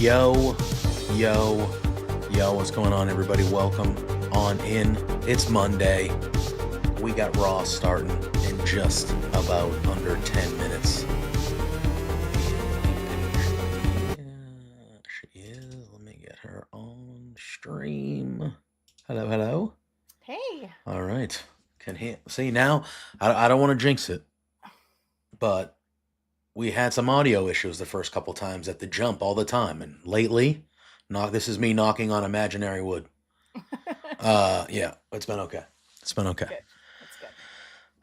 Yo, yo, yo, what's going on, everybody? Welcome on in. It's Monday. We got Raw starting in just about under 10 minutes. Yeah, she is. Let me get her on stream. Hello, hello. Hey. All right. Can he see now? I don't want to jinx it, but we had some audio issues the first couple times at the jump all the time, and lately, this is me knocking on imaginary wood. Yeah, it's been okay. It's been okay. Good. That's good.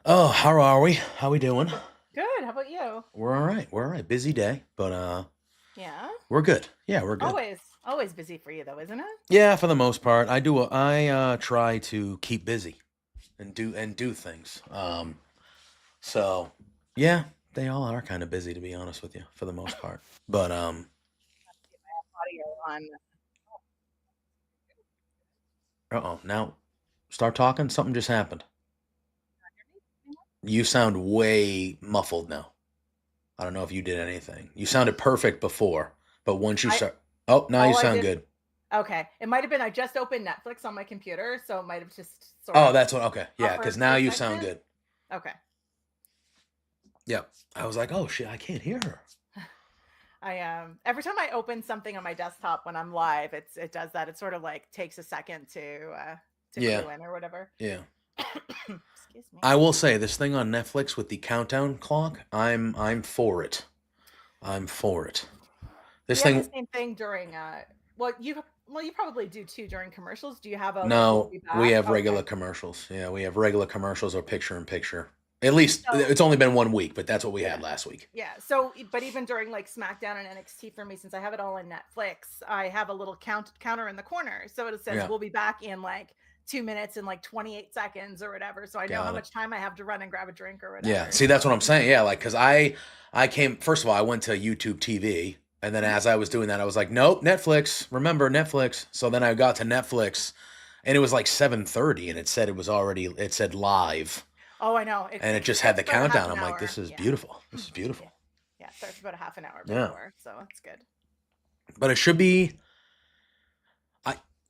Oh, how are we? How we doing? Good. How about you? We're all right. We're all right. Busy day, but Yeah. we're good. Yeah, we're good. Always busy for you though, isn't it? Yeah, for the most part, I try to keep busy and do things. So yeah, they all are kind of busy, to be honest with you, for the most part. But Audio on. now start talking. Something just happened. You sound way muffled now. I don't know if you did anything. You sounded perfect before, but once you start, now you sound good. Okay, it might have been I just opened Netflix on my computer, so it might have just sort Oh, of. that's what. Okay, yeah, because now you sound good. Okay. Yeah, I was like, oh shit, I can't hear her. Every time I open something on my desktop when I'm live, it does that. It sort of like takes a second to view in or whatever. Yeah. Excuse me. I will say this thing on Netflix with the countdown clock. I'm for it. I'm for it. This thing. The same thing during. Well, you probably do too during commercials. Do you have a? No, we have regular commercials. Yeah, we have regular commercials or picture in picture. At least it's only been 1 week, but that's what we had last week. Yeah. So, but even during like SmackDown and NXT for me, since I have it all in Netflix, I have a little counter in the corner. So it says we'll be back in like 2 minutes and like 28 seconds or whatever. So I know how much time I have to run and grab a drink or whatever. Yeah. See, that's what I'm saying. Yeah. Like, cause I came, first of all, I went to YouTube TV, and then as I was doing that, I was like, nope, Netflix, remember Netflix. So then I got to Netflix and it was like 7:30 and it said live. Oh, I know. And it just had the countdown. I'm like, this is beautiful. This is beautiful. Yeah, it starts about a half an hour before, so that's good. But it should be.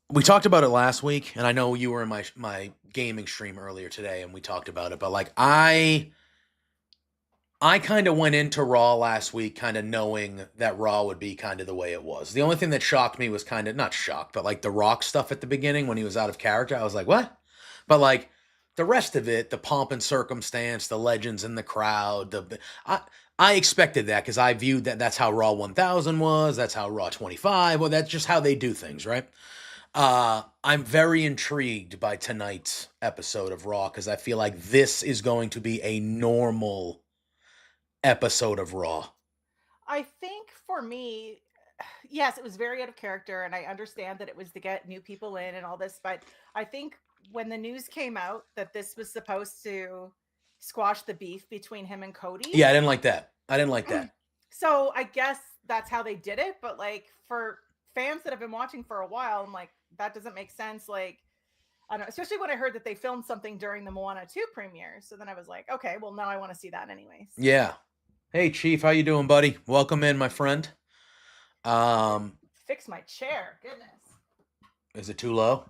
We talked about it last week, and I know you were in my gaming stream earlier today, and we talked about it. But like, I kind of went into Raw last week kind of knowing that Raw would be kind of the way it was. The only thing that shocked me was kind of, not shocked, but like the Rock stuff at the beginning when he was out of character. I was like, what? But like the rest of it, the pomp and circumstance, the legends in the crowd, I expected that because I viewed that's how Raw 1000 was. That's how Raw 25. Well, that's just how they do things, right? I'm very intrigued by tonight's episode of Raw because I feel like this is going to be a normal episode of Raw. I think for me, yes, it was very out of character, and I understand that it was to get new people in and all this, but I think when the news came out that this was supposed to squash the beef between him and Cody. Yeah, I didn't like that. So I guess that's how they did it, but like for fans that have been watching for a while, I'm like, that doesn't make sense. Like, I don't know, especially when I heard that they filmed something during the Moana 2 premiere. So then I was like, okay, well now I want to see that anyways. Yeah. Hey Chief, how you doing, buddy? Welcome in, my friend. Fix my chair. Goodness. Is it too low?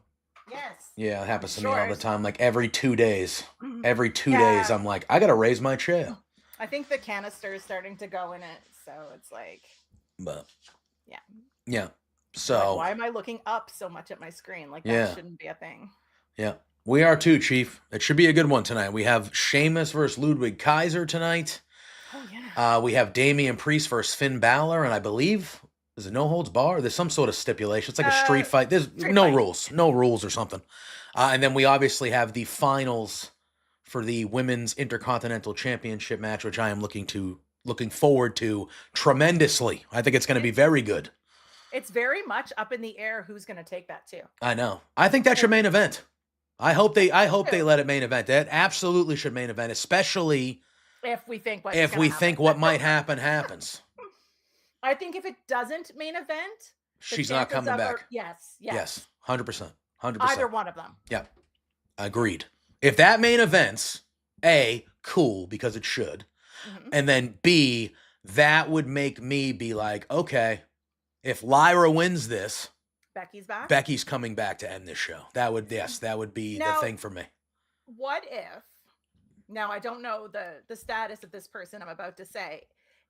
Yes. Yeah, it happens to me all the time. Like every 2 days. Every 2 days, I'm like, I gotta raise my chair. I think the canister is starting to go in it, so it's like. But. Yeah. Yeah. So. Like, why am I looking up so much at my screen? Like that shouldn't be a thing. Yeah. We are too, Chief. It should be a good one tonight. We have Sheamus versus Ludwig Kaiser tonight. Oh yeah. We have Damian Priest versus Finn Balor, and I believe there's a no holds bar. There's some sort of stipulation. It's like a street fight. There's no rules or something. And then we obviously have the finals for the Women's Intercontinental Championship match, which I am looking forward to tremendously. I think it's going to be very good. It's very much up in the air who's going to take that too. I know. I think that's your main event. I hope they let it main event. That absolutely should main event, especially if we think what might happen happens. I think if it doesn't main event, she's not coming back. Yes, 100%. Either one of them. Yeah, agreed. If that main event's A, cool because it should, and then B, that would make me be like, okay, if Lyra wins this, Becky's back. Becky's coming back to end this show. That would be the Now, thing for me. what if? Now I don't know the status of this person I'm about to say.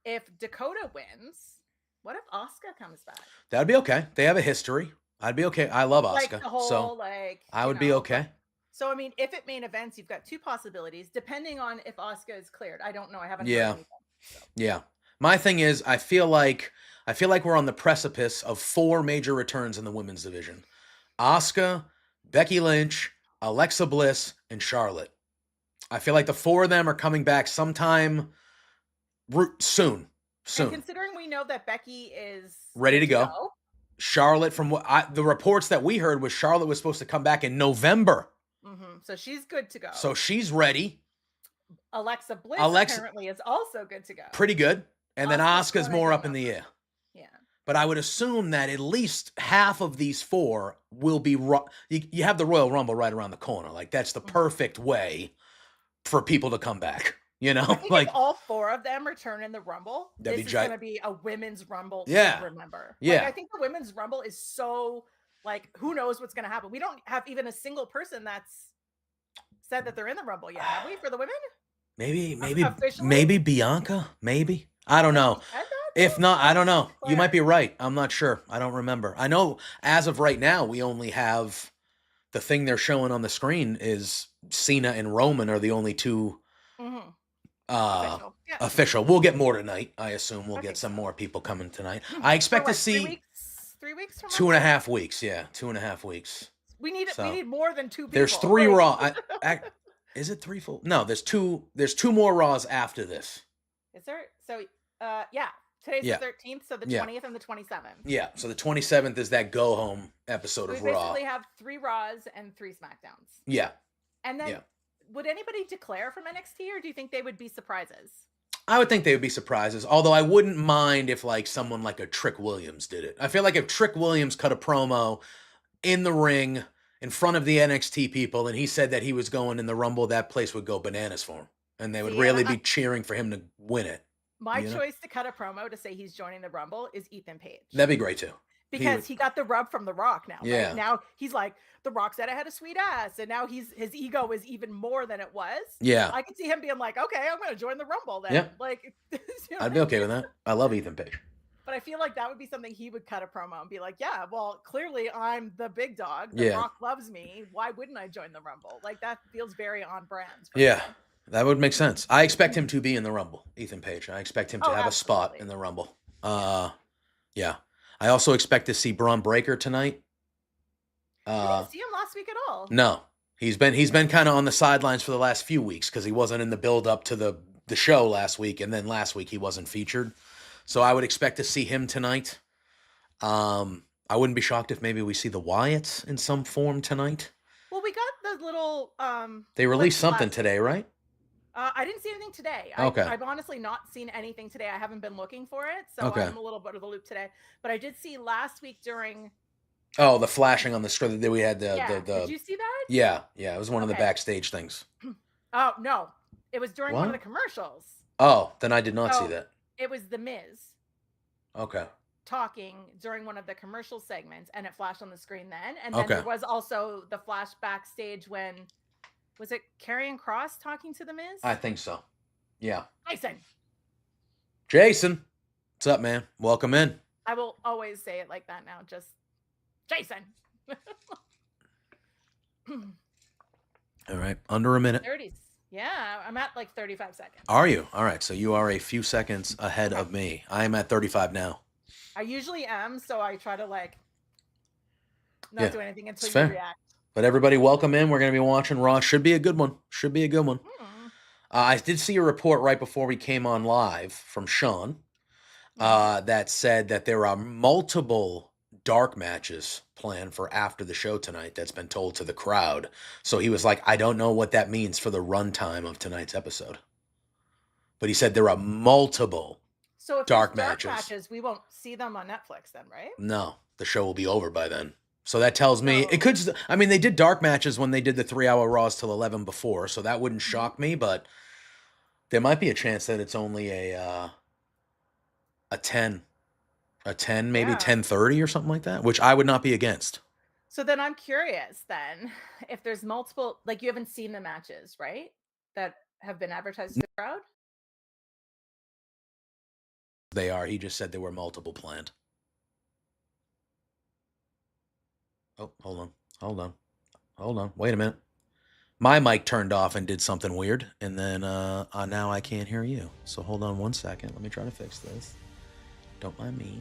If Dakota wins, what if Asuka comes back? That'd be okay. They have a history. I'd be okay. I love Like Asuka, the whole so like I you would be know, okay. So I mean, if it main events, you've got two possibilities, depending on if Asuka is cleared. I don't know. I haven't heard Yeah. anything. So. Yeah. My thing is, I feel like we're on the precipice of 4 major returns in the women's division: Asuka, Becky Lynch, Alexa Bliss, and Charlotte. I feel like the 4 of them are coming back sometime soon. And considering we know that Becky is ready to go. Charlotte, from what the reports that we heard, was Charlotte was supposed to come back in November. So she's good to go. So she's ready. Alexa Bliss apparently is also good to go. Pretty good. And then Asuka's more up in the air. Yeah. But I would assume that at least half of these 4 will be you have the Royal Rumble right around the corner. Like, that's the perfect way for people to come back. You know, I think like if all 4 of them return in the Rumble, this is going to be a women's Rumble to remember. Yeah. Like, I think the women's Rumble is so, like, who knows what's going to happen. We don't have even a single person that's said that they're in the Rumble yet, have we, for the women? Maybe Bianca, maybe. I don't know. If not, I don't know. You might be right. I'm not sure. I don't remember. I know as of right now, we only have the thing they're showing on the screen is Cena and Roman are the only 2 official. We'll get more tonight. I assume we'll get some more people coming tonight. I expect to see 3 weeks from 2.5 weeks. Yeah, 2.5 weeks. We need more than 2 people. There's 3 Raw. Is it 3 full? No, there's 2 more Raws after this. Is there? So yeah. Today's the 13th, so the 20th and the 27th. Yeah, so the 27th is that go home episode of Raw. We basically have 3 Raws and 3 SmackDowns. Yeah. And then would anybody declare from NXT, or do you think they would be surprises? I would think they would be surprises, although I wouldn't mind if like someone like a Trick Williams did it. I feel like if Trick Williams cut a promo in the ring in front of the NXT people and he said that he was going in the Rumble, that place would go bananas for him. And they would really be cheering for him to win it. My choice to cut a promo to say he's joining the Rumble is Ethan Page. That'd be great too. Because he got the rub from The Rock now. Yeah. Right? Now he's like, The Rock said I had a sweet ass. And now his ego is even more than it was. Yeah. I could see him being like, okay, I'm going to join the Rumble then. Yeah. Like, I'd be okay with that. I love Ethan Page. But I feel like that would be something he would cut a promo and be like, yeah, well, clearly I'm the big dog. The Rock loves me. Why wouldn't I join the Rumble? Like, that feels very on brand. Yeah. Me. That would make sense. I expect him to be in the Rumble, Ethan Page. I expect him to have a spot in the Rumble. Yeah. I also expect to see Braun Breaker tonight. I didn't see him last week at all. No. He's been kind of on the sidelines for the last few weeks because he wasn't in the build up to the show last week, and then last week he wasn't featured. So I would expect to see him tonight. I wouldn't be shocked if maybe we see the Wyatts in some form tonight. Well, we got the little they released something today, right? I didn't see anything today. Okay. I've honestly not seen anything today. I haven't been looking for it, so I'm a little bit of the loop today. But I did see last week during. Oh, the flashing on the screen that we had. Did you see that? Yeah, it was one of the backstage things. Oh no, it was during one of the commercials. Oh, then I did not see that. It was The Miz. Okay. Talking during one of the commercial segments, and it flashed on the screen then. And then there was also the flash backstage when. Was it Karrion Kross talking to The Miz? I think so. Yeah. Jason. What's up, man? Welcome in. I will always say it like that now. Just Jason. All right. Under a minute. 30s. Yeah, I'm at like 35 seconds. Are you? All right. So you are a few seconds ahead of me. I am at 35 now. I usually am, so I try to not do anything until you react. But everybody, welcome in. We're going to be watching Raw. Should be a good one. I did see a report right before we came on live from Sean that said that there are multiple dark matches planned for after the show tonight that's been told to the crowd. So he was like, I don't know what that means for the runtime of tonight's episode. But he said there are multiple dark matches. We won't see them on Netflix then, right? No, the show will be over by then. So that tells me it could. I mean, they did dark matches when they did the 3-hour Raws till 11 before, so that wouldn't shock me. But there might be a chance that it's only a 10 a 10, maybe Yeah. 10:30 or something like that, which I would not be against. So then I'm curious then if there's multiple, like you haven't seen the matches, right? That have been advertised to the crowd? They are. He just said there were multiple planned. Oh, hold on. Hold on. Hold on. Wait a minute. My mic turned off and did something weird, and then now I can't hear you. So hold on one second. Let me try to fix this. Don't mind me.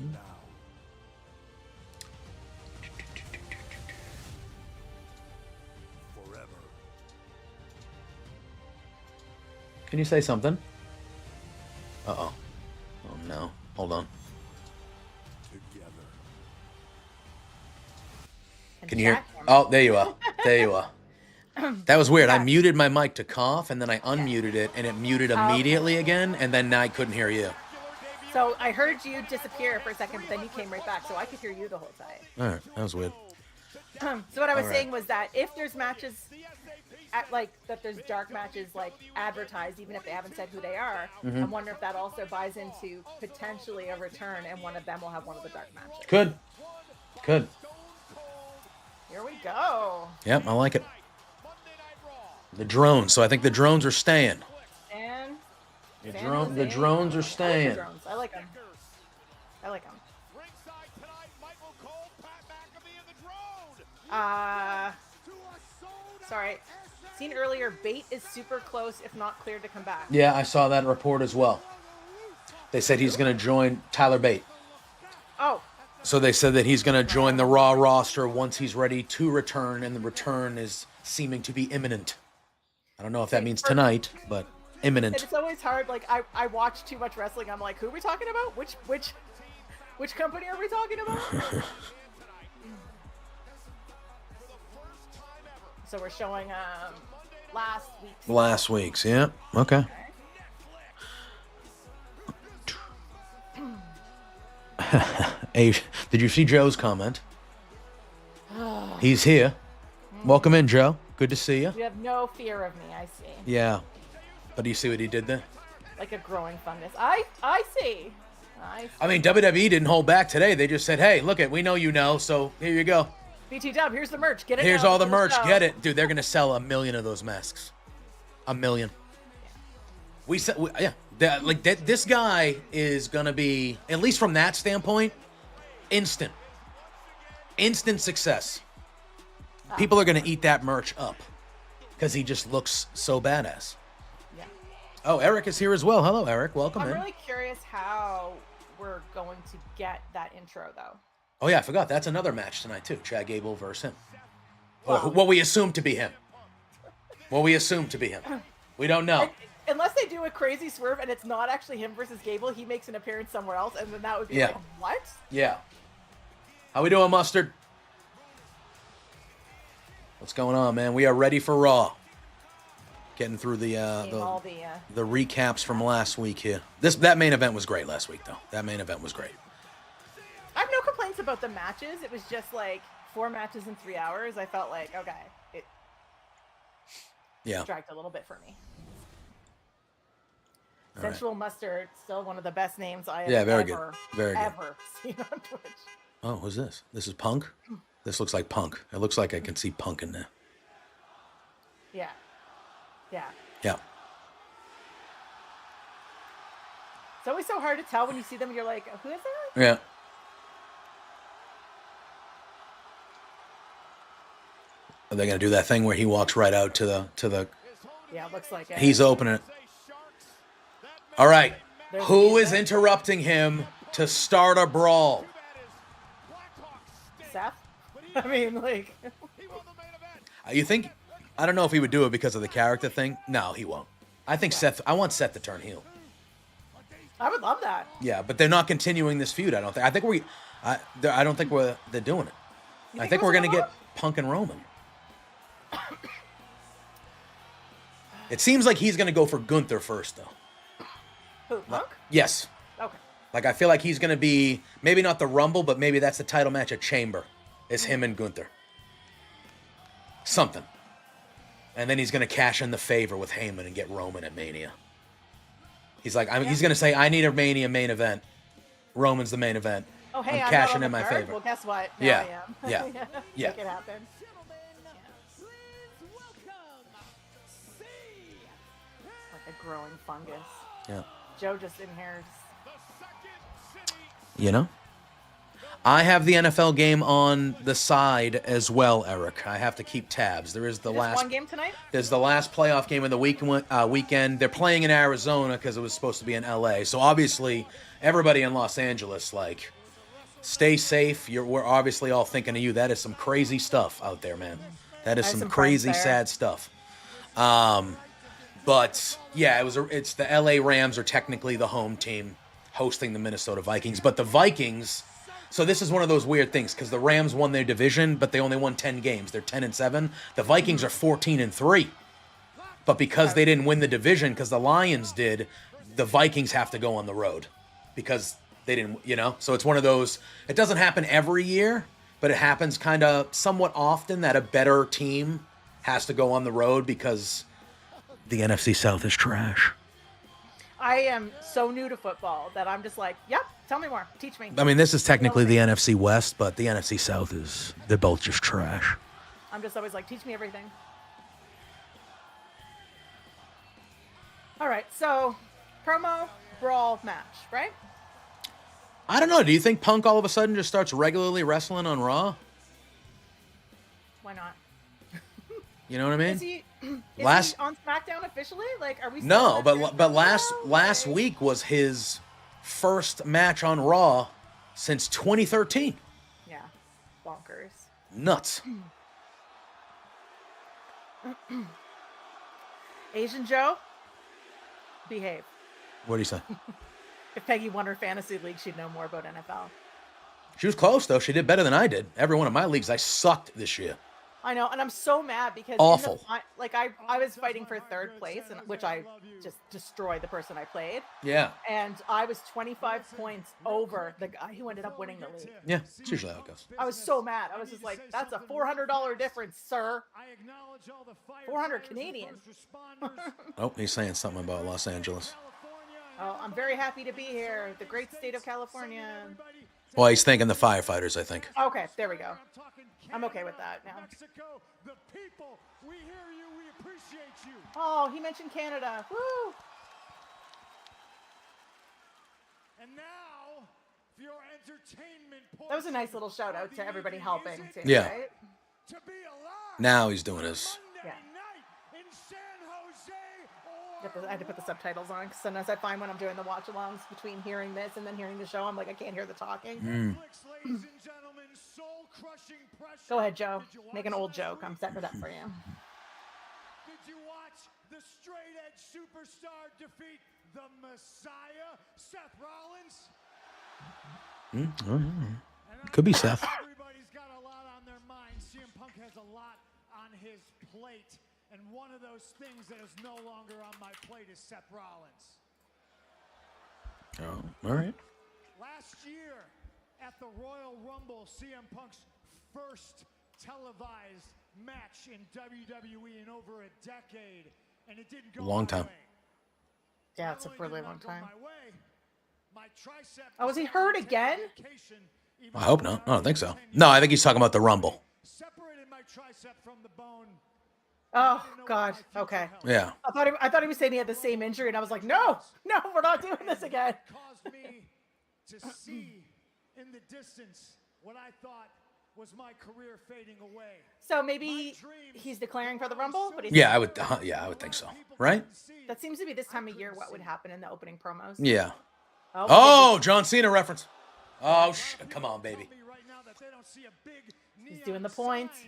Can you say something? Uh-oh. Oh, no. Hold on. And Can you hear? chat him. Oh, there you are. There you are. That was weird. I Yeah. muted my mic to cough, and then I unmuted it, and it muted immediately again, and then now I couldn't hear you. So I heard you disappear for a second, but then you came right back, so I could hear you the whole time. All right. That was weird. So what I was All right. saying was that if there's matches, that there's dark matches like advertised, even if they haven't said who they are, I wonder if that also buys into potentially a return, and one of them will have one of the dark matches. Could. Here we go. Yep, I like it. The drones. So I think the drones are staying. And The San drones Jose. are staying. I like them. Sorry. Seen earlier, Bait is super close, if not cleared to come back. Yeah, I saw that report as well. They said he's going to join Tyler Bate. Oh, So they said that he's going to join the Raw roster once he's ready to return, and the return is seeming to be imminent. I don't know if that means tonight, but imminent. it's always hard. Like I watch too much wrestling. I'm like, who are we talking about? Which company are we talking about? So we're showing Last week's, yeah. Okay. Hey, did you see Joe's comment? He's here. Welcome in, Joe. Good to see you. You have no fear of me, I see. Yeah. But do you see what he did there? Like a growing fungus. I see. I mean, WWE didn't hold back today. They just said, hey, look it, we know you know, so here you go. BT Dub, here's the merch. Get it. Here's now all the before merch. show. Get it. Dude, they're going to sell 1 million of those masks. 1 million. We said, yeah. This guy is going to be, at least from that standpoint, instant success. People are going to eat that merch up because he just looks so badass. Yeah. Oh, Eric is here as well. Hello, Eric. Welcome I'm in. really curious how we're going to get that intro, though. Oh, yeah, I forgot. That's another match tonight, too. Chad Gable versus him. Wow. What we assume to be him. We don't know. Unless they do a crazy swerve and it's not actually him versus Gable, he makes an appearance somewhere else, and then that would be like, what? Yeah. How we doing, Mustard? What's going on, man? We are ready for Raw. Getting through the recaps from last week here. That main event was great last week, though. That main event was great. I have no complaints about the matches. It was just like 4 matches in 3 hours. I felt like, okay, it dragged a little bit for me. All Sensual Mustard, still one of the best names I have ever seen on Twitch. Oh, who's this? This is Punk? This looks like Punk. It looks like I can see Punk in there. Yeah. Yeah. It's always so hard to tell when you see them. You're like, who is that? Yeah. Are they going to do that thing where he walks right out to the... Yeah, it looks like it. He's opening it. All right. There's Who the is interrupting him to start a brawl? Seth? I mean, like... You think... I don't know if he would do it because of the character thing. No, he won't. I think Seth... I want Seth to turn heel. I would love that. Yeah, but they're not continuing this feud, I don't think. I don't think they're doing it. I think we're going to get Punk and Roman. It seems like he's going to go for Gunther first, though. Who, Punk? Yes. Okay. Like, I feel like he's going to be, maybe not the Rumble, but maybe that's the title match at Chamber. It's him and Gunther. Something. And then he's going to cash in the favor with Heyman and get Roman at Mania. He's like, he's going to say, I need a Mania main event. Roman's the main event. Oh, hey, I'm I'm not cashing on the in my card. favor. Well, guess what? Now Yeah. I am. Yeah. Yeah. Make it happen. It's like a growing fungus. Yeah. Joe just inherits. You know? I have the NFL game on the side as well, Eric. I have to keep tabs. There's one game tonight? the last playoff game of the weekend. They're playing in Arizona because it was supposed to be in LA. So obviously, everybody in Los Angeles, like, stay safe. We're obviously all thinking of you. That is some crazy stuff out there, man. That is I have some some friends crazy, there. sad stuff. But yeah, it's the LA Rams are technically the home team hosting the Minnesota Vikings, but the Vikings. So this is one of those weird things because the Rams won their division, but they only won 10 games. They're 10-7. The Vikings are 14-3. But because they didn't win the division, because the Lions did, the Vikings have to go on the road because they didn't, So it's one of those. It doesn't happen every year, but it happens kind of somewhat often that a better team has to go on the road because the NFC South is trash. I am so new to football that I'm just like, yep, tell me more. Teach me. I mean, this is technically the NFC West, but the NFC South they're both just trash. I'm just always like, teach me everything. All right, so promo brawl match, right? I don't know. Do you think Punk all of a sudden just starts regularly wrestling on Raw? Why not? You know what I mean? Is he on SmackDown officially? Like, are we? No, but last week was his first match on Raw since 2013. Yeah, bonkers. Nuts. Asian Joe, behave. What do you say? If Peggy won her fantasy league, she'd know more about NFL. She was close though. She did better than I did. Every one of my leagues, I sucked this year. I know, and I'm so mad because awful. I was fighting for third place, and which I just destroyed the person I played. Yeah. And I was 25 points over the guy who ended up winning the league. Yeah, it's usually how it goes. I was so mad. I was just like, "That's a $400 difference, sir. 400 Canadian." Oh, he's saying something about Los Angeles. Oh, I'm very happy to be here, the great state of California. Well, he's thanking the firefighters, I think. Okay, there we go. I'm okay with that now. Oh, he mentioned Canada. Woo! And now, for your entertainment, that was a nice little shout out to everybody helping too. Yeah. Right? Now he's doing his. Yeah. I had to put the subtitles on because sometimes I find when I'm doing the watch-alongs between hearing this and then hearing the show, I'm like, I can't hear the talking. Go ahead, Joe. Make an old joke. I'm setting it up for you. Did you watch the straight edge superstar defeat the Messiah, Seth Rollins? Could be Seth. Everybody's got a lot on their mind. CM Punk has a lot on his plate. And one of those things that is no longer on my plate is Seth Rollins. Oh, all right. Last year at the Royal Rumble, CM Punk's first televised match in WWE in over a decade, and it didn't go long time. Yeah, it's a really long time. Oh, was he hurt again? I hope not. I don't think so. No, I think he's talking about the Rumble. Separated my tricep from the bone. Oh God. Okay. Yeah. I thought he was saying he had the same injury, and I was like, no, we're not doing this again. Caused me to see in the distance what I thought was my career fading away. So maybe he's declaring for the Rumble, but I would think so. Right? That seems to be this time of year what would happen in the opening promos. Yeah. Oh, John Cena reference. Oh, come on, baby. He's doing the points.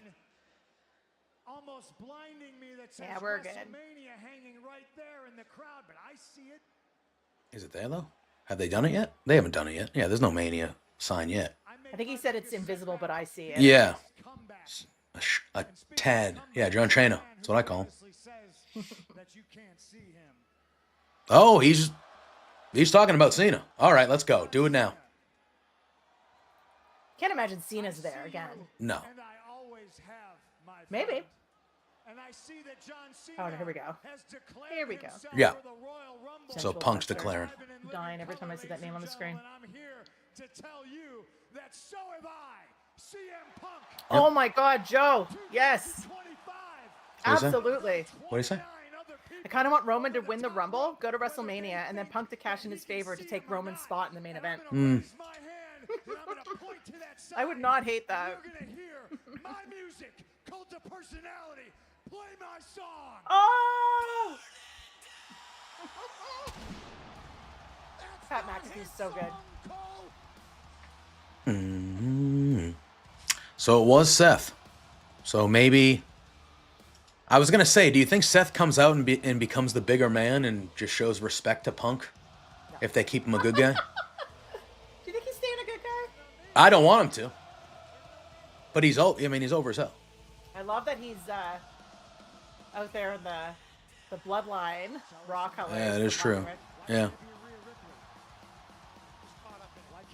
Almost blinding me that says we're good. WrestleMania hanging right there in the crowd, but I see it. Is it there though? Have they done it yet? They haven't done it yet. Yeah, there's no Mania sign yet. I think he said it's invisible, but I see it. Yeah. A tad. Yeah, John Cena. That's what I call him. Oh, he's talking about Cena. All right, let's go. Do it now. Can't imagine Cena's there again. No. Maybe. And I see that John Cena oh, here we go. Here we go. Yeah. For the Royal Rumble. So Punk's declaring. I'm dying every time I see that name on the screen. I'm here to tell you that so have I, CM Punk. Oh my God, Joe. Yes, 25, What is that? absolutely. What do you say? 29 other people I kind of want Roman to win the Rumble, go to WrestleMania, and then Punk to cash in his favor to take Roman's spot in the main event. I'm gonna raise my hand, and I'm gonna point to that side. I would not hate that. You're gonna hear my music, Cult of Personality. Play my song. Oh! Pat McAfee's so good. So it was Seth. So maybe I was gonna say, do you think Seth comes out and becomes the bigger man and just shows respect to Punk if they keep him a good guy? Do you think he's staying a good guy? I don't want him to, but he's old. I mean, he's over as hell. I love that he's out there in the bloodline raw colors. Yeah, it is true. Yeah.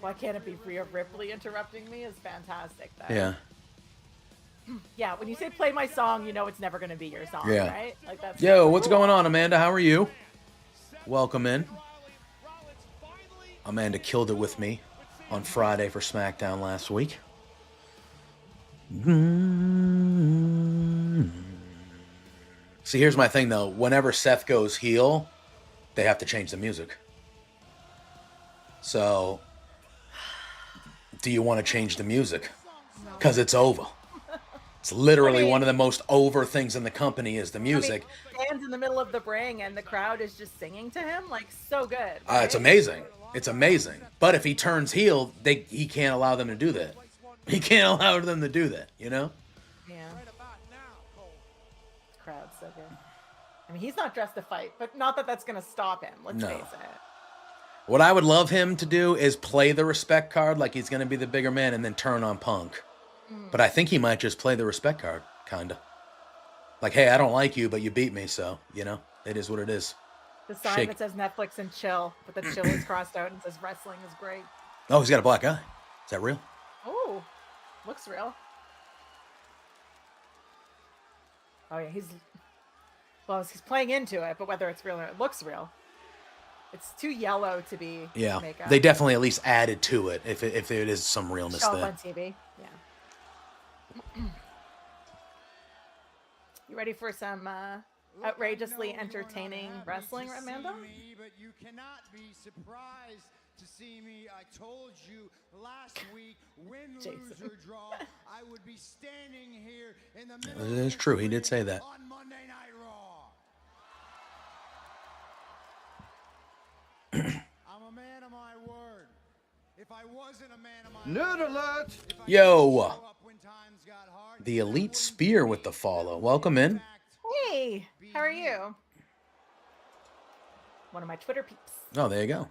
Why can't it be Rhea Ripley interrupting me? Is fantastic. Though. Yeah. Yeah, when you say play my song, you know it's never going to be your song, Yeah. right? Like that's Yo, what's going on, Amanda? How are you? Welcome in. Amanda killed it with me on Friday for SmackDown last week. See, here's my thing, though. Whenever Seth goes heel, they have to change the music. So, do you want to change the music? Because it's over. It's literally one of the most over things in the company is the music. I mean, stands in the middle of the ring and the crowd is just singing to him, like so good. It's amazing. It's amazing. But if he turns heel, he can't allow them to do that. He can't allow them to do that, you know? Yeah. This crowd's so good. I mean, he's not dressed to fight, but not that that's going to stop him. Let's No. face it. What I would love him to do is play the respect card like he's going to be the bigger man and then turn on Punk. But I think he might just play the respect card, kind of. Like, hey, I don't like you, but you beat me, so, you know, it is what it is. The sign Shake. that says Netflix and chill, but the chill is crossed out and says wrestling is great. Oh, he's got a black eye. Is that real? Oh, looks real. Oh yeah, he's playing into it, but whether it's real or it looks real, it's too yellow to be Yeah. makeup. They definitely at least added to it if it is some realness Show up there. on TV. Yeah. You ready for some outrageously entertaining wrestling, Amanda? But you cannot be surprised to see me. I told you last week, win, lose, or draw, I would be standing here in the middle. It is true. He did say that. On Monday Night Raw. I'm a man of my word. If I wasn't a man of my Nerd alert! Yo, the Elite Spear with the follow. Welcome in. Hey, how are you? One of my Twitter peeps. Oh, there you go.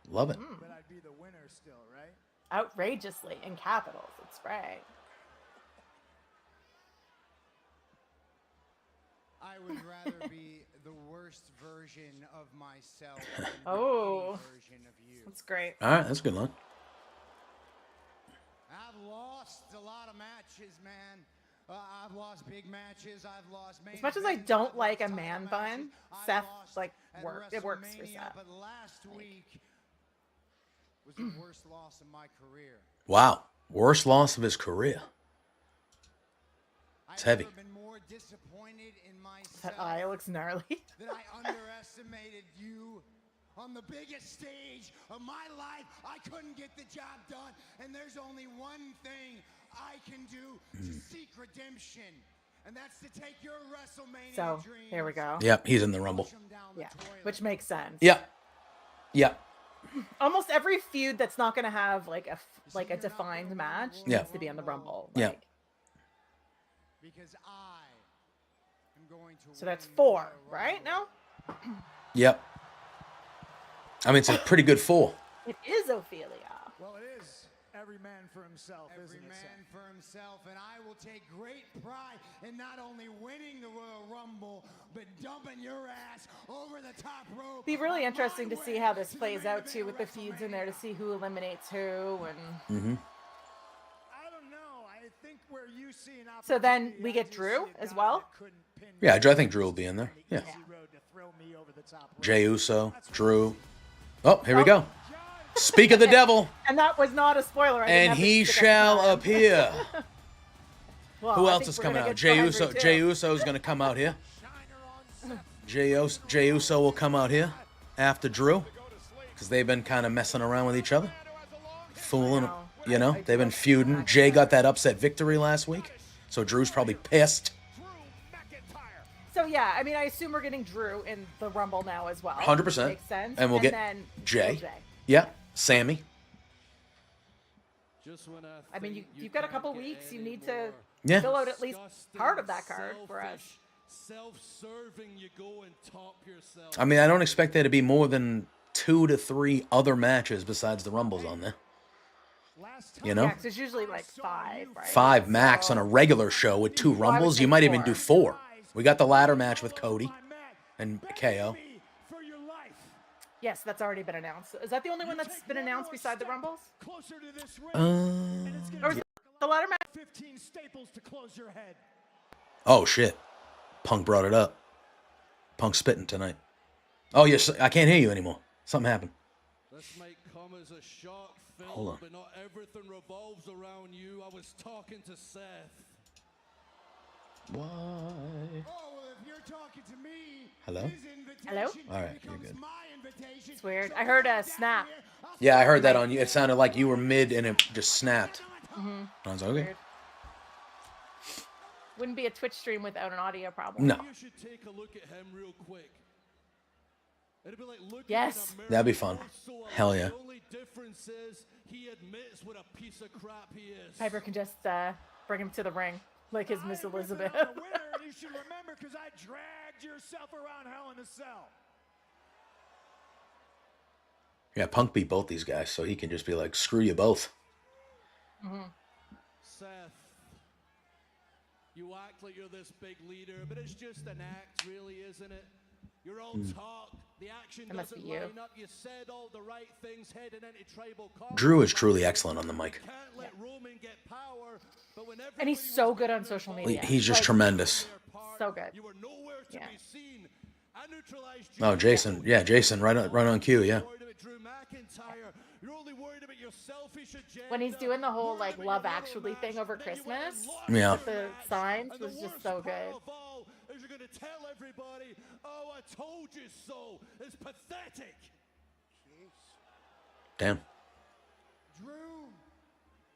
Love it. But I'd be the winner still, right? Outrageously in capitals. It's right. I would rather be the worst version of myself than be Oh. any version of you. That's great. All right, that's a good luck. I've lost a lot of matches, man. I've lost big matches. I've lost main As much as I events, don't I've like a lost man title bun, matches. I Seth lost like at it works for WrestleMania, Seth. But last week was the worst loss of my career. Wow. Worst loss of his career. It's I've heavy. never been more disappointed in myself That eye looks gnarly. that I underestimated you on the biggest stage of my life. I couldn't get the job done, and there's only one thing I can do to seek redemption, and that's to take your WrestleMania So dreams. here we go. Yep, he's in the Rumble. push 'em down the Yeah, toilet. which makes sense. Yep. Yep. Almost every feud that's not going to have like a defined match Yeah. needs to be on the Rumble. Yeah. Like, Because I am going to so that's win 4, the right? Rumble. No, Yep. I mean, it's a pretty good four. it is Ophelia. Well, it is every man for himself, every man for himself, and I will take great pride in not only winning the Royal Rumble, but dumping your ass over the top rope. Be really on interesting my to see way how this to plays the main out too, event with the of feuds in there to WrestleMania. see who eliminates who, and I don't know. I think where you see an So then opportunity, we I get just Drew see a as guy well? that couldn't pin Yeah, me I think Drew will be in there. on the Yeah. easy road to throw me over the top rope. Jey Uso, Drew. Oh, here we go. Speak of the devil, And that was not a spoiler. I didn't and have to he stick shall up appear. Well, Who I else think is we're coming gonna out? get Jey to Uso. 100 Jey too. Uso is going to come out here. Jey Uso will come out here after Drew, because they've been kind of messing around with each other, fooling. You know, they've been feuding. Jay got that upset victory last week, so Drew's probably pissed. So yeah, I mean, I assume we're getting Drew in the Rumble now as well. 100%. Makes sense. And we'll get then Jay. Jay. Yeah, Sammy. I mean, you've got a couple weeks. You need to Yeah. fill out at least part of that card for us. I mean, I don't expect there to be more than 2 to 3 other matches besides the Rumbles on there. You know? Yeah, 'cause there's usually like 5, right? 5 max on a regular show with 2 Rumbles. say You might even 4. do 4. We got the ladder match with Cody and KO. Yes, that's already been announced. Is that the only one that's been announced beside the Rumbles? Or is it the ladder match? 15 staples to close your head. Oh, shit. Punk brought it up. Punk's spitting tonight. Oh, yes. I can't hear you anymore. Something happened. This might come as a shock, Phil, Hold on. but not everything revolves around you. I was talking to Seth. Why? Oh, well, if you're talking to me, Hello? his invitation Hello? All right, you're becomes good. my invitation. It's weird. So I heard come a on snap. down here. I'll Yeah, I heard that on you. It sounded like you were mid and it just snapped. I was like, okay. Weird. Wouldn't be a Twitch stream without an audio problem. No. You should take a look at him real quick. It'd be like looking Yes. in a mirror. That'd be fun. So Hell yeah. The only difference is he admits what a piece of crap he is. Piper can just bring him to the ring like his Miss I admit that Elizabeth. I'm the winner, and you should remember because I dragged yourself around Hell in a Cell. Yeah, Punk beat both these guys, so he can just be like, screw you both. Seth, you act like you're this big leader, but it's just an act, really, isn't it? You're all talk. The action That must doesn't be you. line up. You said all the right things heading into tribal conflict. Drew is truly excellent on the mic. Can't let Roman get power, but when And he's everybody so was good on doing social their media. part, He's just Like, tremendous. their part, So good. You were nowhere to Yeah. be seen. I neutralized Oh, Jason. Yeah, Jason, right on cue, yeah. Worried about Drew McIntyre. You're only worried about your selfish agenda. When he's doing the whole, Worried like, about Love your little Actually match, thing over then you went and Christmas. lost Yeah. your The match. signs And was the just worst so part good. of all is you're gonna tell everybody, "Oh, I told you so." It's pathetic. Damn. Drew,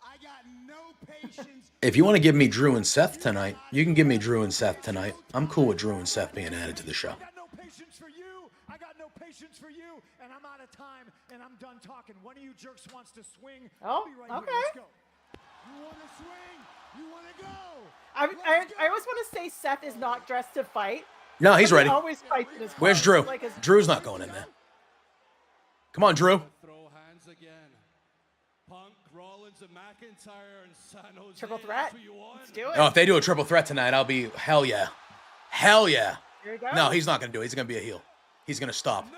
I got no patience. If you want to give me Drew and Seth tonight, you can give me Drew and Seth tonight. I'm cool with Drew and Seth being added to the show. I got no patience for you. I got no patience for you. And I'm out of time, and I'm done talking. One of you jerks wants to swing. Oh, I'll be right okay. here. Let's go. You want to swing? You want to go? I always want to say Seth is not dressed to fight. No, he's but ready. He always fights in his Where's clothes, Drew? like his- Drew's not going in there. Come on, Drew. Throw hands again. Punk, Rollins, and McIntyre, and San Jose. Triple That's threat. what you want. Let's do it. Oh, if they do a triple threat tonight, I'll be hell yeah. Hell yeah. Here we go. No, he's not going to do it. He's going to be a heel. He's going to stop. No.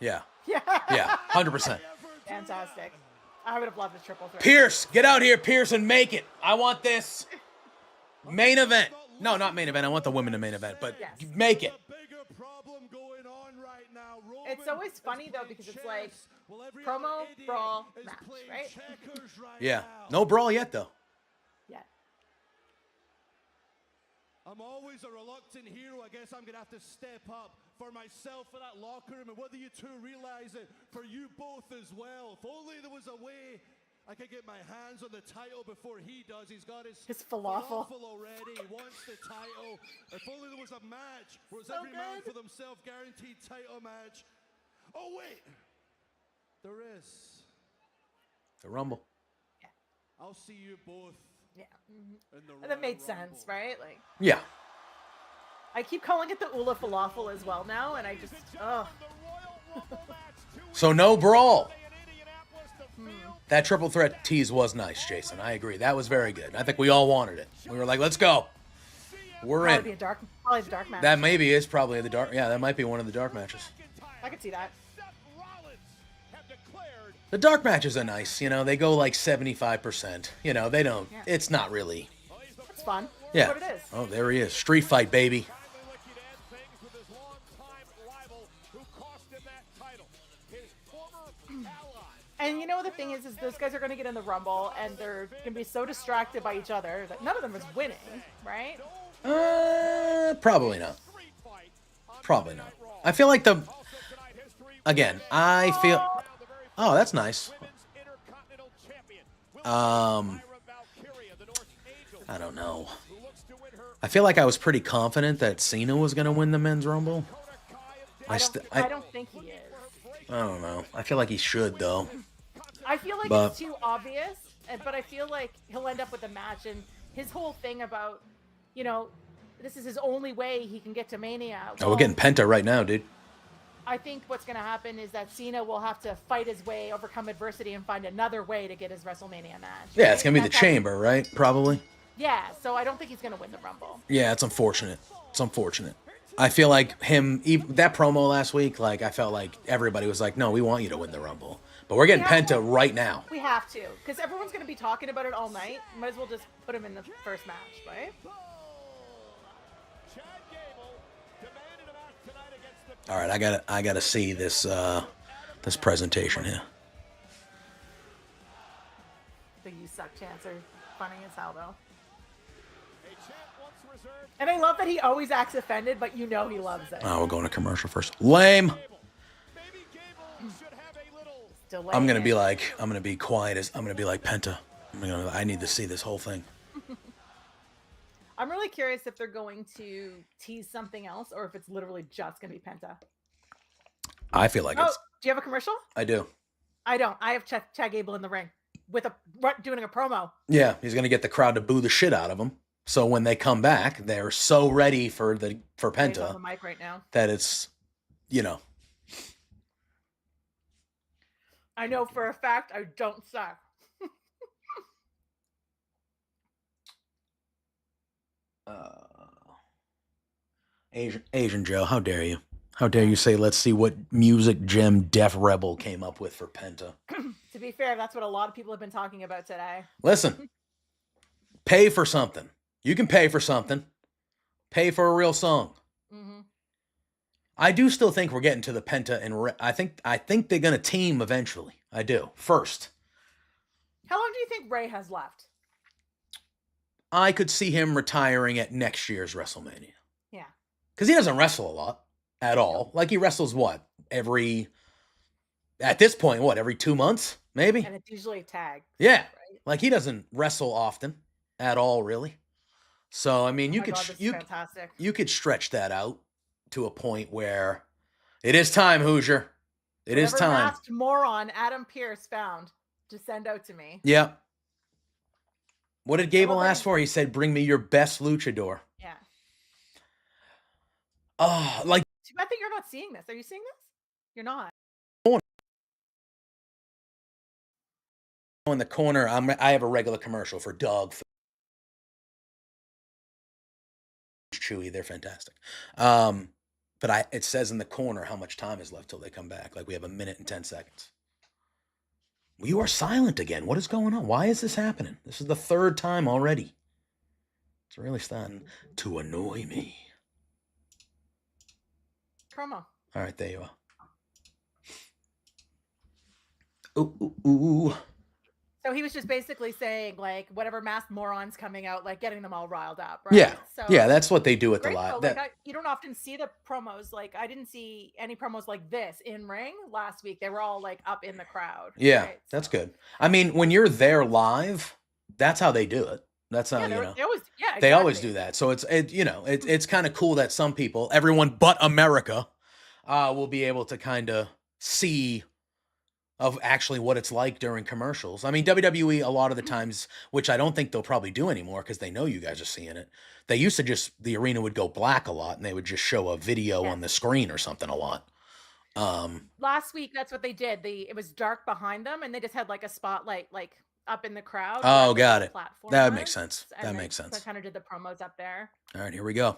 Yeah. Yeah. Yeah. 100%. Fantastic. I would have loved a triple threat. Pierce, get out here, Pierce, and make it. I want this main event. No, not main event. I want the women to main event, but Yes. make it. A bigger problem going on right now. It's Roman always is funny, though, playing because it's chess like while every promo, other idiot brawl, is match, playing right? checkers right Yeah. now. No brawl yet, though. Yeah. I'm always a reluctant hero. I guess I'm going to have to step up for myself in that locker room, and whether you two realize it, for you both as well. If only there was a way I could get my hands on the title before he does. He's got his falafel. already. He wants the title. If only there was a match where it's So every man good. for themselves, guaranteed title match. Oh, wait. There is. The Rumble. I'll see you both Yeah. in the And that made Royal sense, Rumble. right? Like, Yeah. I keep calling it the Ula Falafel as well now, and I just, oh. So no brawl. That triple threat tease was nice, Jason. I agree. That was very good. I think we all wanted it. We were like, let's go. We're Probably in. probably the dark match. That maybe is probably the dark. Yeah, that might be one of the dark matches. I could see that. The dark matches are nice. You know, they go like 75%. You know, they don't. Yeah. It's not really. It's fun. Yeah. That's what it is. Oh, there he is. Street fight, baby. And you know the thing is those guys are going to get in the Rumble, and they're going to be so distracted by each other that none of them is winning, right? Probably not. Probably not. I feel like again, I feel. Oh, that's nice. I don't know. I feel like I was pretty confident that Cena was going to win the men's Rumble. I don't think he is. I don't know. I feel like he should, though. I feel like it's too obvious, but I feel like he'll end up with a match, and his whole thing about, this is his only way he can get to Mania. Well, we're getting Penta right now, dude. I think what's going to happen is that Cena will have to fight his way, overcome adversity, and find another way to get his WrestleMania match. Yeah, it's going to be the Chamber, right? Probably. Yeah, so I don't think he's going to win the Rumble. Yeah, it's unfortunate. It's unfortunate. I feel like that promo last week, like, I felt like everybody was like, no, we want you to win the Rumble. But we're getting Penta right now. We have to, because everyone's going to be talking about it all night. Might as well just put him in the first match, right? All right, I gotta see this this presentation here. The "you suck" chants are funny as hell, though. And I love that he always acts offended, but he loves it. Oh, we're going to commercial first. Lame. I'm gonna be quiet. I'm gonna be like Penta. I need to see this whole thing. I'm really curious if they're going to tease something else or if it's literally just going to be Penta. I feel like it's... Do you have a commercial? I do. I don't. I have Chad Gable in the ring doing a promo. Yeah, he's going to get the crowd to boo the shit out of him. So when they come back, they're so ready for Penta. He's on the mic right now. That it's, I know for a fact I don't suck. Asian Joe, how dare you? How dare you say, let's see what music gem Def Rebel came up with for Penta? To be fair, that's what a lot of people have been talking about today. Listen, pay for something. You can pay for something. Pay for a real song. Mm-hmm. I do still think we're getting to the Penta and I think they're going to team eventually. I do. First. How long do you think Ray has left? I could see him retiring at next year's WrestleMania. Yeah. Because he doesn't wrestle a lot at all. Like, he wrestles at this point, every 2 months, maybe? And it's usually a tag. Yeah. Right? Like, he doesn't wrestle often at all, really. So, I mean, you could stretch that out to a point where it is time, Hoosier. It is time. Masked moron Adam Pearce found to send out to me. Yeah. What did Gable ask for? He said, bring me your best luchador. Yeah. I think you're not seeing this. Are you seeing this? You're not. In the corner, I have a regular commercial for dog food. Chewy, they're fantastic. But it says in the corner how much time is left till they come back. Like, we have 1 minute and 10 seconds. You are silent again. What is going on? Why is this happening? This is the 3rd time already. It's really starting to annoy me. Promo. All right, there you are. Ooh. So he was just basically saying, like, whatever masked moron's coming out, like, getting them all riled up, right? Yeah, that's what they do at the live. You don't often see the promos. Like, I didn't see any promos like this in ring last week. They were all, like, up in the crowd. Yeah, right? That's good. I mean, when you're there live, that's how they do it. That's how, they always do that. So it's kind of cool that some people, everyone but America, will be able to kind of see of actually what it's like during commercials. I mean, WWE, a lot of the times, which I don't think they'll probably do anymore because they know you guys are seeing it. They used to the arena would go black a lot and they would just show a video on the screen or something a lot. Last week, that's what they did. It was dark behind them and they just had like a spotlight, like up in the crowd. Oh, got it. That makes sense. That makes sense. So I kind of did the promos up there. All right, here we go.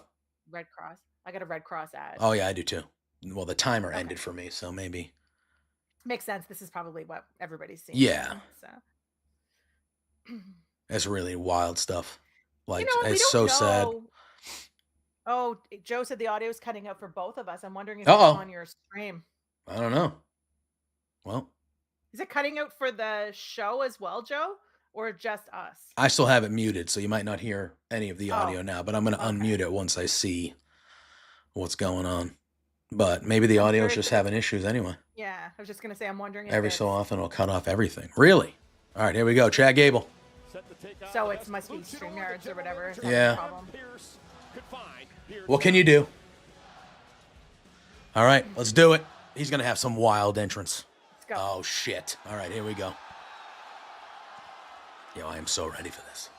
Red Cross. I got a Red Cross ad. Oh, yeah, I do too. Well, the timer ended for me, so maybe. Makes sense. This is probably what everybody's seeing. Yeah. So. That's really wild stuff. Like, it's so sad. Oh, Joe said the audio is cutting out for both of us. I'm wondering if it's on your stream. I don't know. Well, Is it cutting out for the show as well, Joe, or just us? I still have it muted, so you might not hear any of the audio Oh, now, but I'm going to okay. unmute it once I see what's going on. But maybe the I'm audio sure is it's- just having issues anyway. Yeah, I was just gonna say, I'm wondering if Every it's, so often, it'll cut off everything. Really? All right, here we go. Chad Gable. so it must be StreamYards or whatever. Is Yeah. the problem. What can you do? All right, let's do it. He's going to have some wild entrance. Let's go. Oh, shit. All right, here we go. Yo, I am so ready for this.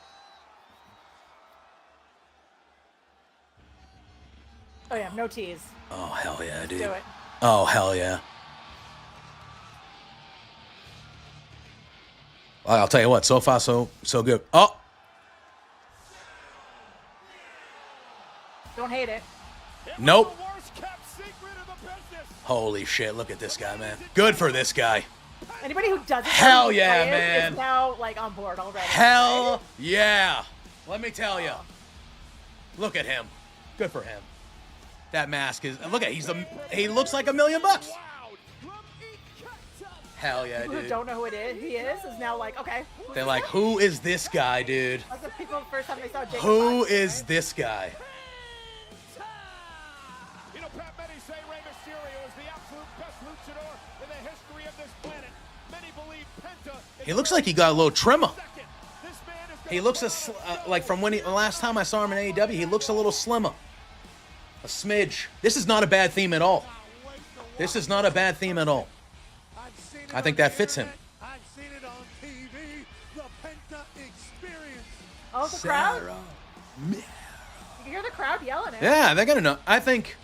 Oh yeah, no tease. Oh, hell yeah, dude. Do it. Oh, hell yeah. I'll tell you what, so far, so good. Oh! Don't hate it. Nope. Holy shit, look at this guy, man. Good for this guy. Anybody who doesn't Hell know who yeah, Clay is man. now like on board already. Hell yeah. Let me tell you. Look at him. Good for him. That mask is, look at, he looks like $1 million. Hell yeah, People who dude. don't know who he is now like, okay. They're like, who is this guy, dude? Like the people the first time they saw Jacob Who Fox, is right? this guy? You know, Pat, many say Rey Mysterio is the absolute best luchador in the history of this planet. Many believe Penta is He looks like he got a little trimmer. second. This man is gonna He looks like from when the last time I saw him in AEW, he looks a little slimmer. A smidge. This is not a bad theme at all. This is not a bad theme at all. I think that fits him. I've seen it on TV. The Penta Experience. Oh, the crowd. You can hear the crowd yelling it. Yeah, they're gonna know. I think.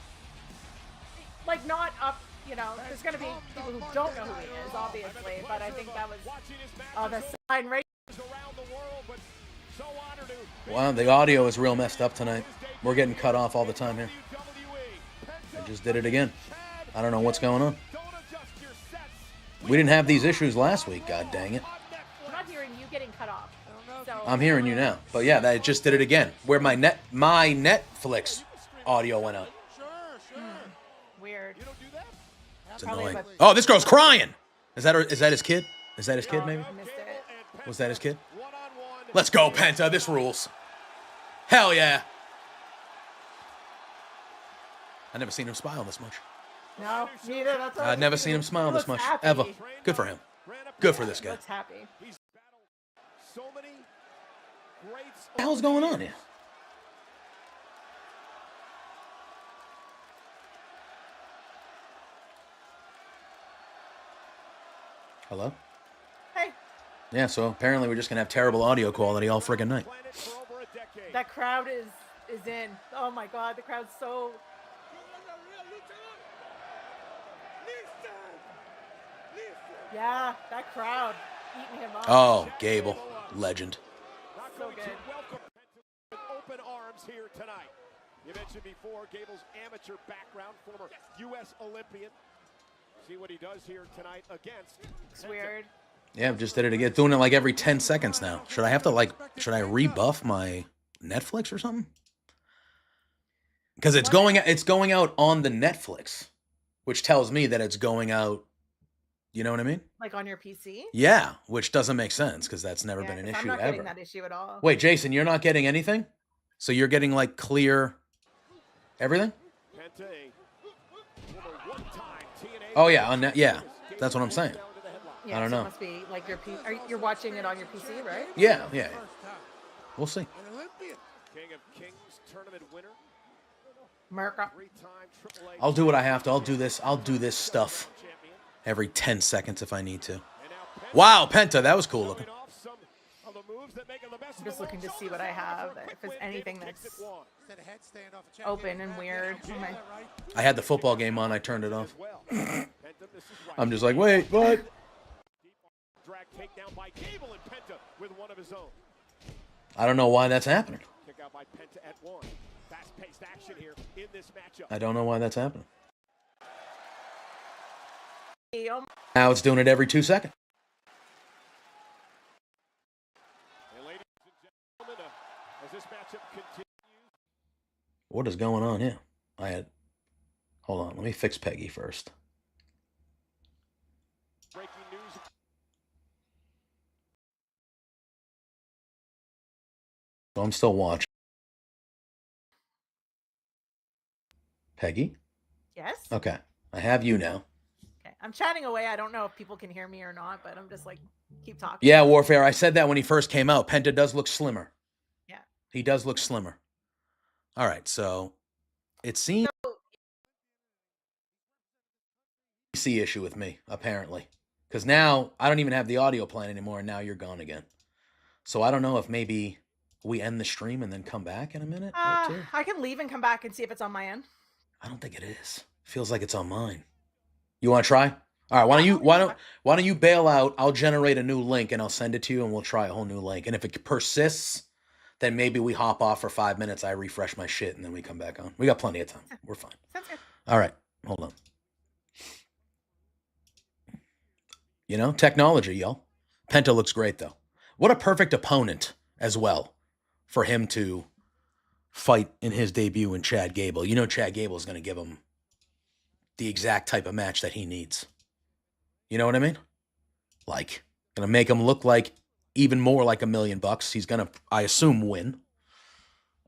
Like not up, you know. There's gonna be people who don't know who he is, obviously. But I think that was the sign right. around the world, but so honored to Wow, the audio is real messed up tonight. We're getting cut off all the time here. I just did it again. I don't know what's going on. We didn't have these issues last week, god dang it. I'm not hearing you getting cut off. So I'm hearing you now. But yeah, that just did it again. Where my Netflix audio went out. weird. It's Probably annoying. about- Oh, this girl's crying. Is that his kid? Is that his kid, Oh, maybe? I missed it. Was that his kid? Let's go, Penta. This rules. Hell yeah. I never seen him smile this much. No, neither. That's I've never seen him smile He this looks much, happy. ever. Good for him. Good for this He guy. looks happy. so many greats. What the hell's going on here? Hello? Hey, Yeah, so apparently we're just going to have terrible audio quality all friggin' night. Planet for over a decade. that crowd is in. Oh my God, the crowd's so. Yeah, that crowd eating him up. Oh, Gable. Legend. Not So going to good. welcome Penta with open arms here tonight. You mentioned before Gable's amateur background, former U.S. Olympian. See what he does here tonight against. It's weird. Yeah, just did it again. Doing it like every 10 seconds now. Should I rebuff my Netflix or something? Because it's going out on the Netflix, which tells me that it's going out, you know what I mean? Like on your PC. Yeah, which doesn't make sense because that's never Yeah, been an 'cause issue I'm not ever. getting that issue at all. Wait, Jason, you're not getting anything? So you're getting like clear everything? Penta, a former one-time TNA. Oh yeah, on that, yeah. That's what I'm saying. Yeah, I don't so know. It must be like your PC. You're watching it on your PC, right? Yeah. We'll see. An Olympian. King of Kings tournament winner. America. Three-time Triple H I'll do what I have to. I'll do this stuff champion. every 10 seconds if I need to. And now Penta Wow, Penta, that was cool looking. showing off some of the moves that make him the best I'm in just the looking to world. see what I have. If there's anything that's open and weird. on my- I had the football game on. I turned it off. Well, Penta, this is right. I'm just like, wait, what? Drag takedown by Gable and Penta with one of his own. I don't know why that's happening. Kick out by Penta at one. Fast-paced action here in this matchup. I don't know why that's happening. Oh, Now it's doing it every 2 seconds. And ladies and gentlemen, as this matchup continues, What is going on here? Hold on, let me fix Peggy first. breaking news So I'm still watching. Peggy? Yes. Okay. I have you now. Okay. I'm chatting away. I don't know if people can hear me or not, but I'm just like, keep talking. Yeah, Warfare. I said that when he first came out. Penta does look slimmer. Yeah. He does look slimmer. All right. So it seems PC issue with me, apparently. Because now I don't even have the audio plan anymore, and now you're gone again. So I don't know if maybe we end the stream and then come back in a minute or two. I can leave and come back and see if it's on my end. I don't think it is. Feels like it's on mine. You want to try? All right. Why don't you bail out? I'll generate a new link and I'll send it to you, and we'll try a whole new link. And if it persists, then maybe we hop off for 5 minutes. I refresh my shit, and then we come back on. We got plenty of time. We're fine. Sounds good. All right. Hold on. You know, technology, y'all. Penta looks great, though. What a perfect opponent as well for him to fight in his debut in Chad Gable. You know Chad Gable is going to give him the exact type of match that he needs. You know what I mean? Like, going to make him look like even more like $1 million. He's going to, I assume, win.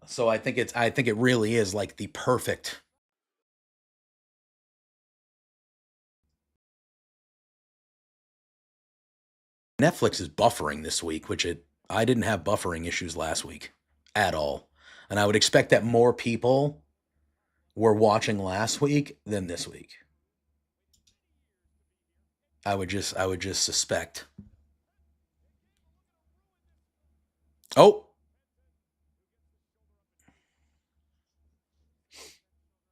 So I think it really is like the perfect Netflix is buffering this week, which I didn't have buffering issues last week at all. And I would expect that more people were watching last week than this week. I would just suspect. Oh.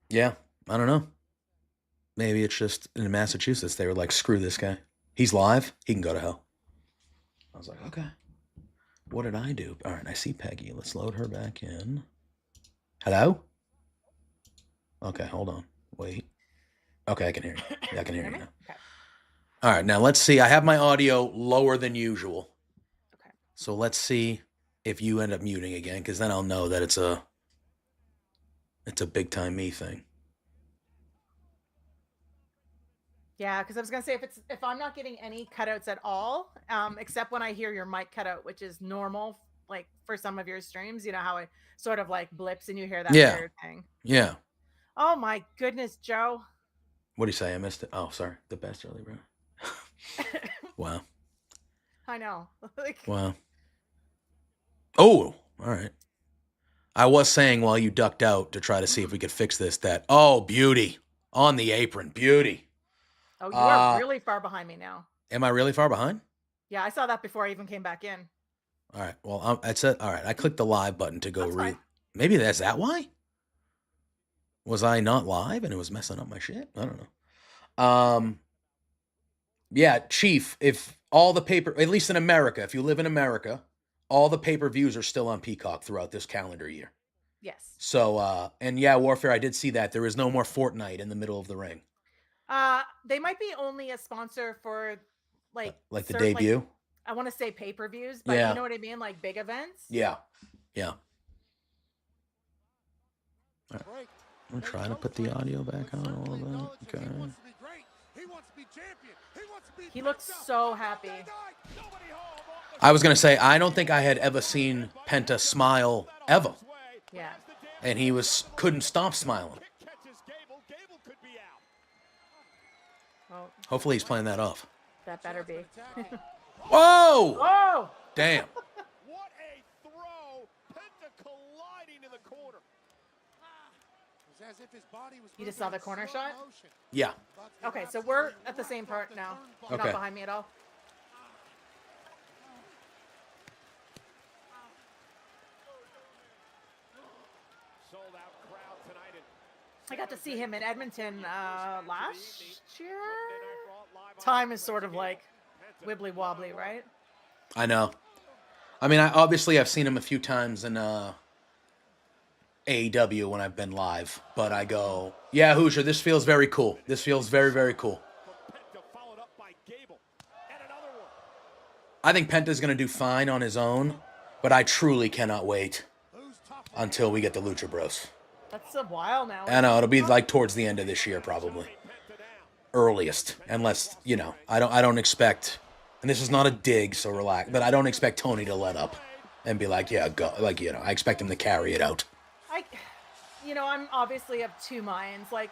Yeah, I don't know. Maybe it's just in Massachusetts they were like, screw this guy. He's live. He can go to hell. I was like, okay. What did I do? All right, I see Peggy. Let's load her back in. Hello? Okay, hold on. Wait. Okay, I can hear you. Yeah, I can hear you now. Okay. All right, now let's see. I have my audio lower than usual. Okay. So let's see if you end up muting again, because then I'll know that it's a big time me thing. Yeah, because I was gonna say if I'm not getting any cutouts at all, except when I hear your mic cutout, which is normal, like for some of your streams, you know how it sort of like blips and you hear that weird thing. Yeah. Oh my goodness, Joe. What do you say? I missed it. Oh, sorry. The best early, bro. Wow. I know. Wow. Oh, all right. I was saying while you ducked out to try to see if we could fix this that, oh, beauty. On the apron. Beauty. Oh, you are really far behind me now. Am I really far behind? Yeah, I saw that before I even came back in. All right. Well, I said, all right. I clicked the live button to go That's fine. Maybe that's that why? Was I not live and it was messing up my shit? I don't know. Yeah, Chief, if all the at least in America, if you live in America, all the pay-per-views are still on Peacock throughout this calendar year. Yes. So, and yeah, Warfare, I did see that. There is no more Fortnite in the middle of the ring. They might be only a sponsor for like the debut. Like, I want to say pay-per-views, but you know what I mean, like big events. Yeah, yeah. All right. I'm trying to put the audio back on a little bit. Okay. He looks so happy. I was gonna say I don't think I had ever seen Penta smile ever. Yeah. And he couldn't stop smiling. Well, hopefully he's playing that off. That better be. Whoa! Oh! Damn. What a throw! Penta colliding in the corner. You just saw the corner shot? Yeah. Okay, so we're at the same part now. You're not behind me at all. I got to see him in Edmonton last year. Time is sort of like wibbly wobbly, right? I know. I mean, I've seen him a few times in AEW when I've been live, but I go, yeah, Hoosier, this feels very cool. This feels very, very cool. I think Penta's going to do fine on his own, but I truly cannot wait until we get the Lucha Bros. That's a while now. I know, it'll be like towards the end of this year, probably. Earliest, unless, you know, I don't expect, and this is not a dig, so relax, but I don't expect Tony to let up and be like, yeah, go. Like, I expect him to carry it out. I'm obviously of two minds. Like,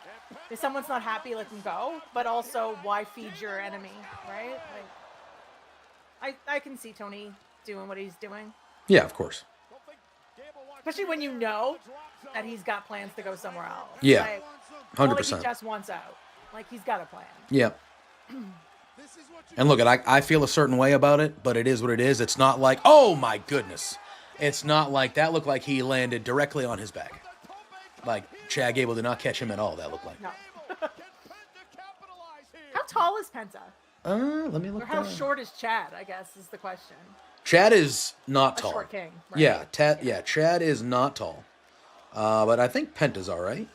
if someone's not happy, let them go. But also, why feed your enemy, right? Like, I can see Tony doing what he's doing. Yeah, of course. Especially when you know that he's got plans to go somewhere else. Yeah, like, 100%. Like he just wants out. Like, he's got a plan. Yeah. And look, I feel a certain way about it, but it is what it is. It's not like, oh my goodness. It's not like that looked like he landed directly on his back. Like, Chad Gable did not catch him at all, that looked like. No. How tall is Penta? Let me look. Or how short is Chad, I guess, is the question. Chad is not A tall. short king, right? Yeah, Chad is not tall. But I think Penta's all right.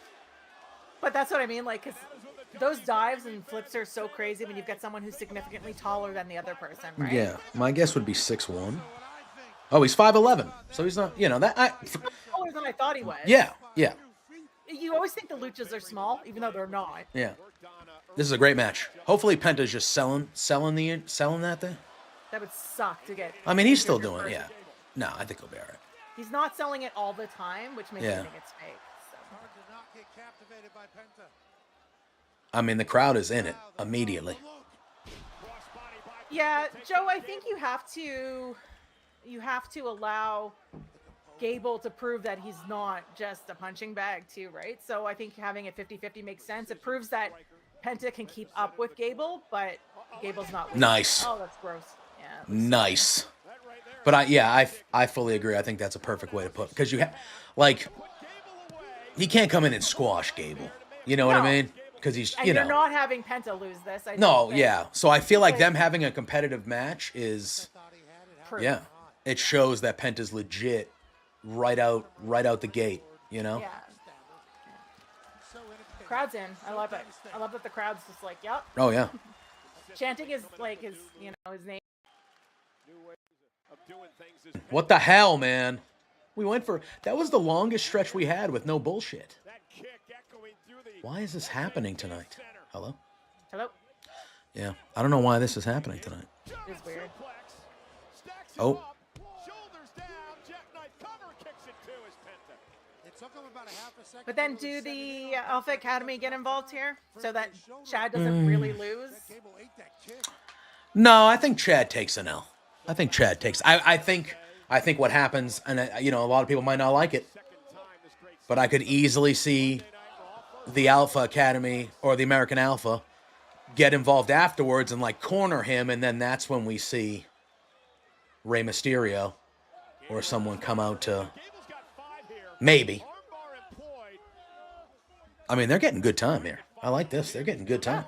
But that's what I mean, like, because those dives and flips are so crazy when you've got someone who's significantly taller than the other person, right? Yeah, my guess would be 6'1". Oh, he's 5'11", so he's not, He's taller than I thought he was. Yeah. You always think the luchas are small, even though they're not. Yeah. This is a great match. Hopefully Penta's just selling that thing. That would suck to get. I mean, he's still doing it, yeah. No, I think he'll be all right. He's not selling it all the time, which makes me think it's fake. So. I mean, the crowd is in it immediately. Yeah, Joe, I think you have to allow Gable to prove that he's not just a punching bag too, right? So I think having it 50-50 makes sense. It proves that Penta can keep up with Gable, but Gable's not weak. Nice. Oh, that's gross. Yeah. Nice. But I fully agree. I think that's a perfect way to put it. Because he can't come in and squash Gable. You know what I mean? Because he's, and you're not having Penta lose this. So I feel like them having a competitive match is, proof. yeah, it shows that Penta's legit right out the gate, Yeah. Crowd's in. I love it. I love that the crowd's just like, yep. Oh, yeah. Chanting is like his name. What the hell, man? That was the longest stretch we had with no bullshit. Why is this happening tonight? Hello? Hello? Yeah, I don't know why this is happening tonight. It's weird. Oh. But then do the Alpha Academy get involved here so that Chad doesn't really lose? No, I think Chad takes an L. I think Chad takes. I think what happens, and a lot of people might not like it, but I could easily see the Alpha Academy or the American Alpha get involved afterwards and like corner him, and then that's when we see Rey Mysterio or someone come out to maybe. I mean, they're getting good time here. I like this. They're getting good time.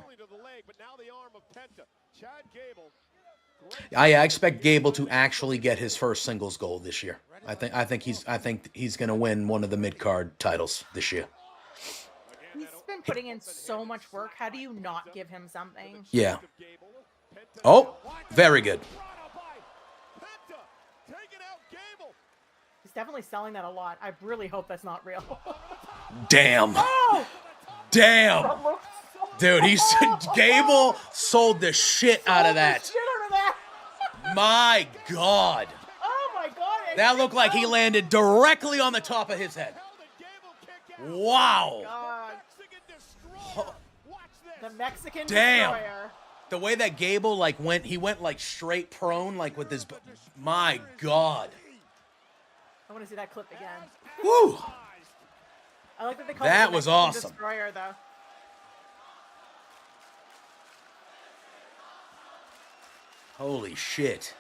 I expect Gable to actually get his first singles gold this year. I think he's going to win one of the mid-card titles this year. He's been putting in so much work. How do you not give him something? Yeah. Oh, very good. He's definitely selling that a lot. I really hope that's not real. Damn. Oh! Damn. Dude, Gable sold the shit out of that. My God. Oh my God. That looked like he landed directly on the top of his head. Wow. God. The Mexican Damn. destroyer. The way that Gable went like straight prone, like with his, my God. I want to see that clip again. Woo. I like that they call That it the was Mexican awesome. Destroyer, though. Holy shit.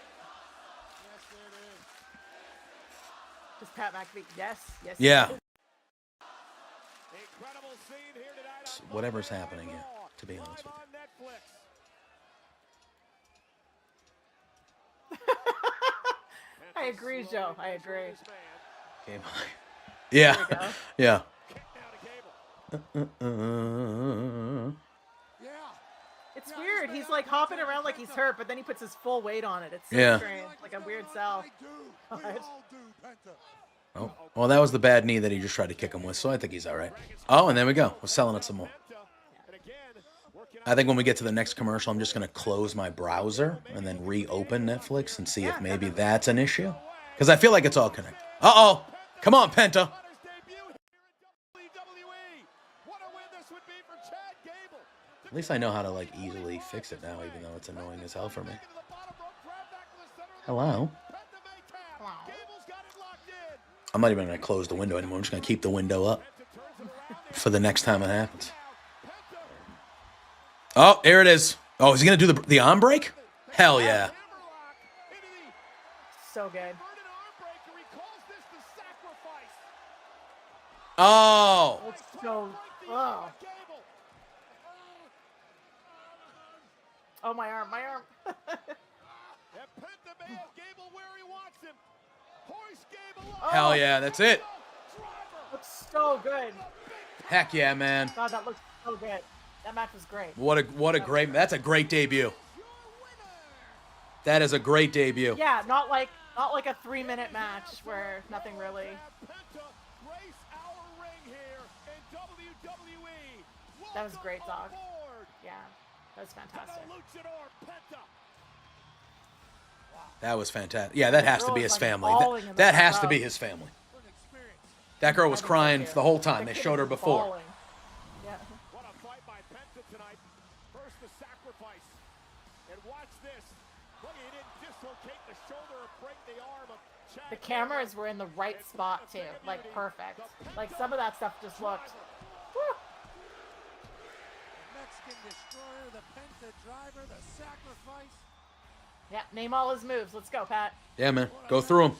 Just Pat McAfee. Yes. Yeah. Whatever's happening here, to be honest with you. I agree, Joe. I agree. Okay, yeah. Yeah. It's weird. He's like hopping around like he's hurt, but then he puts his full weight on it. It's so strange. Like a weird sell. Oh, well, that was the bad knee that he just tried to kick him with, so I think he's all right. Oh, and there we go. We're selling it some more. I think when we get to the next commercial, I'm just going to close my browser and then reopen Netflix and see if maybe that's an issue. Because I feel like it's all connected. Uh-oh. Come on, Penta. At least I know how to, like, easily fix it now, even though it's annoying as hell for me. Hello? I'm not even going to close the window anymore. I'm just going to keep the window up for the next time it happens. Oh, here it is. Oh, is he going to do the arm break? Hell yeah. So good. Oh. It's so. Oh. Oh, my arm, my arm. Hell yeah, that's it. Looks so good. Heck yeah, man. God, that looks so good. That match was great. What a great, that's a great debut. That is a great debut. Yeah, not like a 3-minute match where nothing really. That was great, dog. Yeah, that was fantastic. That was fantastic. Yeah, that has to be his family. That has to be his family. That girl was crying the whole time. They showed her before. Yeah. What a fight by Penta tonight. First the sacrifice. And watch this. Look, he didn't dislocate the shoulder or break the arm of Chad. The cameras were in the right spot too, like perfect. Like some of that stuff just looked. Whew. Mexican destroyer, the Penta driver, the sacrifice. Yeah, name all his moves. Let's go, Pat. Yeah, man. Go through them.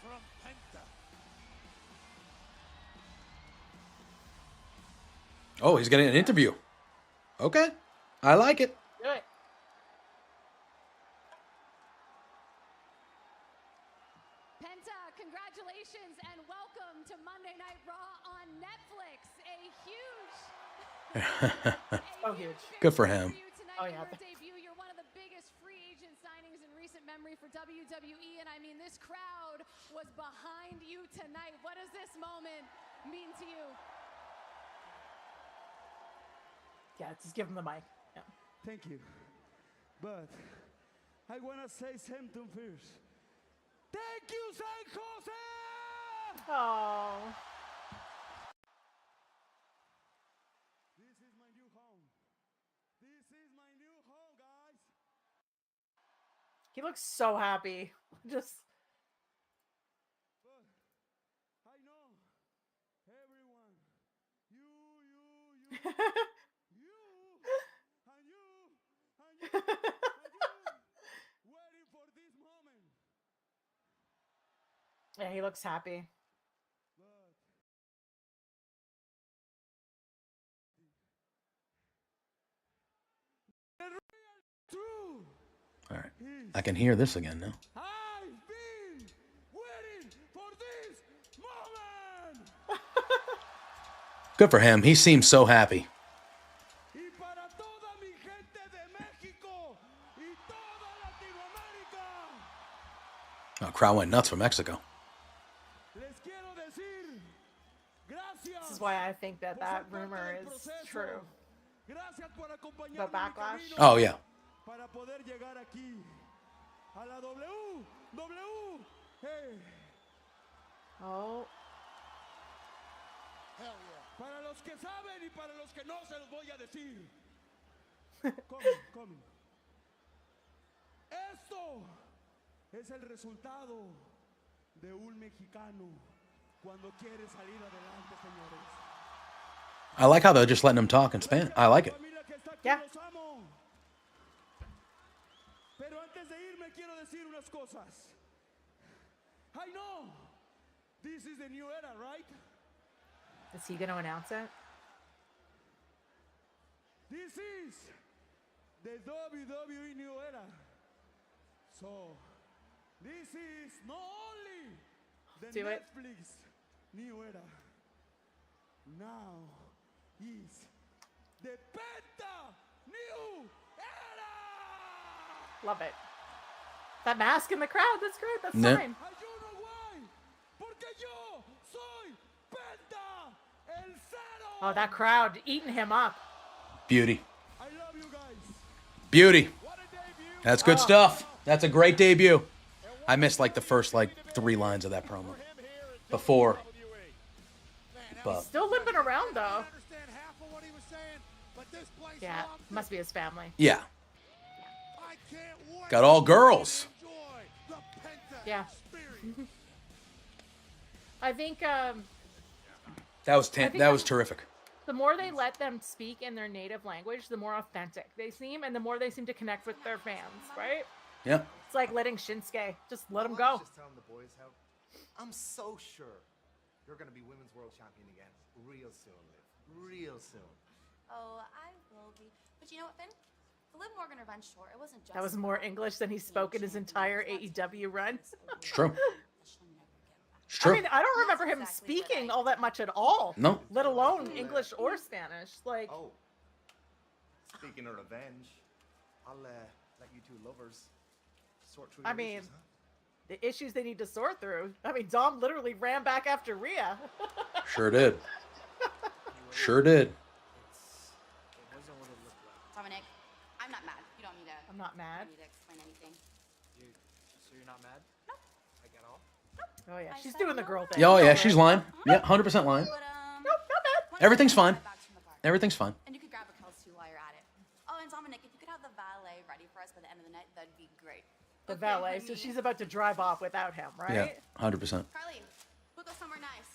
From Penta. Oh, he's getting an interview. Okay. I like it. Do it. Penta, congratulations and welcome to Monday Night Raw on Netflix. A Huge. Good for him. Tonight, Oh, yeah. Your debut. You're one of the biggest free agent signings in recent memory for WWE, and I mean, this crowd was behind you tonight. What does this moment mean to you? Yeah, just give him the mic. Yeah. Thank you. But I want to say something first. Thank you, San Jose! Oh. This is my new home. This is my new home, guys. He looks so happy. Just. But I know everyone, you, waiting for this moment. Yeah, he looks happy. True. All right. I can hear this again now. I've been waiting for this moment. Good for him. He seems so happy. Y para toda mi gente de México y toda Latinoamérica, Oh, crowd went nuts for Mexico. les quiero decir gracias. This is why I think that rumor is true. Gracias por acompañarme The en mi backlash? camino Oh, yeah. para poder llegar aquí a la W. Hey. Oh. Hell yeah. Para los que saben y para los que no se los voy a decir. Come. Esto es el resultado de un mexicano cuando quiere salir adelante, señores. I like how they're just letting him talk in Spanish. I like it. Familia que está aquí, Yeah. los amo. Pero antes de irme quiero decir unas cosas. I know this is the new era, right? Is he going to announce it? This is the WWE new era. So, this is not only the Do it. Netflix new era. Now is the Penta new era. Love it. That mask in the crowd. That's great. That's No. fine. Ayuno, güey, porque yo soy Penta, el cero. Oh, that crowd eating him up. Beauty. I love you guys. Beauty. What a debut. That's good Oh. stuff. That's a great debut. And I missed like the first like 3 lines of that promo before. But Still limping around though. understand half of what he was saying, but this place Yeah, loved it. must be his family. yeah, I can't wait got all to girls. enjoy the Penta Yeah. experience. I think That was think that was terrific. the more they let them speak in their native language, the more authentic they seem, and the more they seem to connect with their fans, right? Yeah. It's like letting Shinsuke just let him go. Just telling the boys how I'm so sure you're going to be women's world champion again real soon, Liv. Real soon. Oh, I will be. But you know what, Finn? The Liv Morgan Revenge tour, it wasn't just. That was more English than he spoke in his entire AEW run. It's true. It's true. I mean, I don't remember him speaking all that much at all. No. Let alone English or Spanish. Like, Oh, speaking of revenge, I'll let you two lovers sort through I your mean, issues, huh? the issues they need to sort through. I mean, Dom literally ran back after Rhea. Sure did. Sure did. It wasn't what it looked like. Dominic, I'm not mad. You don't need to. I'm not mad. Need to explain anything. So you're not mad? No. I get all? Oh yeah, I she's said doing the no. girl thing. Yeah, oh yeah, she's lying. Yeah, 100% lying. But Nope, not bad. once Everything's you get fine. my bags from the car, Everything's fine. And you could grab a Kels too while you're at it. Oh, and Dominic, if you could have the valet ready for us by the end of the night, that'd be great. The Okay, valet, so honey. she's about to drive off without him, right? Yeah, 100%. Carly, we'll go somewhere nice.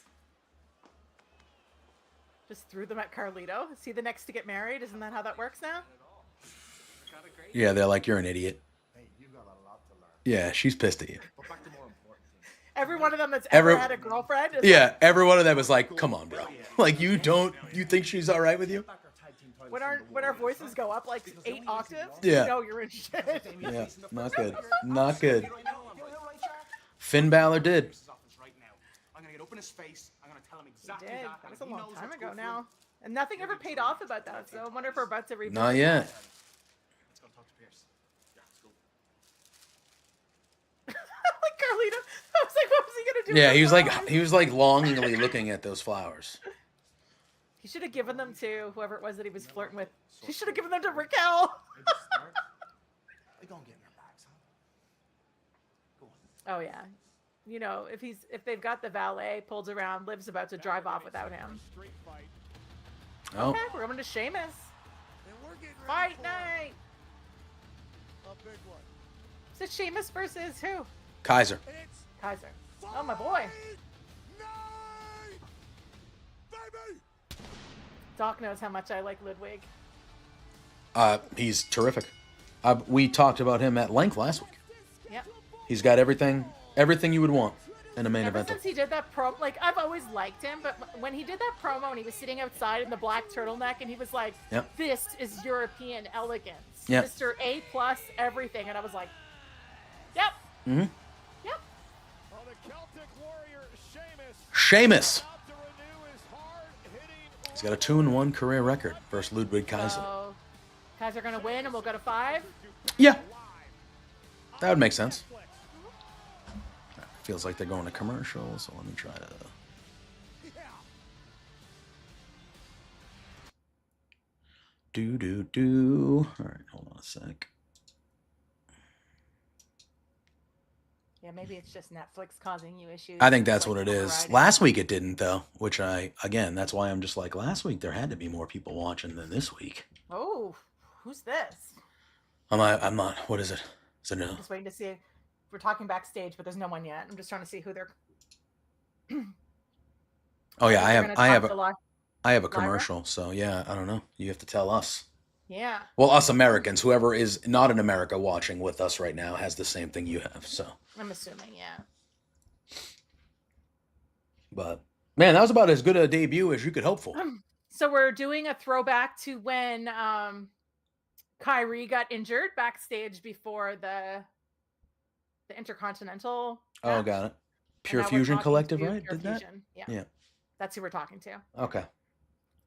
Just threw them at Carlito. Is he the next to get married? Isn't that how that works now? Yeah, they're like, you're an idiot. Hey, you got a lot to learn. Yeah, she's pissed at you. But back to more important things. Every one of them that's ever Every- had a girlfriend. Is Yeah, every one of them was like, come on, bro. Like, you think she's all right with you? Back our tag team titles when from the our Warriors, voices huh? go up like 8 octaves, Yeah. you know you're in shit. Yeah, not good. Not good. You know right, Jack? Finn Balor did. This office right now. I'm gonna get up in his face. I'm gonna tell him He exactly did. that. That was and a he long knows time what's ago good for now. him. And nothing ever paid off about that, so I wonder if we're about to revisit. Not yet. Let's go talk to Pierce. Yeah, let's go. Like Carlito. I was like, what was he gonna do? Yeah, with he the was flowers? like longingly looking at those flowers. He should have given them to whoever it was that he was flirting with. He should have given them to Raquel. Maybe start. They gonna get in their bags, huh? Go on. Oh yeah. You know, if they've got the valet pulled around, Liv's about to drive off without him. Street fight. Oh, Okay, we're going to Sheamus. And we're getting ready Fight for night. a big one. So Sheamus versus who? Kaiser. It's Kaiser. Oh my boy. night, baby. Doc knows how much I like Ludwig. He's terrific. We talked about him at length last week. Yep. He's got everything you would want in a main Ever event. since he did that promo, like I've always liked him, but when he did that promo and he was sitting outside in the black turtleneck and he was like, Yep. "This is European elegance, Yep. Mr. A plus everything," and I was like, "Yep, Mm-hmm. yep." Oh, the Celtic warrior, Sheamus. Sheamus. About to renew his hard-hitting He's got a 2-1 career record versus Ludwig Kaiser. So Kaiser gonna win, and we'll go to 5. Yeah, that would make sense. Feels like they're going to commercial, so let me try to. Do. All right, hold on a sec. Yeah, maybe it's just Netflix causing you issues. I think that's like what it is. overriding. Last week it didn't though, which that's why I'm just like last week there had to be more people watching than this week. Oh, who's this? I'm not. What is it? Is it no? Just waiting to see. We're talking backstage, but there's no one yet. I'm just trying to see who they're. Oh yeah, They're gonna I have talk to Li- I have a Lyra? commercial. So yeah, I don't know. You have to tell us. Yeah. Well, us Americans, whoever is not in America watching with us right now has the same thing you have. So, I'm assuming, yeah. but man, that was about as good a debut as you could hope for. So we're doing a throwback to when Kyrie got injured backstage before the Intercontinental. Oh, match. got it. And Pure now we're Fusion talking Collective, to right? Pure Did that? Fusion. Yeah. Yeah. That's who we're talking to. Okay.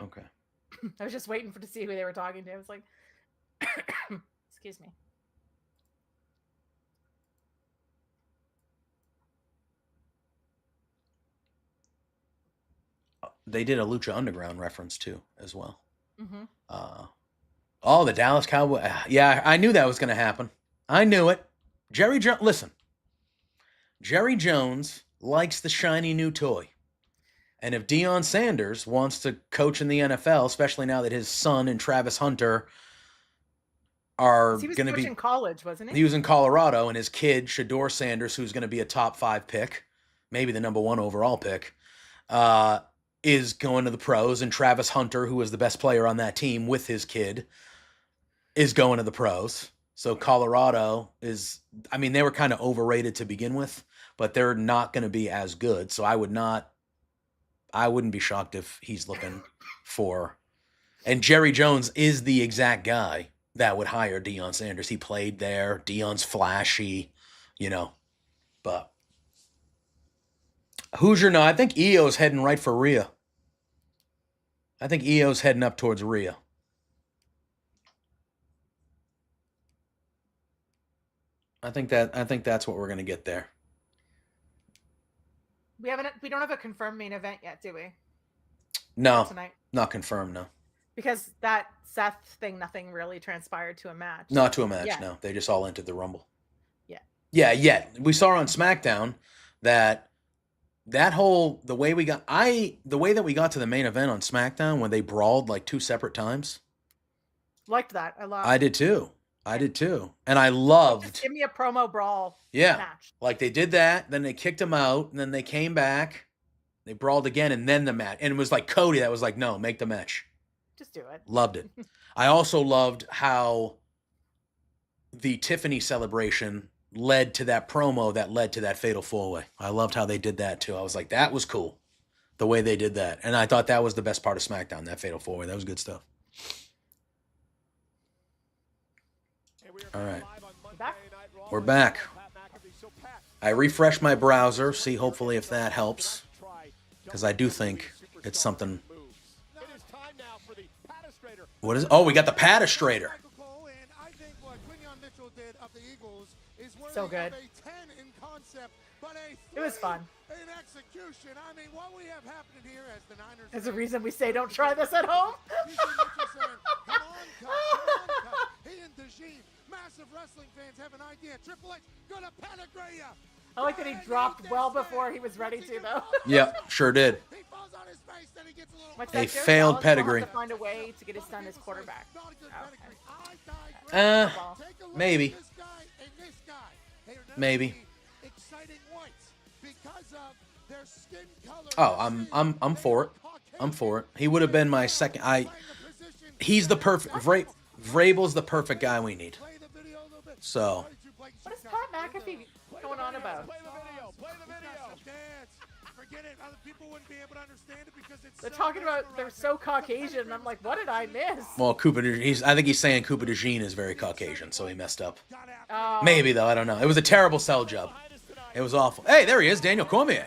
Okay. I was just waiting to see who they were talking to. I was like, excuse me. They did a Lucha Underground reference too, as well. Mm-hmm. Oh, the Dallas Cowboy. Yeah, I knew that was going to happen. I knew it. Jerry Jones. Listen, Jerry Jones likes the shiny new toy. And if Deion Sanders wants to coach in the NFL, especially now that his son and Travis Hunter are He was going to be coaching college, wasn't he? he was in Colorado, and his kid, Shador Sanders, who's going to be a top 5 pick, maybe the number 1 overall pick, is going to the pros. And Travis Hunter, who was the best player on that team with his kid, is going to the pros. So Colorado is, I mean, they were kind of overrated to begin with, but they're not going to be as good. So I wouldn't be shocked if he's looking for, and Jerry Jones is the exact guy that would hire Deion Sanders. He played there. Deion's flashy, but Hoosier, no, I think EO's heading right for Rhea. I think EO's heading up towards Rhea. I think that's what we're going to get there. We don't have a confirmed main event yet, do we? No, Tonight. not confirmed, no. Because that Seth thing, nothing really transpired to a match. Not to a match, Yeah. no. They just all entered the Rumble. Yeah. Yeah, yeah. We saw on SmackDown that the way that we got to the main event on SmackDown when they brawled like 2 separate times. Liked that a lot. I did too. And I Just loved. give me a promo brawl Yeah. match. Like they did that, then they kicked him out, and then they came back, they brawled again, and then the match. And it was like Cody that was like, no, make the match. Just do it. Loved it. I also loved how the Tiffany celebration led to that promo that led to that fatal 4-way. I loved how they did that too. I was like, that was cool, the way they did that. And I thought that was the best part of SmackDown, that fatal 4-way. That was good stuff. All right. We're back. I refreshed my browser, see hopefully if that helps, because I do think it's something. What is it? Oh, we got the Patastrator. So good. It was fun. In execution, I mean, what we have happening here as the Niners. There's a reason we say don't try this at home. Come on, cut. He and Dajim, massive wrestling fans, have an idea. Triple H gonna pedigree ya. I like that he dropped well before he was ready to, though. Yep, sure did. He falls on his face, then he gets a little. Much A like Joe failed Dallas, pedigree. He'll have to find a way to get his son as quarterback. Not a good Oh, pedigree. I digress. Take a look Maybe. at this guy and this guy. They are never Maybe. the exciting whites because of their skin color. Oh, I'm for it. I'm for it. He would have been my second. He's the perfect. Vrabel's the perfect guy we need. So. What is Pat McAfee going on about? Play the video. Forget it. Other people wouldn't be able to understand it because it's. They're talking about they're so Caucasian, and I'm like, what did I miss? Well, I think he's saying Cooper DeJean is very Caucasian, so he messed up. Oh, Maybe though, I don't know. It was a terrible sell job. It was awful. Hey, there he is, Daniel Cormier.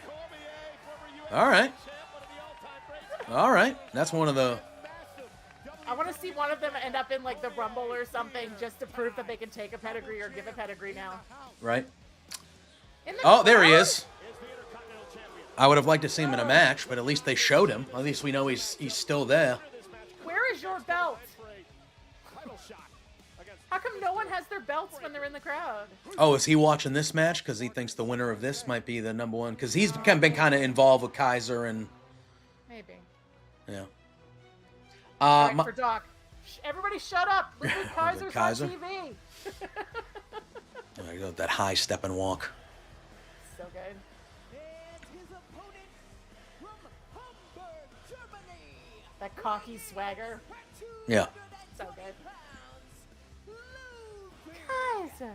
All right. That's one of the. I want to see one of them end up in like the Rumble or something, just to prove that they can take a pedigree or give a pedigree now. Right. In the Oh, there he crowd? is. I would have liked to see him in a match, but at least they showed him. At least we know he's still there. Where is your belt? How come no one has their belts when they're in the crowd? Oh, is he watching this match because he thinks the winner of this might be the number one? Because he's been kind of involved with Kaiser and Maybe. yeah. All right, for Doc. Everybody shut up. Ludwig Kaiser's Kaiser? on TV. There you go, that high step and walk. So good. That cocky swagger. Yeah. So good. Kaiser.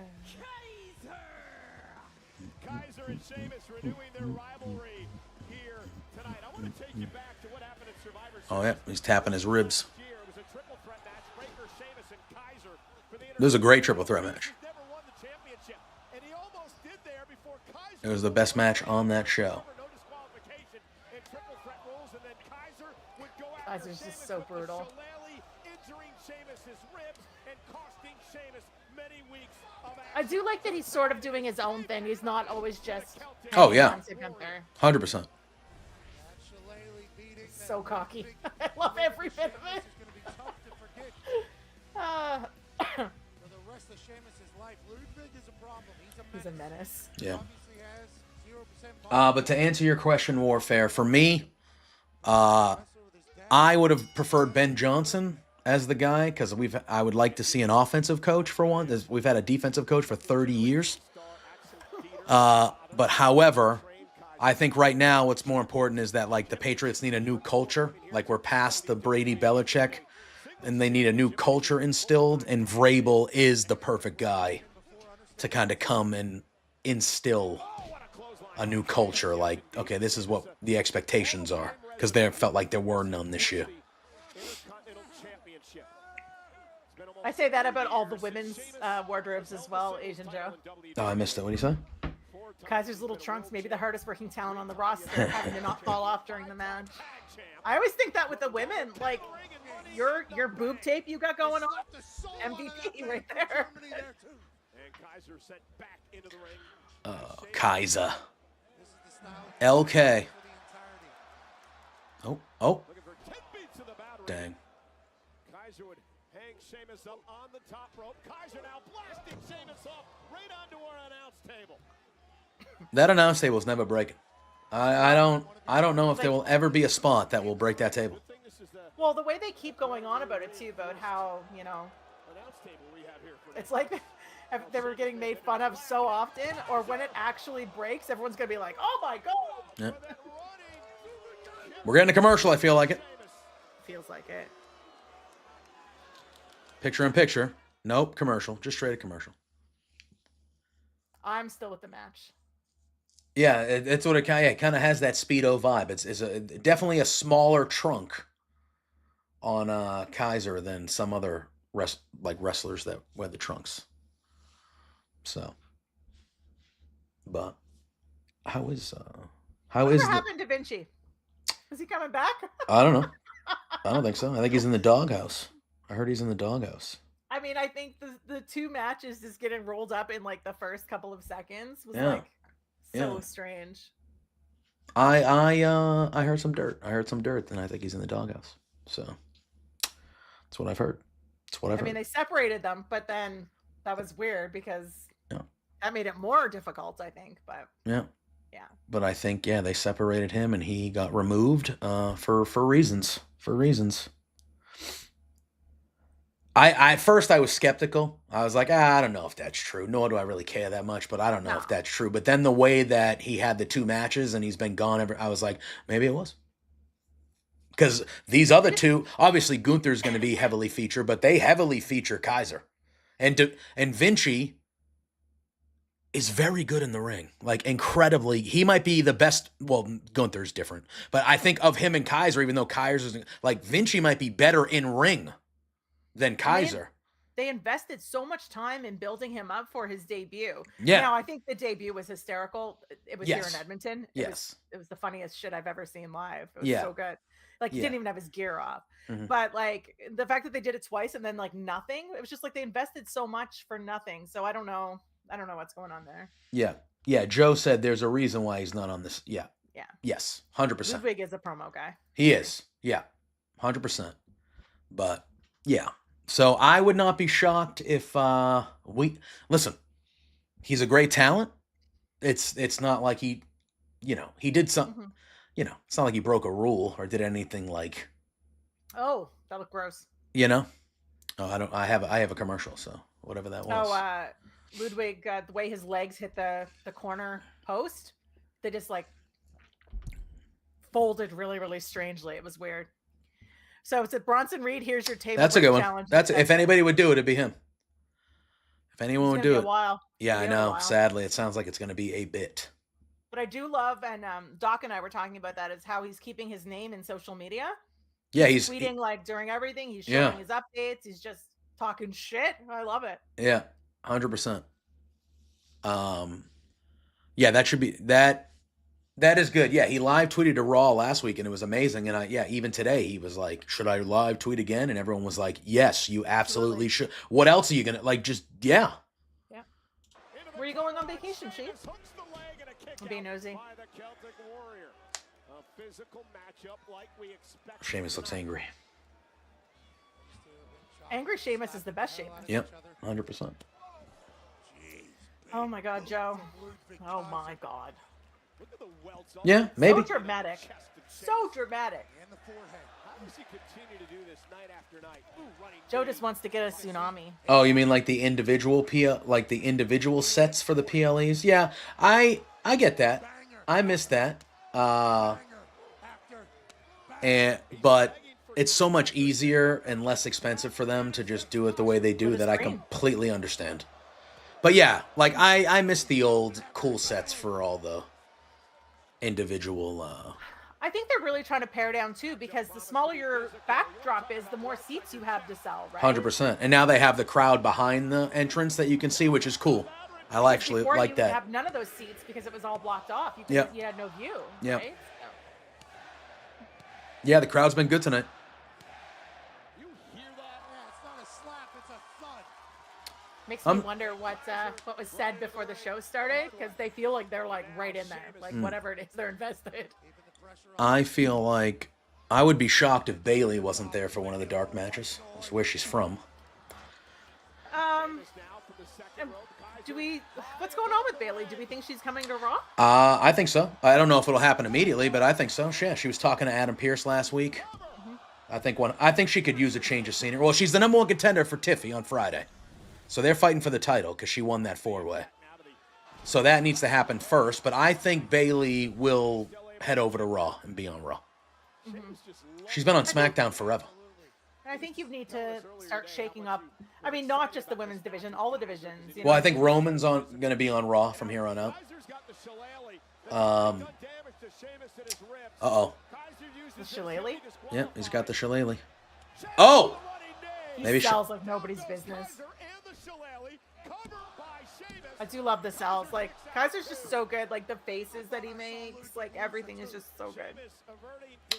Kaiser and Sheamus renewing their rivalry here tonight. I want to take you back to what happened at Survivor Series. Oh yeah, he's tapping his ribs. It was a triple threat match. Breaker, Sheamus, and Kaiser for the This was a great triple threat match. He's never won the championship, and he almost did there before Kaiser. It was the best match on that show. No disqualification in triple threat rules, and then Kaiser would go after Kaiser's just Sheamus so with the brutal. shillelagh, injuring Sheamus's ribs and costing Sheamus many weeks of I do like that he's sort of doing his own thing. He's not always just. Oh, yeah. 100%. So cocky. I love every bit of it. For the rest of Sheamus's life, Ludwig is a problem. He's a menace. Yeah. Obviously has But to answer your question, Warfare, for me, I would have preferred Ben Johnson as the guy because I would like to see an offensive coach for one. We've had a defensive coach for 30 years. But however, I think right now what's more important is that like the Patriots need a new culture. Like we're past the Brady Belichick, and they need a new culture instilled. And Vrabel is the perfect guy to kind of come and instill a new culture. Like, okay, this is what the expectations are, because there felt like there were none this year. I say that about all the women's wardrobes as well, Asian Joe. Oh, I missed it. What do you say? Kaiser's little trunks, maybe the hardest working talent on the roster, having to not fall off during the match. I always think that with the women, like your boob tape you got going on, MVP right there. Kaiser. LK. Oh. Dang. Kaiser would hang Sheamus up on the top rope. Kaiser now blasting Sheamus up right onto our announce table. That announce table is never breaking. I don't know if there will ever be a spot that will break that table. Well, the way they keep going on about it too, about how, it's like they were getting made fun of so often, or when it actually breaks, everyone's gonna be like, "Oh my god!" Yeah. We're getting a commercial. I feel like it. Feels like it. Picture in picture. Nope, commercial. Just straight a commercial. I'm still with the match. Yeah, it's what it kind of has that Speedo vibe. It's definitely a smaller trunk on Kaiser than some other wrestlers that wear the trunks. So, but What happened to Vinci? Is he coming back? I don't know. I don't think so. I think he's in the doghouse. I heard he's in the doghouse. I mean, I think the two matches just getting rolled up in like the first couple of seconds was so strange. I heard some dirt. And I think he's in the doghouse. So that's what I've heard. I mean, they separated them, but then that was weird because that made it more difficult, I think. But yeah. But I think they separated him and he got removed for reasons. I first I was skeptical. I was like, I don't know if that's true. Nor do I really care that much, but I don't know if that's true. But then the way that he had the two matches and he's been gone I was like, maybe it was. Because these other two, obviously Gunther's going to be heavily featured, but they heavily feature Kaiser. And Vinci is very good in the ring. Like, incredibly. He might be the best. Well, Gunther's different. But I think of him and Kaiser, even though Kaiser's, like, Vinci might be better in ring than Kaiser. They invested so much time in building him up for his debut. Yeah. Now, I think the debut was hysterical. It was here in Edmonton. It was the funniest shit I've ever seen live. It was so good. Like, he didn't even have his gear off. Mm-hmm. But, like, the fact that they did it twice and then, like, nothing, it was just like they invested so much for nothing. So I don't know what's going on there. Yeah. Joe said there's a reason why he's not on this. Yeah. Yes. 100%. Ludwig is a promo guy. He is. Yeah. 100%. But, yeah. So I would not be shocked if listen, he's a great talent. It's not like he did something, it's not like he broke a rule or did anything like. Oh, that looked gross. Oh, I have a commercial, so whatever that was. Oh, Ludwig, the way his legs hit the corner post, they just like folded really, really strangely. It was weird. So it's at Bronson Reed. Here's your table. That's a good one. That's if anybody would do it, it'd be him. If anyone would do it. Yeah, I know. Sadly, it sounds like it's going to be a bit. But I do love, and Doc and I were talking about that, is how he's keeping his name in social media. Yeah, he's tweeting like during everything. He's showing his updates. He's just talking shit. I love it. Yeah, 100%. Yeah, that should be that. That is good. Yeah, he live tweeted a Raw last week and it was amazing. And even today he was like, "Should I live tweet again?" And everyone was like, "Yes, you absolutely should." What else are you gonna Yeah. Where are you going on vacation, Chief? I'm being nosy. Sheamus looks angry. Angry Sheamus is the best Sheamus. Yep, 100%. Oh my God, Joe. Oh my God. Look at the welts on Yeah, the maybe. So dramatic. chest and So dramatic. And the forehead. How does he continue to do this night after night? Ooh, running Joe knee. just wants to get a tsunami. Oh, you mean like the individual sets for the PLEs? Yeah, I get that. I miss that. But it's so much easier and less expensive for them to just do it the way they do With a that I screen. completely understand. But yeah, like I miss the old cool sets for all the individual. I think they're really trying to pare down too, because the smaller your backdrop is, the more seats you have to sell, right? 100%. And now they have the crowd behind the entrance that you can see, which is cool. I Because actually before like you that. would have none of those seats because it was all blocked off. You, Yep. you had no view, Yep. right? Yeah, the crowd's been good tonight. You hear that? Yeah, it's not a slap, it's a thud. Makes me wonder what was said before the show started, because they feel like they're like right in there, like whatever it is they're invested. I feel like I would be shocked if Bailey wasn't there for one of the dark matches. That's where she's from. What's going on with Bailey? Do we think she's coming to Raw? I think so. I don't know if it'll happen immediately, but I think so. Yeah, she was talking to Adam Pearce last week. I think she could use a change of scenery. Well, she's the number one contender for Tiffy on Friday. So they're fighting for the title because she won that 4-way. So that needs to happen first, but I think Bailey will head over to Raw and be on Raw. She's been on SmackDown forever. I think you need to start shaking up. I mean, not just the women's division, all the divisions. You Well, know? I think Roman's going to be on Raw from here on out. Uh-oh. The Shillelagh? Yeah, he's got the shillelagh. Oh! He Maybe sells like nobody's business. I do love the sells. Like, Kaiser's just so good. Like, the faces that he makes, like, everything is just so good.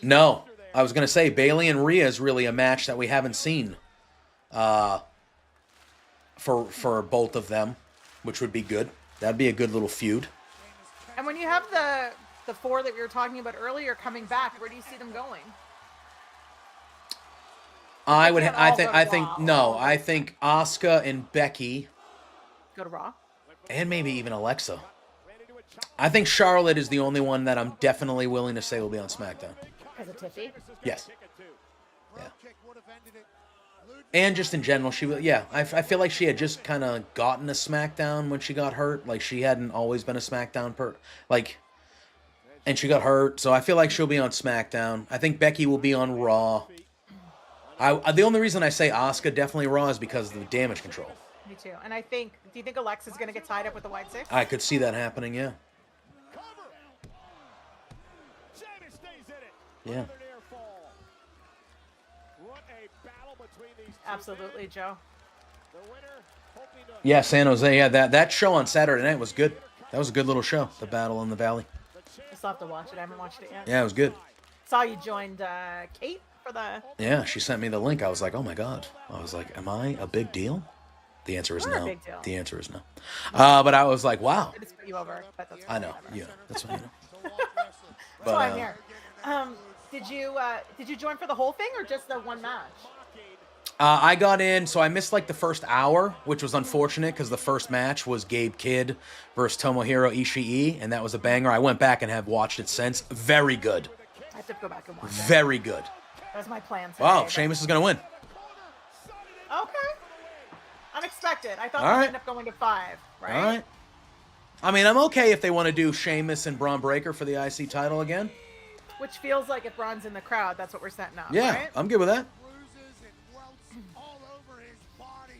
No, I was going to say Bailey and Rhea is really a match that we haven't seen for both of them, which would be good. That'd be a good little feud. And when you have the four that we were talking about earlier coming back, where do you see them going? I think Asuka and Becky, Go to Raw? and maybe even Alexa. I think Charlotte is the only one that I'm definitely willing to say will be on SmackDown. Because of Tiffy? Yes. Yeah. And just in general, I feel like she had just kind of gotten a SmackDown when she got hurt. Like, she hadn't always been a SmackDown and she got hurt, so I feel like she'll be on SmackDown. I think Becky will be on Raw. The only reason I say Asuka definitely Raw is because of the damage control. Me too. And do you think Alexa's going to get tied up with the White Six? I could see that happening, yeah. Yeah. Absolutely, Joe. Yeah, San Jose. Yeah, that show on Saturday night was good. That was a good little show, the Battle in the Valley. I still have to watch it. I haven't watched it yet. Yeah, it was good. Saw you joined Kate for the... Yeah, she sent me the link. I was like, oh my God. I was like, am I a big deal? The answer is You're a no. big deal. The answer is no. But I was like, wow. I just put you over, but that's I know. whatever. Yeah, that's what you know. That's why I'm here. Did you join for the whole thing or just the one match? I got in, so I missed like the first hour, which was unfortunate because the first match was Gabe Kidd versus Tomohiro Ishii, and that was a banger. I went back and have watched it since. Very good. I have to go back and watch it. Very good. That was my plan today. Wow, but- Sheamus is going to win. Okay. Unexpected. I thought All we'd right. end up going to 5, right? All right. I mean, I'm okay if they want to do Sheamus and Braun Breaker for the IC title again. Which feels like if Braun's in the crowd, that's what we're setting up, Yeah, right? I'm good with that. Bruises and welts all over his body.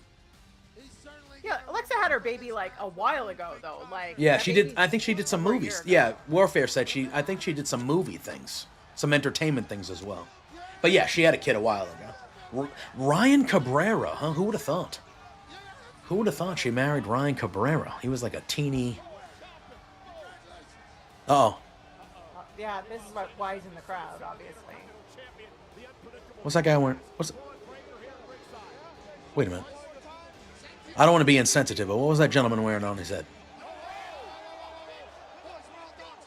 He's certainly Yeah, Alexa had her baby like a while ago, though. Like, Yeah, that she baby- did. I think she did some over a movies. year ago. Yeah, Warfare said I think she did some movie things, some entertainment things as well. But yeah, she had a kid a while ago. Ryan Cabrera, huh? Who would have thought? Who would have thought she married Ryan Cabrera? He was like a teeny. Uh-oh. Yeah, this is why he's in the crowd, obviously. What's that guy wearing? Wait a minute. I don't want to be insensitive, but what was that gentleman wearing on his head?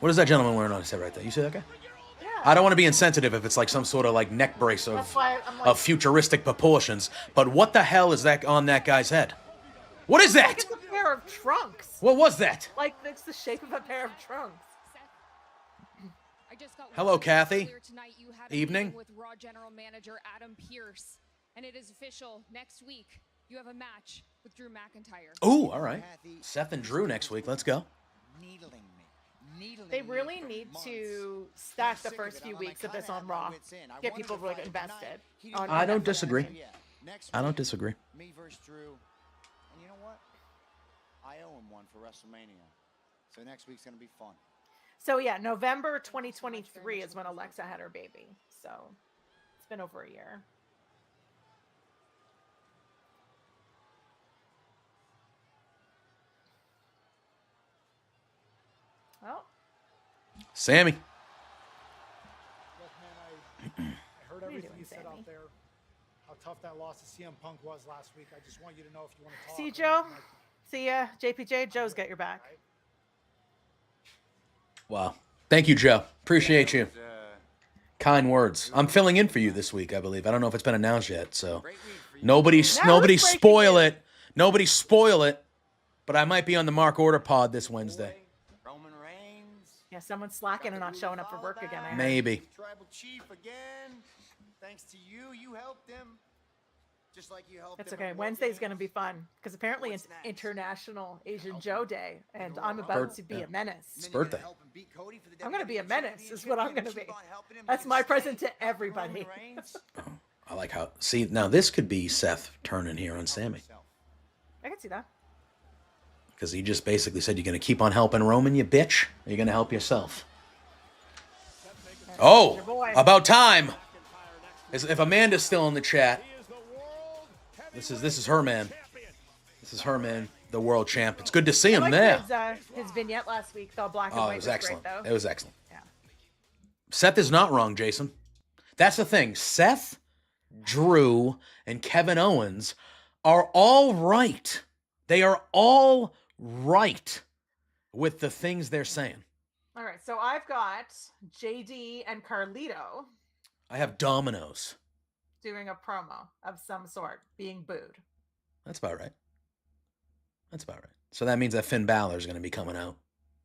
What is that gentleman wearing on his head right there? You see that guy? Yeah. I don't want to be insensitive if it's like some sort of like neck brace That's of why I'm like, of futuristic proportions, but what the hell is that on that guy's head? What is that? it's a pair of trunks. What was that? Like, it's the shape of a pair of trunks. I just got Hello, word Kathy. earlier tonight you had a Evening. meeting with Raw General Manager Adam Pearce, and it is official. Next week, you have a match with Drew McIntyre. Ooh, all right. Seth and Drew next week. Let's go. They really need to stack the first few weeks of this on Raw. Get people really invested. I don't disagree. I don't disagree. Me versus Drew. And you know what? I owe him one for WrestleMania. So next week's going to be fun. So yeah, November 2023 is when Alexa had her baby. So it's been over a year. Oh, Sammy. Look, man, I heard What are you everything doing, you said Sammy? out there. How tough that loss to CM Punk was last week. I just want you to know if you want to talk. see or Joe. anything like See ya, JPJ. Joe's got your back. that, right? Wow. Thank you, Joe. Appreciate you. Kind words. I'm filling in for you this week, I believe. I don't know if it's been announced yet, so nobody breaking spoil news. it. Nobody spoil it. But I might be on the Mark Order pod this Wednesday. Roman Reigns. Yeah, someone's slacking and not showing up for work again. I heard. Maybe. Tribal chief again. Thanks to you, you helped him. Just like you helped It's him okay. at War Wednesday's going to Games. be fun because apparently it's What's next? International Asian Joe Day, and I'm about to be a menace. And then birthday. you're gonna help him beat Cody for the I'm gonna be a WWE menace, is what I'm Championship. gonna be. Keep on helping him That's make my him present stay. to everybody. Roman Reigns. I like how. See, now this could be Seth turning here on Sammy. I can see that. Because he just basically said, you're going to keep on helping Roman, you bitch? Or you're going to help yourself? Oh, Your boy. about time. If Amanda's still in the chat, this is her man. This is her man, the world champ. It's good to see I him liked there. his vignette last week, the black and Oh, white it was great, excellent. though. It was excellent. Yeah. Seth is not wrong, Jason. That's the thing. Seth, Drew, and Kevin Owens are all right. They are all right with the things they're saying. All right, so I've got JD and Carlito I have Dominoes. doing a promo of some sort, being booed. That's about right. That's about right. So that means that Finn Balor is going to be coming out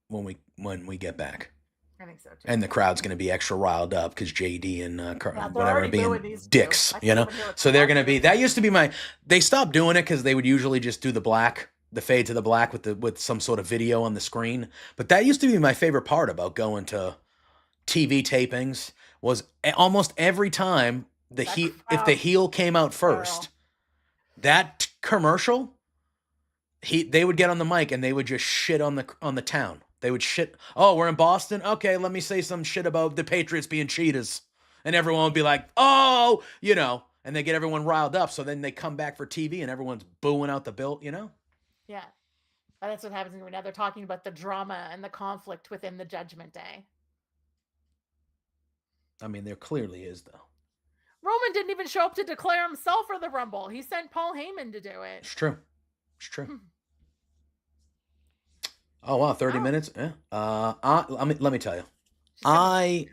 when we get back. I think so too. And the crowd's going to be extra riled up because JD and they're whatever already being booing these two. dicks, I you know? can't even hear what So they're they're going to talking be, that used to be they stopped doing it because they would usually just do the fade to the black with some sort of video on the screen. But that used to be my favorite part about going to TV tapings was almost every time if the heel came out first, that commercial, they would get on the mic and they would just shit on the town. They would shit. Oh, we're in Boston. Okay, let me say some shit about the Patriots being cheaters, and everyone would be like, "Oh, you know," and they get everyone riled up. So then they come back for TV and everyone's booing out the bill. You know? Yeah. But that's what happens now. They're talking about the drama and the conflict within the Judgment Day. I mean, there clearly is though. Roman didn't even show up to declare himself for the Rumble. He sent Paul Heyman to do it. It's true. It's true. Oh wow, 30 minutes. Yeah. Let me tell you. I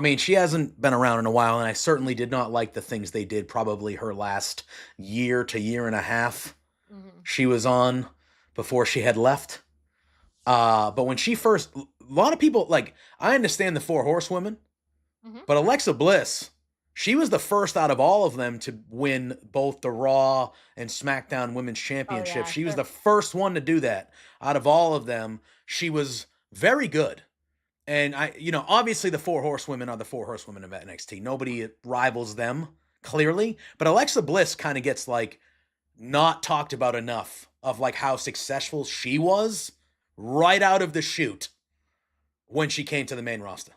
mean, she hasn't been around in a while, and I certainly did not like the things they did probably her last year to year and a half she was on before she had left. But when she first, a lot of people, like, I understand the Four Horsewomen, but Alexa Bliss, she was the first out of all of them to win both the Raw and SmackDown Women's Championship. She was the first one to do that out of all of them. She was very good. And obviously the Four Horsewomen are the Four Horsewomen of NXT. Nobody rivals them, clearly. But Alexa Bliss kind of gets, like, not talked about enough of, like, how successful she was right out of the chute when she came to the main roster.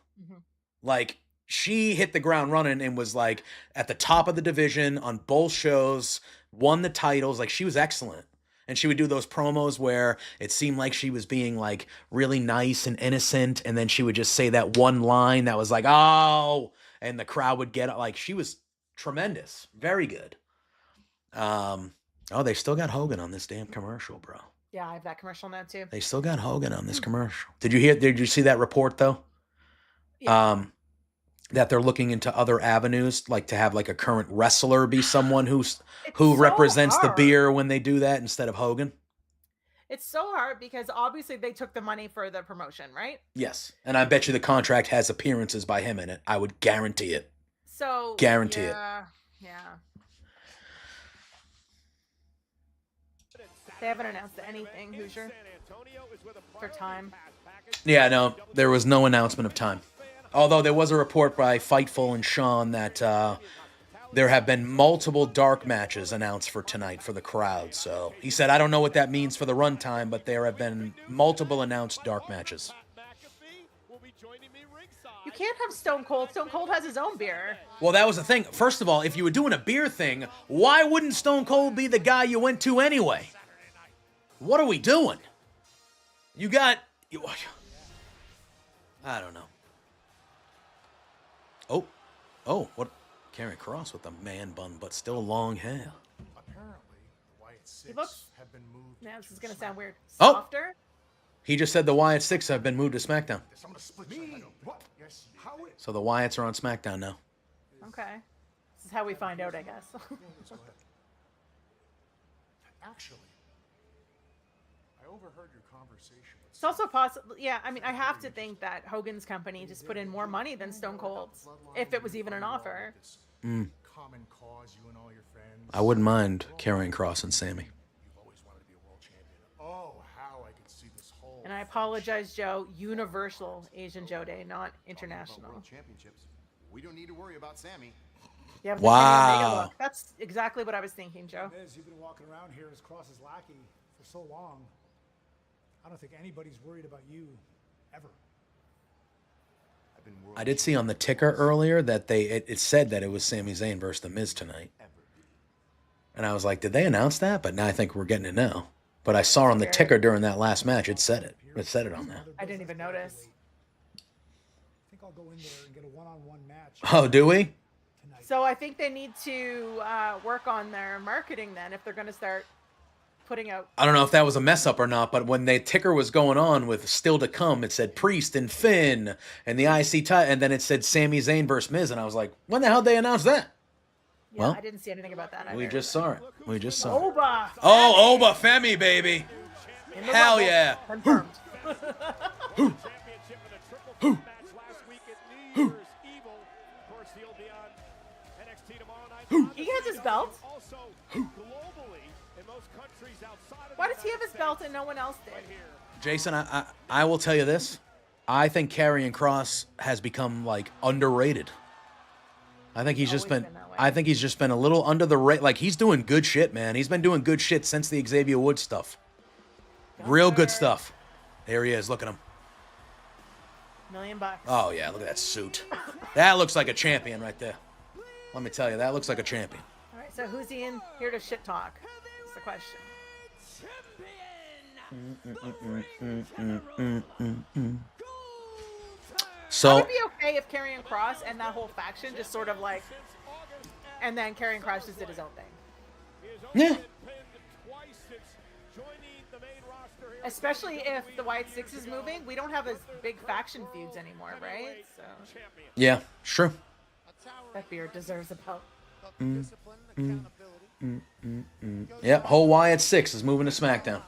Like, she hit the ground running and was, like, at the top of the division on both shows, won the titles. Like, she was excellent. And she would do those promos where it seemed like she was being, like, really nice and innocent. And then she would just say that one line that was like, oh, and the crowd would get it. Like, she was tremendous. Very good. Oh, they still got Hogan on this damn commercial, bro. Yeah, I have that commercial now too. They still got Hogan on this commercial. Did you see that report though? Yeah. That they're looking into other avenues, like to have like a current wrestler be someone who so represents the hard. beer when they do that instead of Hogan. It's so hard because obviously they took the money for the promotion, right? Yes. And I bet you the contract has appearances by him in it. I would guarantee it. So Guarantee it. Yeah. They haven't announced anything, Hoosier, for time. Yeah, no, there was no announcement of time. Although there was a report by Fightful and Sean that there have been multiple dark matches announced for tonight for the crowd. So he said, I don't know what that means for the runtime, but there have been multiple announced dark matches. You can't have Stone Cold. Stone Cold has his own beer. Well, that was the thing. First of all, if you were doing a beer thing, why wouldn't Stone Cold be the guy you went to anyway? What are we doing? You got... I don't know. Oh, what? Karrion Kross with a man bun, but still long hair. Apparently, the Wyatt He Six looks... have been moved. Now this is going to sound weird. Oh! Softer? He just said the Wyatt Six have been moved to SmackDown. I'm gonna split your head open. What? Yes. How? So the Wyatts are on SmackDown now. Okay. This is how we find out, I guess. Go ahead. Actually, I overheard your conversation with. It's also possible, yeah, I mean, I have to think that Hogan's company just put in more money than Stone Cold's, if it was even an offer. Common cause, you and all your friends. I wouldn't mind Karrion Kross and Sammy. You've always wanted to be a world champion. Oh, how I could see this whole. And I apologize, Joe, Universal Asian Joe Day, not international. World championships. We don't need to worry about Sammy. Yeah, but Wow. the Kenny Omega look. That's exactly what I was thinking, Joe. Miz, you've been walking around here as Cross's lackey for so long. I don't think anybody's worried about you, ever. I've been worried I did see on the ticker earlier that it said that it was Sami Zayn versus The Miz tonight. And I was like, did they announce that? But now I think we're getting it now. But I saw on the ticker during that last match, it said it. It said it on there. I didn't even notice. I think I'll go in there and get a one-on-one match. Oh, do we? So I think they need to work on their marketing then if they're going to start putting out. I don't know if that was a mess up or not, but when the ticker was going on with still to come, it said Priest and Finn and the IC title, and then it said Sami Zayn versus Miz, and I was like, when the hell did they announce that? Yeah, Well, I didn't see anything about that. We either. just saw it. We just saw it. Oba. Oh, Oba Femi, baby. In the Hell Rumble. yeah. Confirmed. He has his belt. Why does he have his belt and no one else did? Jason, I will tell you this. I think Karrion Kross has become like underrated. I think he's just been a little under the rate. Like he's doing good shit, man. He's been doing good shit since the Xavier Woods stuff. Real good stuff. There he is. Look at him. $1 million bucks. Oh yeah, look at that suit. That looks like a champion right there. Let me tell you, that looks like a champion. All right, so who's he in here to shit talk? That's the question. So I would be okay if Karrion Kross and that whole faction just sort of like, and then Karrion Kross just did his own thing. yeah. Especially if the Wyatt Six is moving, we don't have as big faction feuds anymore, right? So Yeah, sure. that beard deserves a belt. Yep, whole Wyatt Six is moving to SmackDown.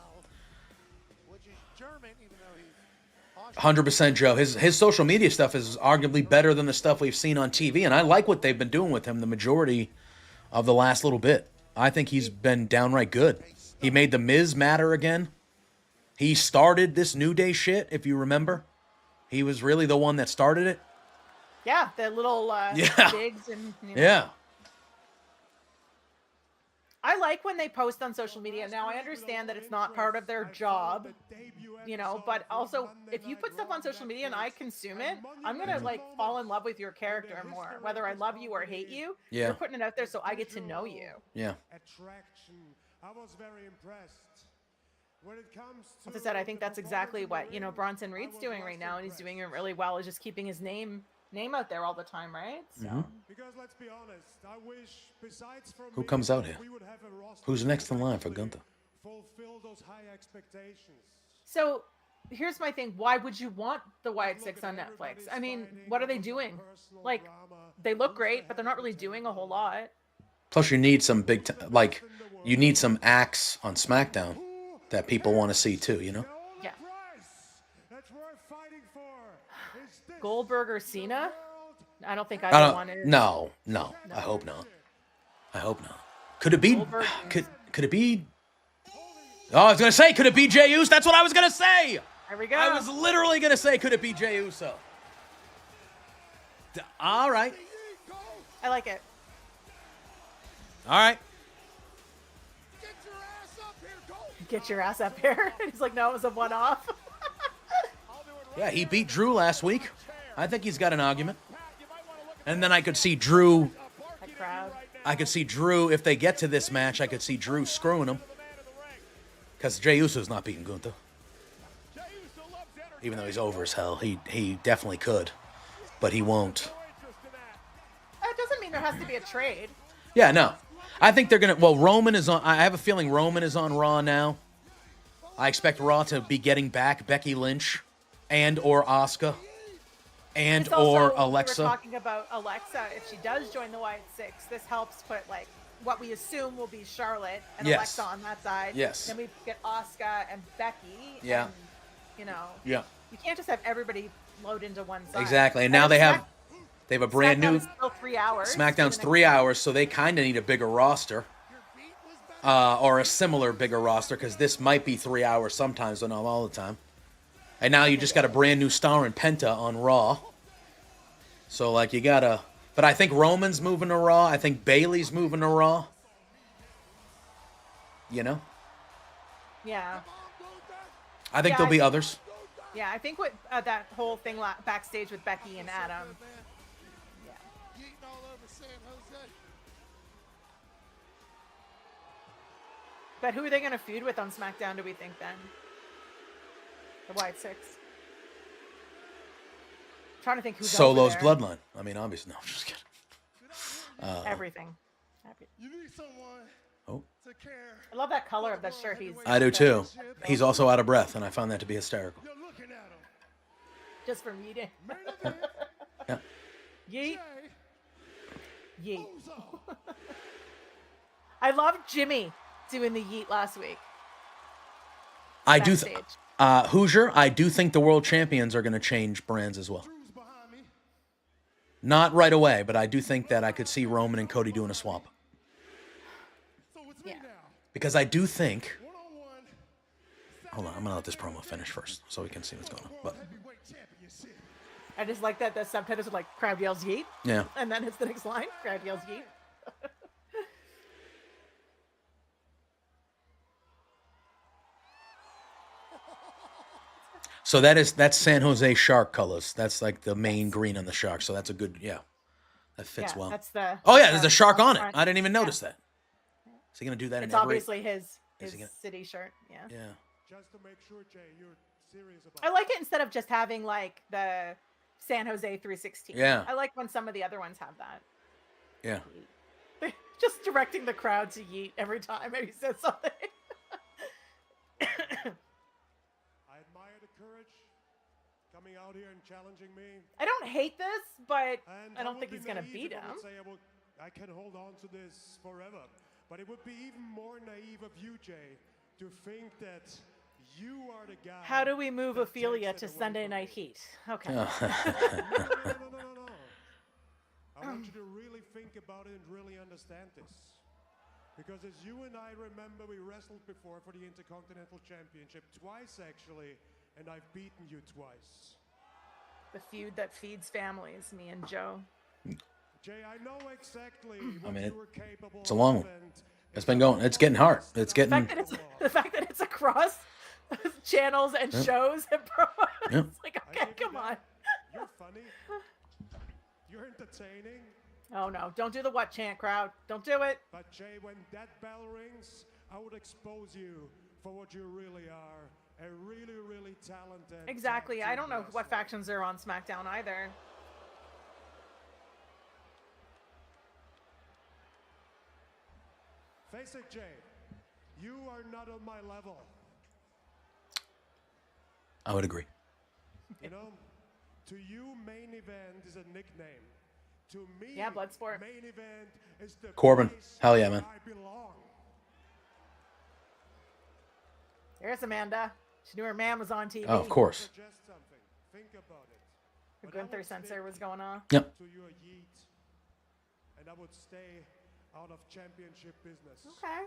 100% Joe. His social media stuff is arguably better than the stuff we've seen on TV, and I like what they've been doing with him the majority of the last little bit. I think he's been downright good. He made the Miz matter again. He started this New Day shit, if you remember. He was really the one that started it. Yeah, the little Yeah. digs and Yeah. I like when they post on social media. Now I understand that it's not part of their job, but also if you put stuff on social media and I consume it, I'm gonna like fall in love with your character more, whether I love you or hate you. Yeah. You're putting it out there so I get to know you. Yeah. Attraction. I was very impressed. When it comes to As I said, I think that's exactly what Bronson Reed's doing right now, and he's doing it really well. Is just keeping his name out there all the time, right? So. because let's be honest, I wish besides from Who comes out here? we would have a roster Who's next in line for Gunther? fulfill those high expectations. So here's my thing. Why would you want the Wyatt Six on Netflix? I mean, what are they doing? Like, they look great, but they're not really doing a whole lot. Plus, you need some you need some acts on SmackDown. that people want to see too, you know? Yeah. That's worth fighting for. Is this Goldberg or Cena? I don't think I either one don't. is. No. I hope not. I hope not. Could it be? Goldberg Could it be? Oh, I was gonna say, could it be Jey Uso? That's what I was gonna say. There we go. I was literally gonna say, could it be Jey Uso? All right. I like it. All right. Get your ass up here. He's like, no, it was a one-off. Yeah, he beat Drew last week. I think he's got an argument. And then I could see Drew. That crowd. I could see Drew, if they get to this match, I could see Drew screwing him. Because Jey Uso's not beating Gunther. Even though he's over as hell. He definitely could. But he won't. That doesn't mean there has to be a trade. Yeah, no. I think they're going to... Well, Roman is on... I have a feeling Roman is on Raw now. I expect Raw to be getting back Becky Lynch and or Asuka and It's also, or Alexa. We were talking about Alexa. If she does join the Wyatt Six, this helps put, like, what we assume will be Charlotte and Yes. Alexa on that side. Yes. Then we get Asuka and Becky. Yeah. And, you know. Yeah. You can't just have everybody load into one side. Exactly. And now they have a brand new... SmackDown's still 3 hours. SmackDown's 3 hours, so they kind of need a bigger roster. Or a similar bigger roster, because this might be 3 hours sometimes, but not all the time. And now you just got a brand new star in Penta on Raw. So, like, you gotta... But I think Roman's moving to Raw. I think Bayley's moving to Raw. You know? Yeah. I think there'll be others. Yeah, I think what that whole thing backstage with Becky and Adam. But who are they going to feud with on SmackDown, do we think, then? The Wyatt Six. I'm trying to think who's Solo's over there. bloodline. I mean, obviously. No, I'm just kidding. Everything. You need someone Oh. to care. I love that color of the shirt he's I do too. He's also out of breath, and I found that to be hysterical. You're looking at him. just from eating. Yeah. Yeet. Yeet. I loved Jimmy doing the yeet last week. I do. Backstage. Hoosier, I do think the world champions are going to change brands as well. Not right away, but I do think that I could see Roman and Cody doing a swap. Yeah. Because I do think... Hold on, I'm going to let this promo finish first so we can see what's going on. But I just like that the subtitles are like, crowd yells yeet. Yeah. And then it's the next line, crowd yells yeet. So that's San Jose Shark colors. That's like the main green on the shark. So that's a good, yeah. That fits well. That's the. Oh yeah, there's a shark on it. front. I didn't even notice that. Is he gonna do that It's in every? obviously his Is he gonna- city shirt. Yeah. Yeah. Just to make sure, Jay, you're serious about I like it instead of just having like the San Jose 316. Yeah. I like when some of the other ones have that. Yeah. Just directing the crowd to yeet every time he says something. I admire the courage coming out here and challenging me. I don't hate this, but And I don't would think be he's gonna naive beat if I him. would say I can hold on to this forever. But it would be even more naive of you, Jay, to think that you are the guy. How do we move that Ophelia takes to it away Sunday from Night me. Heat? Okay. No. I want you to really think about it and really understand this. Because as you and I remember, we wrestled before for the Intercontinental Championship twice, actually, and I've beaten you twice. The feud that feeds families, me and Joe. Jay, I know exactly I what mean, you were capable it's a long of, one. and It's been going. It's getting hard. It's The getting. fact that it's across channels and Yep. shows and promos. Yep. It's like, okay, come on. You're funny. You're entertaining. Oh no, don't do the what chant, crowd. Don't do it. But Jay, when that bell rings, I would expose you for what you really are. A really, really talented. Exactly. tag I team don't know what wrestler. factions are on SmackDown either. Face it, Jay. You are not on my level. I would agree. You know, to you, main event is a nickname. To me, Yeah, Bloodsport. main event is the Corbin. place Hell yeah, where man. I belong. There's Amanda. She knew her man was on TV. Oh, of course. Suggest something. Think about it. The But I Gunther would sensor stick was going on. Yep. to your yeet, and I would stay out of championship business. Okay.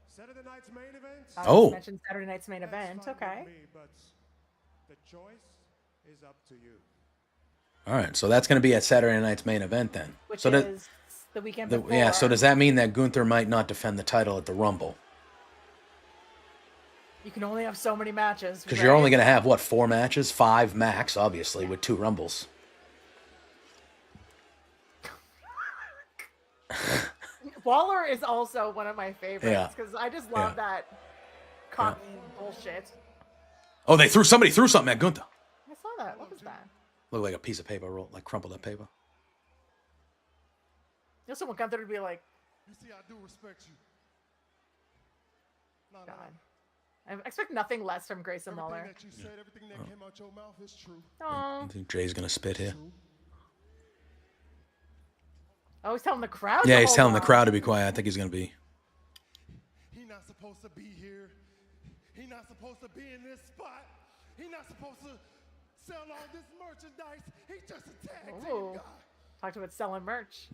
Saturday night's main event. Oh. You mentioned Saturday night's main That's event. fine with Okay. me, but the choice is up to you. All right, so that's going to be at Saturday night's main event then. Which so is the weekend before. yeah, so does that mean that Gunther might not defend the title at the Rumble? You can only have so many matches. Because you're only going to have, what, 4 matches? 5 max, obviously, with 2 Rumbles. Waller is also one of my favorites Yeah. because I just love that cocky bullshit. Oh, somebody threw something at Gunther. I saw that. What was that? Looked like a piece of paper roll, like crumpled up paper. You know, someone Gunther would be like, You see, I do respect you. No, no. God. I expect nothing less from Grayson Everything Waller. that you said, everything that came out your mouth is true. Oh, I think Jay's going to spit here. oh, he's telling the crowd. Yeah, to he's hold telling the on. crowd to be quiet. I think he's going to be. He's not supposed to be here. He's not supposed to be in this spot. He's not supposed to sell all this merchandise. He's just a tag team Ooh. guy. Talked about selling merch.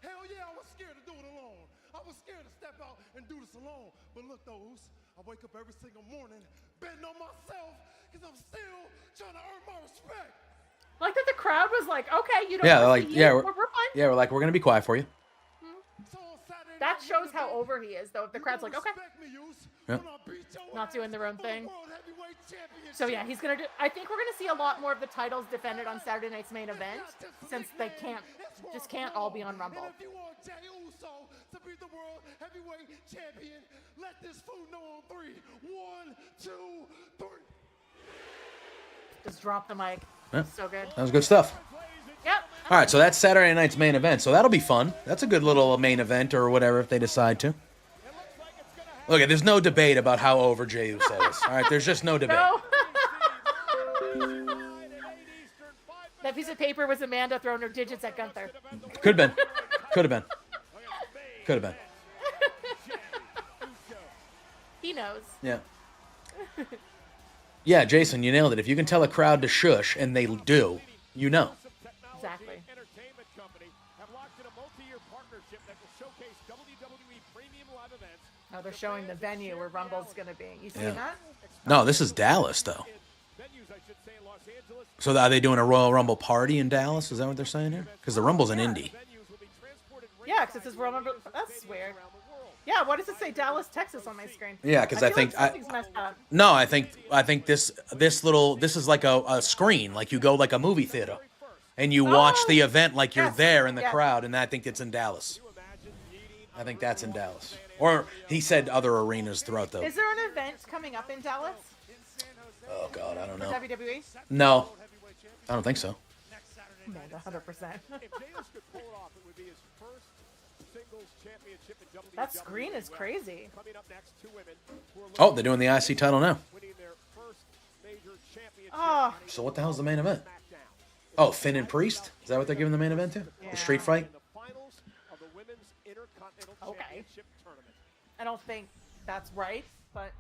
Hell yeah, I was scared to do it alone. I was scared to step out and do this alone. But look, those, I wake up every single morning betting on myself because I'm still trying to earn my respect. Like that, the crowd was like, "Okay, you don't." Yeah, want like, to yeah, we're we're, fine. yeah, we're like, we're going to be quiet for you. So on Saturday That night, shows main how event, over he is, though. If the you crowd's gonna like, "Okay," respect me, Yus, Yeah. when I beat your not ass doing their own for the thing. World Heavyweight Championship. So yeah, he's gonna do. I think we're gonna see a lot more of the titles defended on Saturday night's main event, since they just can't all be on Rumble. And if you want Jey Uso to be the World Heavyweight Champion, let this fool know on 3. 1, 2, 3. Just drop the mic. Yeah. So good. That was good stuff. Yep. All right, so that's Saturday night's main event. So that'll be fun. That's a good little main event or whatever if they decide to. Look, there's no debate about how over Jey Uso is. All right, there's just no debate. No. That piece of paper was Amanda throwing her digits at Gunther. Could have been. Could have been. Could have been. He knows. Yeah. Yeah, Jason, you nailed it. If you can tell a crowd to shush, and they do, you know. Exactly. Entertainment company have locked in a multi-year partnership that will showcase WWE premium live events. Oh, they're showing the venue where Rumble's gonna be. You see Yeah. that? No, this is Dallas, though. Venues, I should say, in Los Angeles. So are they doing a Royal Rumble party in Dallas? Is that what they're saying here? Because the Rumble's in Indy. Venues will be transported Yeah, because it says Royal Rumble. That's weird. Yeah, why does it say Dallas, Texas on my screen? Yeah, because I feel think like something's messed up. no, I think this is like a screen, like you go like a movie theater, and you watch the event like you're Yes, there in the yes. crowd, and I think it's in Dallas. I think that's in Dallas, or he said other arenas throughout the. Is there an event coming up in Dallas Oh God, I don't for know. WWE? No, I don't think so. Amanda, 100%. If Jey could pull it off, it would be his first singles championship in WWE. That screen is crazy. Coming up next, 2 women who are Oh, they're doing the IC title now. winning their first major championship. Oh, So what the hell's the main event? SmackDown. Oh, Finn and Priest. Is that what they're giving the main event to? Yeah. The street fight. In the finals of the Women's Intercontinental Okay. Championship tournament. I don't think that's right, but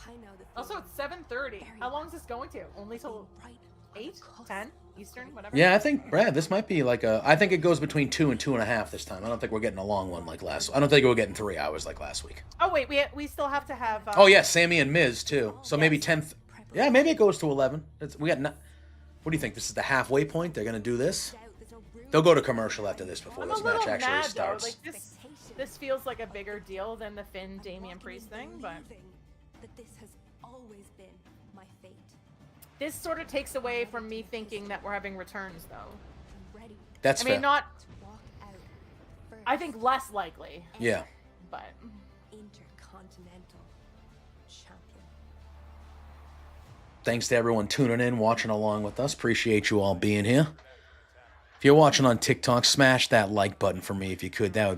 I know the also feeling it's 7:30. very How long is this going to? Only till right 8, 10 Eastern, whatever. Yeah, I think Brad, this might be like a. I think it goes between 2 and 2.5 this time. I don't think we're getting a long one like last. I don't think we're getting 3 hours like last week. Oh wait, we still have to have. Oh yeah, Sammy and Miz too. So maybe 10th. Yeah, maybe it goes to 11. We got. What do you think? This is the halfway point. They're gonna do this. They'll go to commercial after this before I'm a this little match actually mad starts. though. Like this feels like a bigger deal than the Finn Damian Priest thing, but that this has always been my fate. this sort of takes away from me thinking that we're having returns though. I'm ready That's I mean, fair. not. to walk out first. I think less likely, Yeah. but Intercontinental champion. Thanks to everyone tuning in, watching along with us. Appreciate you all being here. If you're watching on TikTok, smash that like button for me if you could. That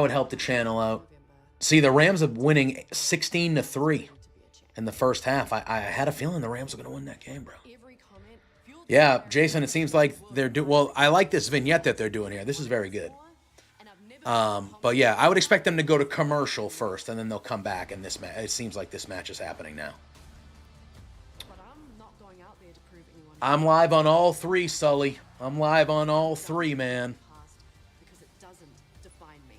would help the channel out. See, the Rams are winning 16-3 in the first half. I had a feeling the Rams were going to win that game, bro. Yeah, Jason, it seems like they're well, I like this vignette that they're doing here. This is very good. But yeah, I would expect them to go to commercial first, and then they'll come back. And this match, it seems like this match is happening now. But I'm not going out there to prove anyone. I'm live on all three, Sully. I'm live on all three, man. Because it doesn't define me.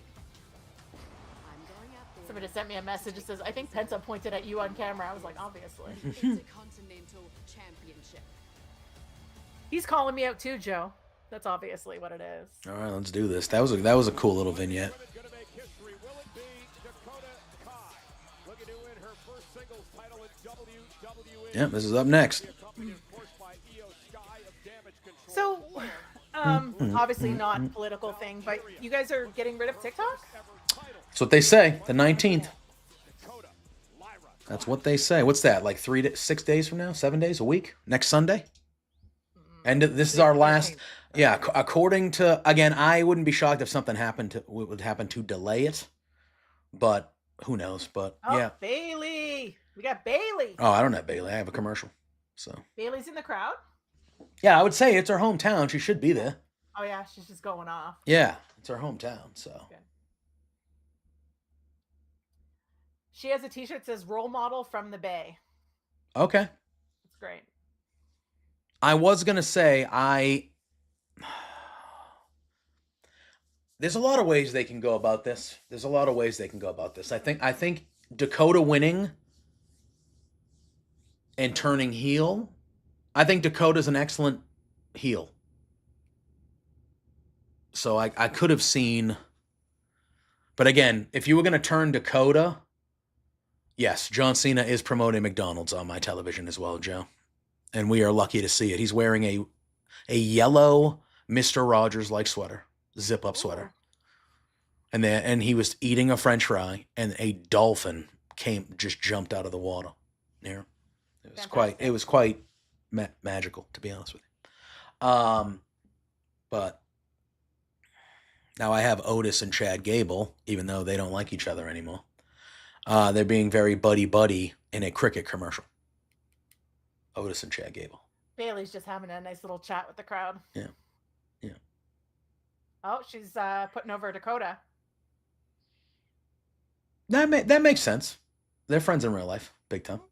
I'm going out there. Somebody sent me a message that says, I think Penta pointed at you on camera. I was like, obviously. It's a continental championship. He's calling me out too, Joe. That's obviously what it is. All right, let's do this. That was a cool little vignette. Yeah, this is up next. So, obviously not political thing, but you guys are getting rid of TikTok? That's what they say. The 19th. That's what they say. What's that? Like 6 days from now? 7 days? A week? Next Sunday? And this is our last. Yeah, according to, again, I wouldn't be shocked if something would happen to delay it, but who knows? But yeah, Bailey, we got Bailey. Oh, I don't have Bailey. I have a commercial. So Bailey's in the crowd. Yeah, I would say it's her hometown. She should be there. Oh yeah, she's just going off. Yeah, it's her hometown. So okay. She has a T-shirt that says "Role Model from the Bay." Okay, it's great. I was gonna say There's a lot of ways they can go about this. I think Dakota winning and turning heel. I think Dakota's an excellent heel. So I could have seen. But again, if you were going to turn Dakota, yes, John Cena is promoting McDonald's on my television as well, Joe. And we are lucky to see it. He's wearing a yellow Mr. Rogers-like sweater. Zip-up sweater. And he was eating a French fry, and a dolphin just jumped out of the water. Yeah, it was quite magical, to be honest with you. But now I have Otis and Chad Gable, even though they don't like each other anymore. They're being very buddy-buddy in a cricket commercial. Otis and Chad Gable. Bailey's just having a nice little chat with the crowd. Yeah. Oh, she's putting over Dakota. That makes sense. They're friends in real life, big time.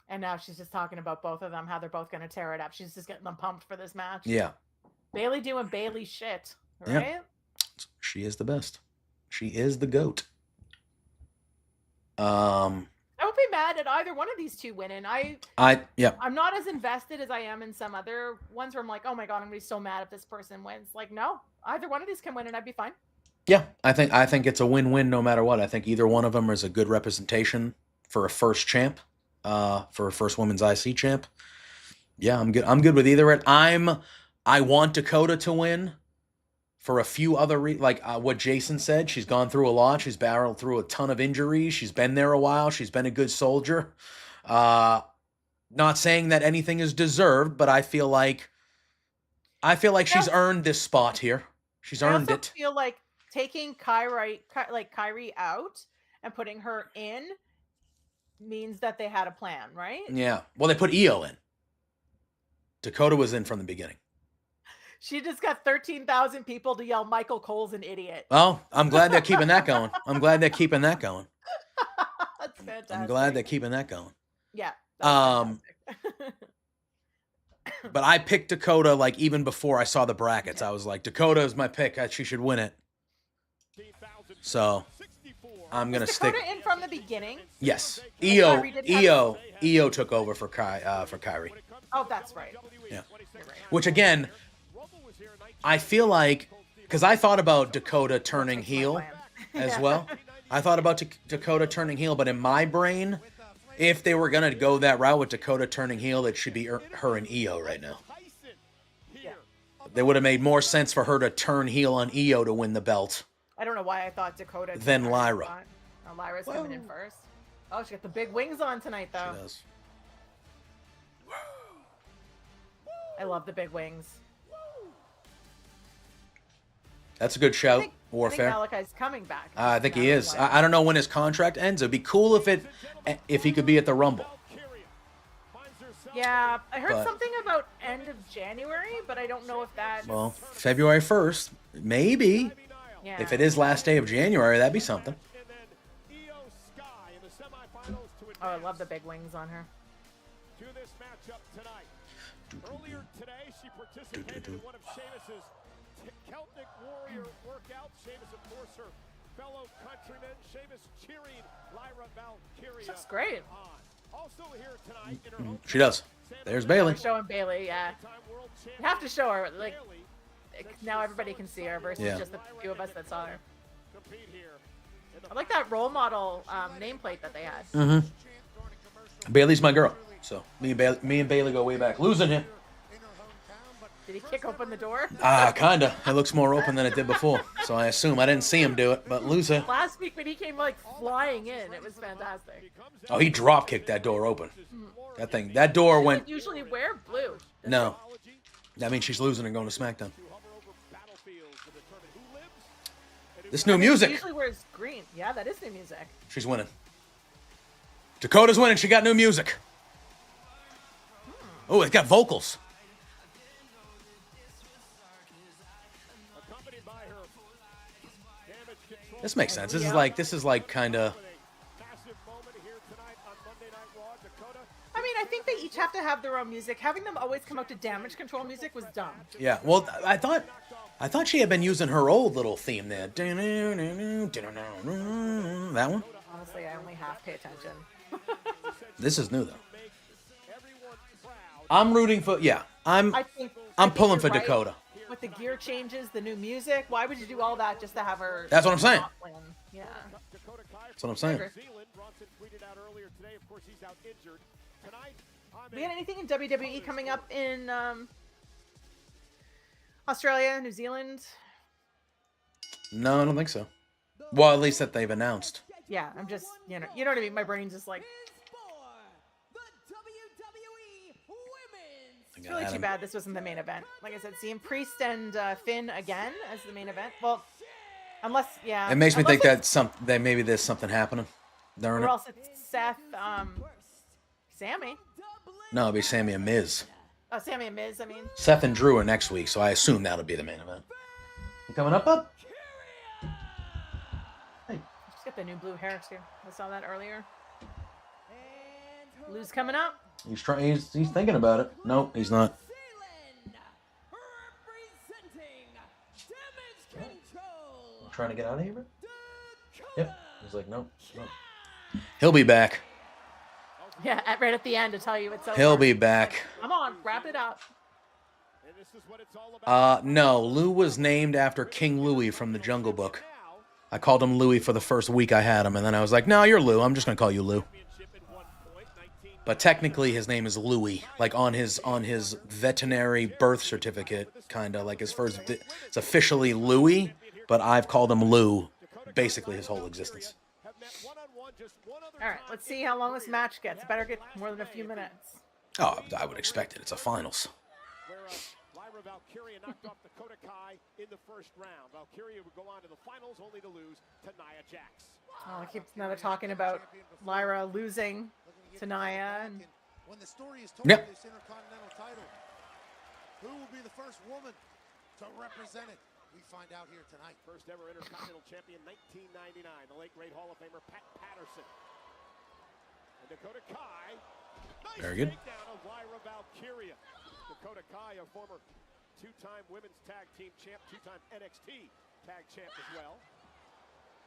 And now she's just talking about both of them, how they're both going to tear it up. She's just getting them pumped for this match. Yeah. Bailey doing Bailey shit, right? Yeah. She is the best. She is the GOAT. I would be mad at either one of these two winning. I'm not as invested as I am in some other ones where I'm like, oh my God, I'm going to be so mad if this person wins. Like, no, either one of these can win and I'd be fine. Yeah, I think it's a win-win no matter what. I think either one of them is a good representation for a first champ, for a first women's IC champ. Yeah, I'm good. I'm good with either. I want Dakota to win for a few other like what Jason said. She's gone through a lot. She's barreled through a ton of injuries. She's been there a while. She's been a good soldier. Not saying that anything is deserved, but I feel like she's earned this spot here. She's earned it. I feel like taking Kyrie out and putting her in means that they had a plan, right? Yeah. Well, they put Io in. Dakota was in from the beginning. She just got 13,000 people to yell Michael Cole's an idiot. Well, I'm glad they're keeping that going. That's fantastic. I'm glad they're keeping that going. Yeah. But I picked Dakota like even before I saw the brackets. I was like, Dakota is my pick. She should win it. So I'm gonna stick. Dakota in from the beginning. Yes, Io took over for Kyrie. Oh, that's right. Yeah. Which again, I feel like because I thought about Dakota turning heel as well. I thought about Dakota turning heel, but in my brain, if they were gonna go that route with Dakota turning heel, it should be her and Io right now. Yeah. They would have made more sense for her to turn heel on Io to win the belt. I don't know why I thought Dakota. Then Lyra. Oh, Lyra's coming in first. Oh, she got the big wings on tonight, though. She does. I love the big wings. That's a good shout. Warfare. I think Malachi's coming back. I think he is. I don't know when his contract ends. It'd be cool if he could be at the Rumble. Yeah, I heard But- something about end of January, but I don't know if that. Well, February 1st, maybe. Yeah. If it is last day of January, that'd be something. Oh, I love the big wings on her. To this matchup tonight. Earlier today, she participated in one of Sheamus's Celtic Warrior workouts. Sheamus, of course, her fellow countryman. Sheamus cheering Lyra Valkyria. Looks great. On. Also here tonight in her home. She does. There's Bailey. We're showing Bailey, yeah. You have to show her, like, now everybody can see her versus Yeah. just the few of us that saw her. I like that role model nameplate that they had. Mm-hmm. Bailey's my girl. So me and Bailey go way back. Losing him. Did he kick open the door? Kinda. It looks more open than it did before. So I assume I didn't see him do it, but loser. Last week when he came like flying in, it was fantastic. Oh, he drop kicked that door open. That door They went. usually wear blue. No. That means she's losing and going to SmackDown. This new She music. usually wears green. Yeah, that is new music. She's winning. Dakota's winning. She got new music. Oh, it's got vocals. This makes sense. This is like kind of. I mean, I think they each have to have their own music. Having them always come out to Damage Control music was dumb. Yeah. Well, I thought she had been using her old little theme there. That one. Honestly, I only half pay attention. This is new though. I'm rooting for. Yeah. I'm pulling you're for right. Dakota. With the gear changes, the new music, why would you do all that just to have her? That's what I'm saying. not win? Yeah. That's what I'm saying. We got anything in WWE coming up in Australia, New Zealand? No, I don't think so. Well, at least that they've announced. Yeah, I'm just, you know what I mean? My brain's just like, it's really too bad this wasn't the main event. Like I said, seeing Priest and Finn again as the main event. Well, unless, yeah. It makes me think unless that maybe there's something happening. During or it. else it's Seth, Sammy. No, it'll be Sammy and Miz. Oh, Sammy and Miz, I mean. Seth and Drew are next week, so I assume that'll be the main event. You coming up? She's got the new blue hair, too. I saw that earlier. Lou's coming up. He's trying. He's thinking about it. No, he's not. Trying to get out of here, bro? Yep. He's like, no. He'll be back. Yeah, right at the end to tell you it's over. He'll be back. Come on, wrap it up. No, Lou was named after King Louis from the Jungle Book. I called him Louis for the first week I had him, and then I was like, no, you're Lou. I'm just going to call you Lou. But technically his name is Louis, like on his veterinary birth certificate, kind of like his first, it's officially Louis, but I've called him Lou basically his whole existence. All right, let's see how long this match gets. Better get more than a few minutes. Oh, I would expect it. It's a finals. Lyra Valkyria knocked off Dakota Kai in the first round. Valkyria would go on to the finals only to lose to Nia Jax. Oh, I keep now they're talking about Lyra losing to Nia. And when the story is told Yep. this Intercontinental title, who will be the first woman to represent it? We find out here tonight. First ever Intercontinental Champion, 1999. The late great Hall of Famer Pat Patterson. And Dakota Kai. Nice Very good. takedown of Lyra Valkyria. Dakota Kai, a former two-time women's tag team champ, two-time NXT tag champ as well.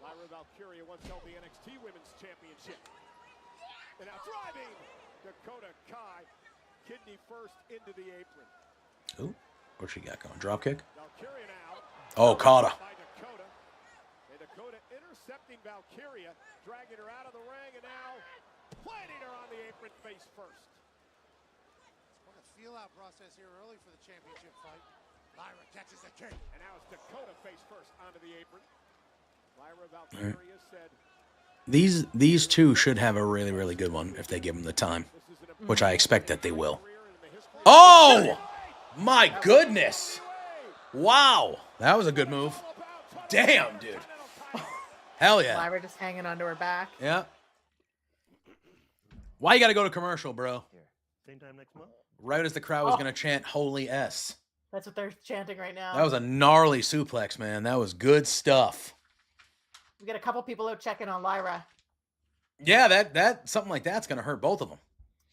Lyra Valkyria once held the NXT Women's Championship. And now driving Dakota Kai, kidney first into the apron. Ooh, what's she got going? Drop kick? Valkyria now. Oh, caught her. By Dakota. And Dakota intercepting Valkyria, dragging her out of the ring, and now planting her on the apron face first. What a feel-out process here early for the championship fight. Lyra catches a kick. And now it's Dakota face first onto the apron. Lyra Valkyria said, These two should have a really, really good one if they give them the time, which I expect that they will. Oh, my goodness. Wow. That was a good move. Damn, dude. Hell yeah. Lyra just hanging onto her back. Yeah. Why you got to go to commercial, bro? same time next month. Right as the crowd was going to chant "Holy S." That's what they're chanting right now. That was a gnarly suplex, man. That was good stuff. We got a couple people out checking on Lyra. Yeah, that something like that's going to hurt both of them.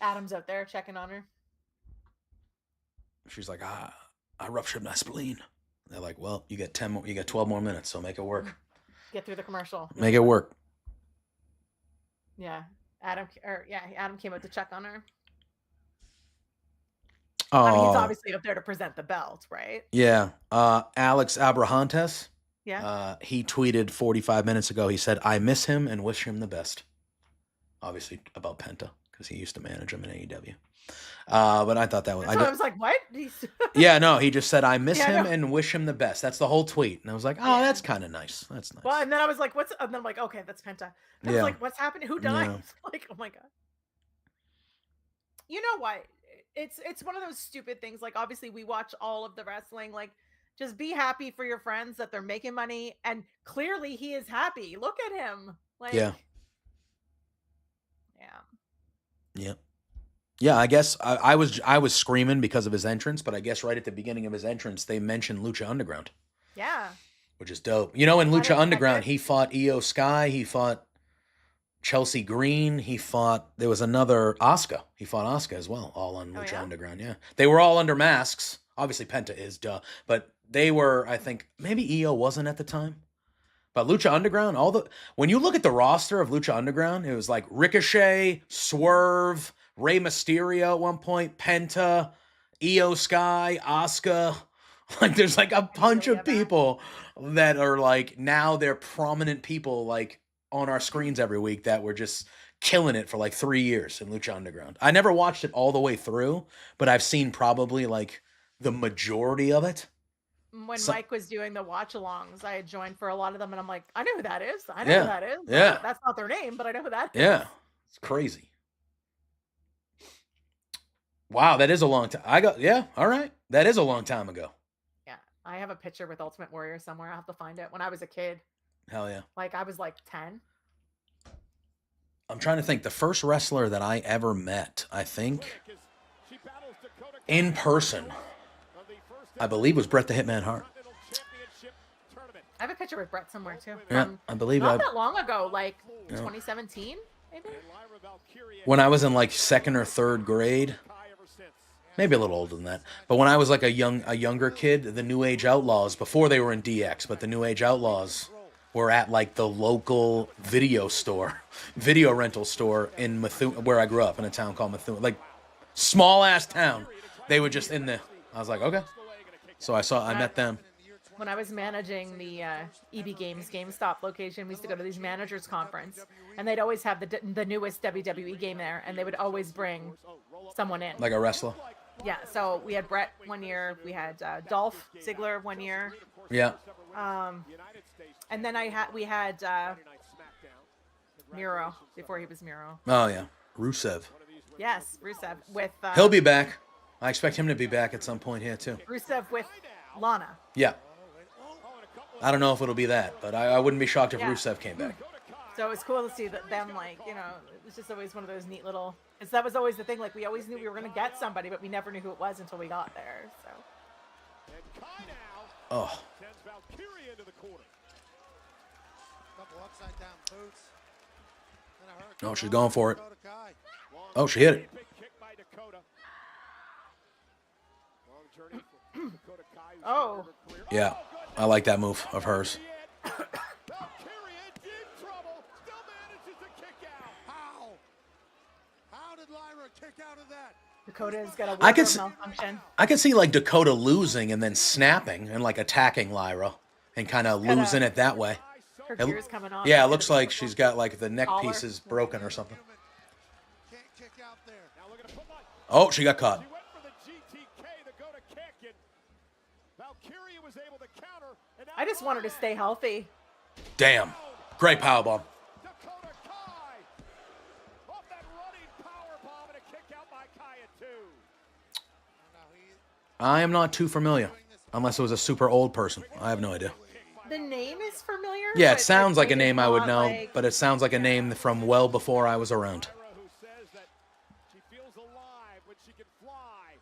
Adam's out there checking on her. She's like, I ruptured my spleen. They're like, well, you got 12 more minutes, so make it work. Get through the commercial. Make it work. Yeah, Adam came out to check on her. Oh, I mean, he's obviously up there to present the belt, right? Yeah. Alex Abrahantes. Yeah. He tweeted 45 minutes ago. He said, I miss him and wish him the best. Obviously about Penta, because he used to manage him in AEW. But I thought that was... I was like, what? Yeah, no, he just said, I miss him and wish him the best. That's the whole tweet. And I was like, oh, that's kind of nice. That's nice. Well, and then I was like, what's... And then I'm like, okay, that's Penta. And I was like, what's happening? Who died? Yeah. Like, oh my God. You know what? It's one of those stupid things. Like, obviously, we watch all of the wrestling. Like, just be happy for your friends that they're making money. And clearly, he is happy. Look at him. Like, yeah. Yeah. Yeah, I guess I was screaming because of his entrance, but I guess right at the beginning of his entrance, they mentioned Lucha Underground. Yeah. Which is dope. You know, in Lucha Underground, he fought Io Sky, he fought Chelsea Green, there was another Asuka. He fought Asuka as well, all on Lucha Underground, yeah. They were all under masks. Obviously, Penta is, duh. But they were, I think, maybe Io wasn't at the time. But Lucha Underground, when you look at the roster of Lucha Underground, it was like Ricochet, Swerve, Rey Mysterio at one point, Penta, Io Sky, Asuka. Like, there's like a bunch of people that are like, now they're prominent people like on our screens every week that were just killing it for like 3 years in Lucha Underground. I never watched it all the way through, but I've seen probably like the majority of it. When Mike was doing the watch-alongs, I had joined for a lot of them, and I'm like, I know who that is. I know Yeah. who that is. Yeah. That's not their name, but I know who that is. Yeah. It's crazy. Wow, that is a long time. All right. That is a long time ago. Yeah. I have a picture with Ultimate Warrior somewhere. I'll have to find it. When I was a kid. Hell yeah. Like, I was like 10. I'm trying to think. The first wrestler that I ever met, I think, in person, I believe was Bret the Hitman Hart. I have a picture with Bret somewhere too. Yeah, I believe not that long ago, like 2017, maybe. When I was in like 2nd or 3rd grade, maybe a little older than that. But when I was like a younger kid, the New Age Outlaws, before they were in DX, but the New Age Outlaws were at like the local video rental store in Methuen, where I grew up, in a town called Methuen, like small ass town. They were just in there. I was like, okay. So I met them. When I was managing the EB Games GameStop location, we used to go to these managers conference, and they'd always have the newest WWE game there, and they would always bring someone in. Like a wrestler? Yeah, so we had Bret one year, we had Dolph Ziggler one year. Yeah. And then we had Miro before he was Miro. Oh yeah, Rusev. Yes, Rusev with. He'll be back. I expect him to be back at some point here too. Rusev with Lana. Yeah. I don't know if it'll be that, but I wouldn't be shocked if Rusev came back. So it was cool to see them, like, you know, it was just always one of those neat little, because that was always the thing, like, we always knew we were going to get somebody, but we never knew who it was until we got there, so. Oh. Oh, she's going for it. Oh, she hit it. Oh. Yeah, I like that move of hers. How did Lyra kick out of that? Dakota's got a malfunction. I could see like Dakota losing and then snapping and like attacking Lyra and kind of losing it that way. Her gear's coming off. Yeah, it looks like she's got like the neck pieces broken or something. Oh, she got caught. I just want her to stay healthy. Damn. Great powerbomb. I am not too familiar. Unless it was a super old person. I have no idea. The name is familiar. Yeah, it sounds like a name I would know, but it sounds like a name from well before I was around. She can fly.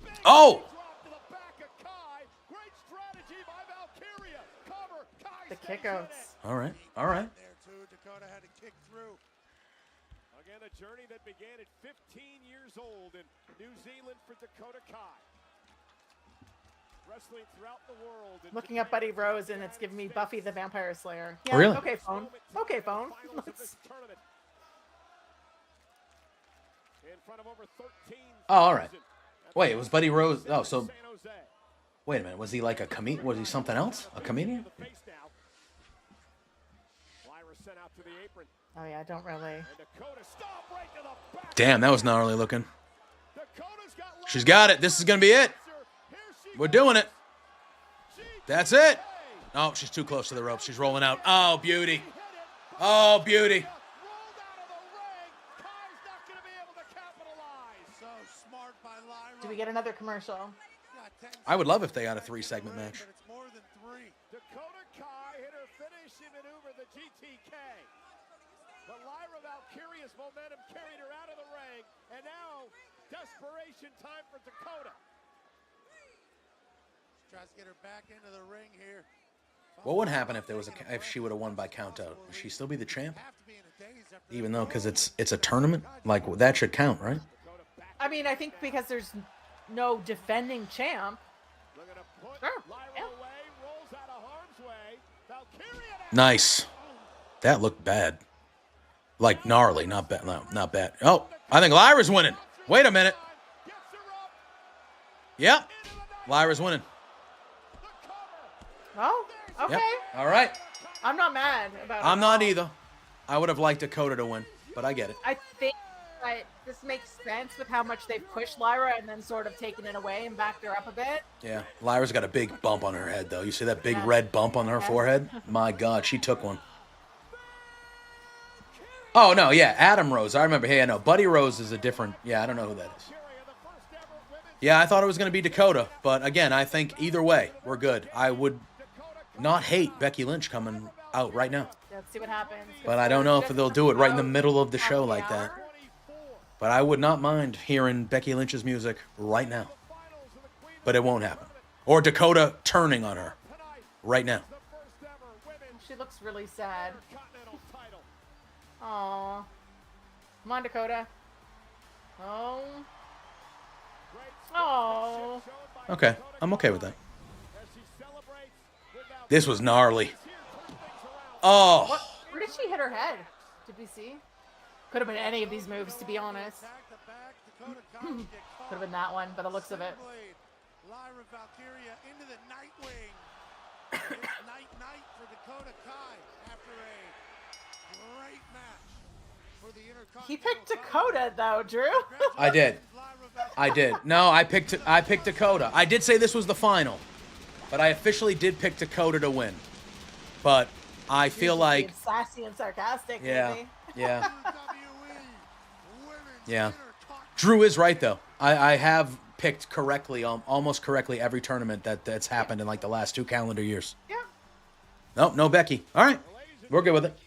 Big Oh! drop to the back of Kai. Great strategy by Valkyria. Cover. Kai The stays in kickouts. it. All right. All right. There too. Dakota had to kick through. Again, a journey that began at 15 years old in New Zealand for Dakota Kai. Wrestling throughout the world. Looking up Buddy Rose and it's giving me Buffy the Vampire Slayer. Yeah, Really? Okay, phone. Okay, phone. Finals of this tournament. In front of over 13,000 Oh, all right. at Wait, the it was Buddy Rose. Oh, so San Jose. wait a minute. Was he like a comedian? Was he something else? A comedian? The face now. Lyra sent out to the apron. Oh yeah, don't really. And Dakota stop right to the back. Damn, that was gnarly looking. Dakota's got She's got it. This is gonna be it. Here she We're doing it. She That's it. Oh, she's too close to the rope. She's rolling out. Oh, beauty. Oh, beauty. rolled out of the ring. Kai's not going to be able to capitalize. So smart by Lyra. Do we get another commercial? Got 10 I would love if they had a 3-segment match. But it's more than 3. Dakota Kai hit her finishing maneuver, the GTK. But Lyra Valkyria's momentum carried her out of the ring, and now desperation time for Dakota. Tries to get her back into the ring here. What would happen if there was if she would have won by count out? Would she still be the champ? Have to be in a daze after Even though, because it's a tournament, like that should count, right? I mean, I think because there's no defending champ. Looking to put Sure. Lyra Yeah. away, rolls out of harm's way. Valkyria now. Nice. That looked bad. Like gnarly, not bad. No, not bad. Oh, I think Lyra's winning. Wait a minute. Gets her up. Yep, Lyra's winning. Oh, okay. Yep. All right. I'm not mad about it. I'm at not all. either. I would have liked Dakota to win, but I get it. I think that this makes sense with how much they've pushed Lyra and then sort of taken it away and backed her up a bit. Yeah, Lyra's got a big bump on her head, though. You see that big Yeah. red bump on her Yeah. forehead? My God, she took one. Oh, no, yeah, Adam Rose. I remember. Hey, I know. Buddy Rose is a different. Yeah, I don't know who that is. Yeah, I thought it was going to be Dakota. But again, I think either way, we're good. I would not hate Becky Lynch coming out right now. Let's see what happens. But I don't know if they'll do it right in the middle of the show like that. But I would not mind hearing Becky Lynch's music right now. But it won't happen. Or Dakota turning on her right now. She looks really sad. Aw. Come on, Dakota. Oh. Oh. Okay, I'm okay with that. This was gnarly. Oh, What? Where did she hit her head? Did we see? Could have been any of these moves, to be honest. Could have been that one, by the looks of it. Lyra Valkyria into the Nightwing. It's night for Dakota Kai after a great match for the Intercontinental. He picked Dakota, though, Drew. I did. I did. No, I picked Dakota. I did say this was the final, but I officially did pick Dakota to win. But I feel like, Being sassy and sarcastic, yeah, maybe. yeah, WWE Women's yeah. Intercontinental Drew is right though. I have picked correctly, almost correctly, every tournament that's happened in like the last 2 calendar years. Yeah. Nope, no Becky. All right, we're good with it.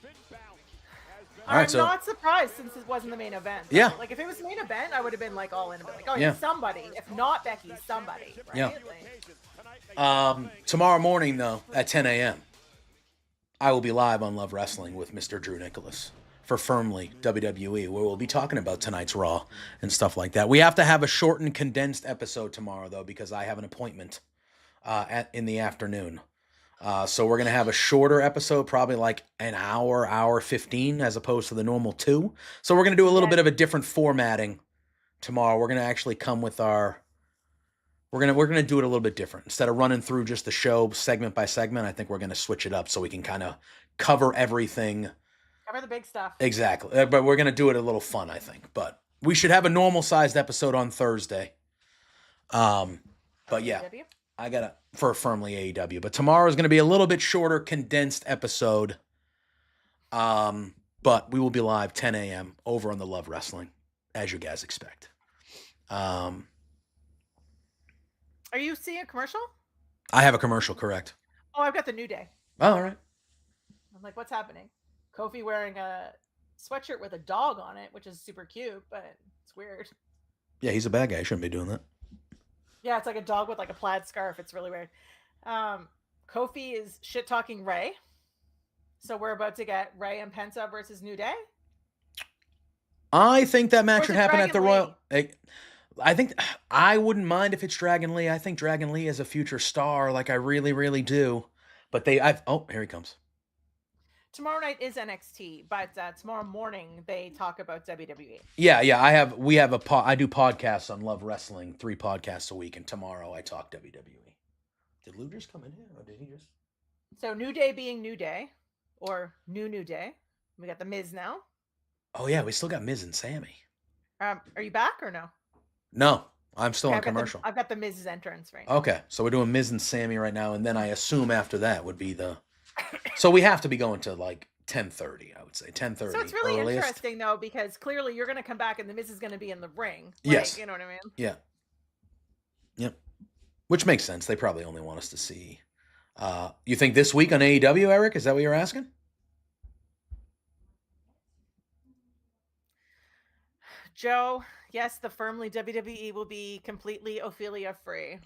All right, I'm so not surprised since it wasn't the main event. Yeah. Like, if it was the main event, I would have been like all in a bit. Like, oh, Yeah. yeah, somebody. If not Becky, somebody. Right? Yeah. Like, tomorrow morning though at 10 a.m. I will be live on Love Wrestling with Mr. Drew Nicholas for Firmly WWE, where we'll be talking about tonight's Raw and stuff like that. We have to have a shortened, condensed episode tomorrow, though, because I have an appointment in the afternoon. So we're going to have a shorter episode, probably like an hour 15, as opposed to the normal 2. So we're going to do a little bit of a different formatting tomorrow. We're going to actually come with our... We're gonna do it a little bit different. Instead of running through just the show segment by segment, I think we're going to switch it up so we can kind of cover everything. cover the big stuff. Exactly. But we're going to do it a little fun, I think. But we should have a normal sized episode on Thursday. But yeah, AEW? I got it for Firmly AEW. But tomorrow is going to be a little bit shorter, condensed episode. But we will be live 10 a.m. over on the Love Wrestling, as you guys expect. Are you seeing a commercial? I have a commercial, correct? Oh, I've got the New Day. Oh, all right. I'm like, what's happening? Kofi wearing a sweatshirt with a dog on it, which is super cute, but it's weird. Yeah, he's a bad guy. He shouldn't be doing that. Yeah, it's like a dog with like a plaid scarf. It's really weird. Kofi is shit talking Ray. So we're about to get Ray and Penta versus New Day. I think that match Or is should it happen at the Dragon Royal. I think I wouldn't mind if it's Dragon Lee. I think Dragon Lee is a future star. Like I really, really do. But here he comes. Tomorrow night is NXT, but tomorrow morning they talk about WWE. Yeah. I do podcasts on Love Wrestling, 3 podcasts a week, and tomorrow I talk WWE. Did Lou just come in here, or did he just? So New Day being New Day, or New Day. We got the Miz now. Oh yeah, we still got Miz and Sammy. Are you back or no? No, I'm still on I've got commercial. I've got the Miz's entrance right now. Okay, so we're doing Miz and Sammy right now, and then I assume after that would be the. So we have to be going to like 10:30, I would say 10:30. So it's really earliest. interesting though, because clearly you're going to come back and the Miz is going to be in the ring. Yes. You know what I mean? Yeah. Yep. Which makes sense. They probably only want us to see. You think this week on AEW, Eric? Is that what you're asking? Joe, yes, the firmly WWE will be completely Ophelia free.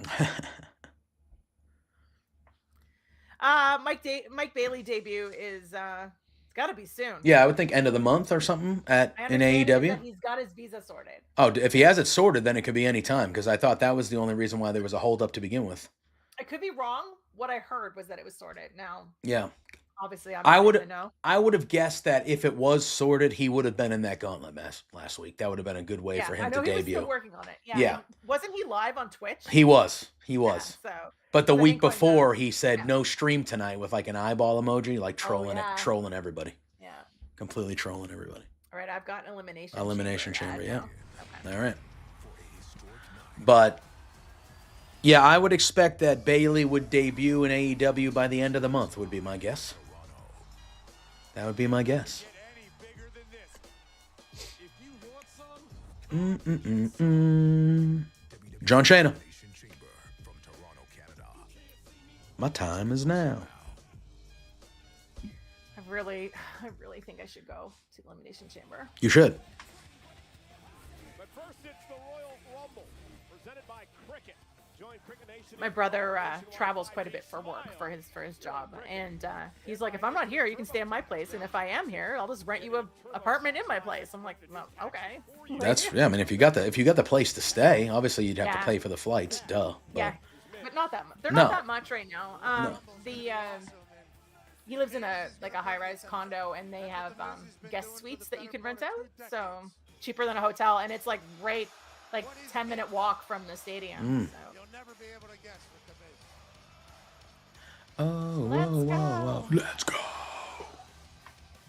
Mike Bailey debut is it's got to be soon. Yeah, I would think end of the month or something in AEW. He's got his visa sorted. Oh, if he has it sorted, then it could be any time, because I thought that was the only reason why there was a holdup to begin with. I could be wrong. What I heard was that it was sorted. Now, yeah. Obviously, I would have guessed that if it was sorted, he would have been in that gauntlet match last week. That would have been a good way for him to debut. He was still working on it. Yeah. Wasn't he live on Twitch? He was. Yeah, But the week before, he said no stream tonight with like an eyeball emoji, like trolling everybody. Yeah. Completely trolling everybody. All right, I've got an elimination. Elimination chamber, yeah. Okay. All right. But yeah, I would expect that Bailey would debut in AEW by the end of the month, would be my guess. That would be my guess. John Shana. My time is now. I really think I should go to Elimination Chamber. You should. But first, it's the Royal Rumble, presented by Cricket. My brother travels quite a bit for work for his job, and he's like, if I'm not here, you can stay in my place, and if I am here, I'll just rent you an apartment in my place. I'm like, well, okay. I mean, if you got the place to stay, obviously you'd have to pay for the flights, duh. But. Yeah, but not that much. They're not that much right now. He lives in a high-rise condo, and they have guest suites that you can rent out, so cheaper than a hotel, and it's like right 10-minute walk from the stadium. So. Never be able to guess with Oh, the Miz. whoa. Let's go.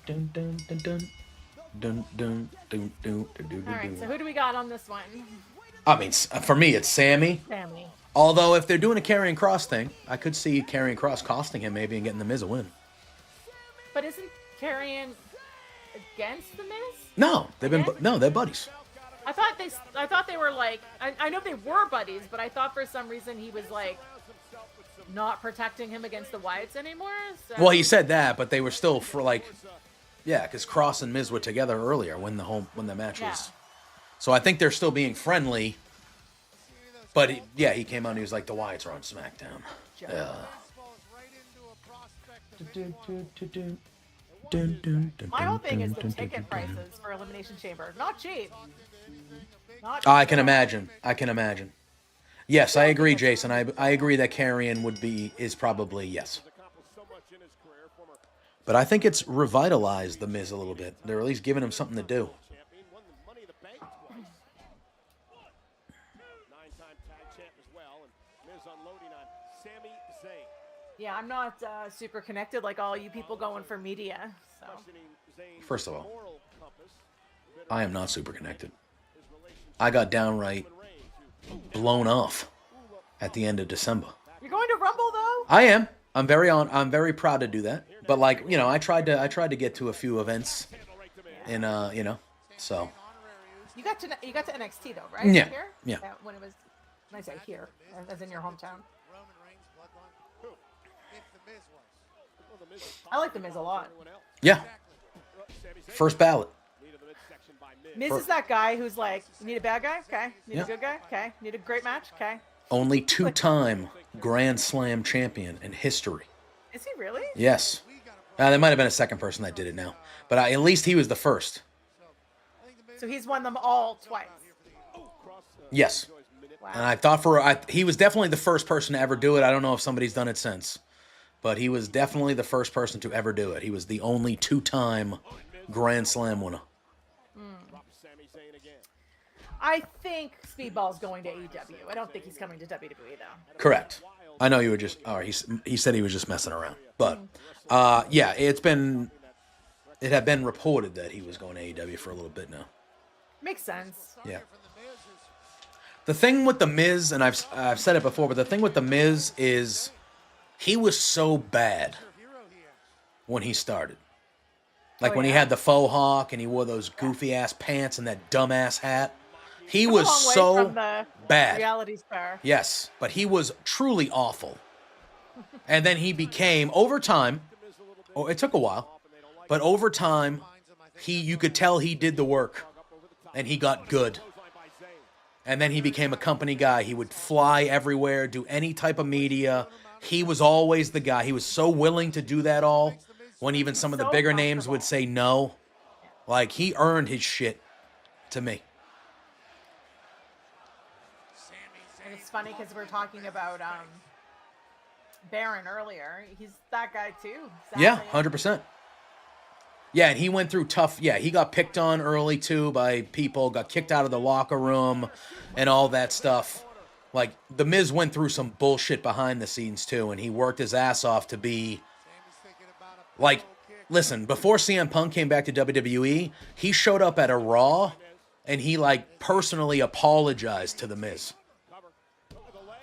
Dun dun dun dun. Dun dun dun dun dun. All right, so who do we got on this one? I mean, for me, it's Sammy. Sammy. Although, if they're doing a Karrion Kross thing, I could see Karrion Kross costing him maybe and getting the Miz a win. But isn't Karrion against the Miz? No, they're buddies. I thought they were like, I know they were buddies, but I thought for some reason he was like not protecting him against the Wyatts anymore. So. Well, he said that, but they were still because Kross and Miz were together earlier when the match was. So I think they're still being friendly. But he came out and he was like, the Wyatts are on SmackDown. My whole thing is the ticket prices for Elimination Chamber. Not cheap. I can imagine. Yes, I agree, Jason. I agree that Karrion is probably yes. But I think it's revitalized the Miz a little bit. They're at least giving him something to do. Yeah, I'm not super connected like all you people going for media. So. First of all, I am not super connected. I got downright blown off at the end of December. You're going to Rumble though? I am. I'm very proud to do that. But I tried to get to a few events in so. You got to NXT though, right? Yeah. Here? Yeah. When it was, when I say here, as in your hometown. I like the Miz a lot. Yeah. First ballot. Miz is that guy who's like, need a bad guy? Okay. Need Yeah. a good guy? Okay. Need a great match? Okay. Only 2-time Grand Slam champion in history. Is he really? Yes. There might have been a second person that did it now. But at least he was the first. So he's won them all twice. Yes. Wow. And I thought he was definitely the first person to ever do it. I don't know if somebody's done it since. But he was definitely the first person to ever do it. He was the only 2-time Grand Slam winner. I think Speedball's going to AEW. I don't think he's coming to WWE though. Correct. I know you were just. Or he said he was just messing around. But yeah, it had been reported that he was going to AEW for a little bit now. Makes sense. Yeah. The thing with the Miz, and I've said it before, but the thing with the Miz is he was so bad when he started. Like when he had the faux hawk and he wore those goofy ass pants and that dumbass hat. He was so bad. Reality star. Yes, but he was truly awful. And then he became, over time, it took a while, but over time, you could tell he did the work, and he got good. And then he became a company guy. He would fly everywhere, do any type of media. He was always the guy. He was so willing to do that all, when even some of the bigger names would say no. Like, he earned his shit to me. And it's funny because we're talking about Baron earlier. He's that guy too. Sadly. Yeah, 100%. Yeah, and he went through tough. Yeah, he got picked on early too by people, got kicked out of the locker room and all that stuff. Like, The Miz went through some bullshit behind the scenes too, and he worked his ass off to be like, listen, before CM Punk came back to WWE, he showed up at a Raw and he like personally apologized to The Miz.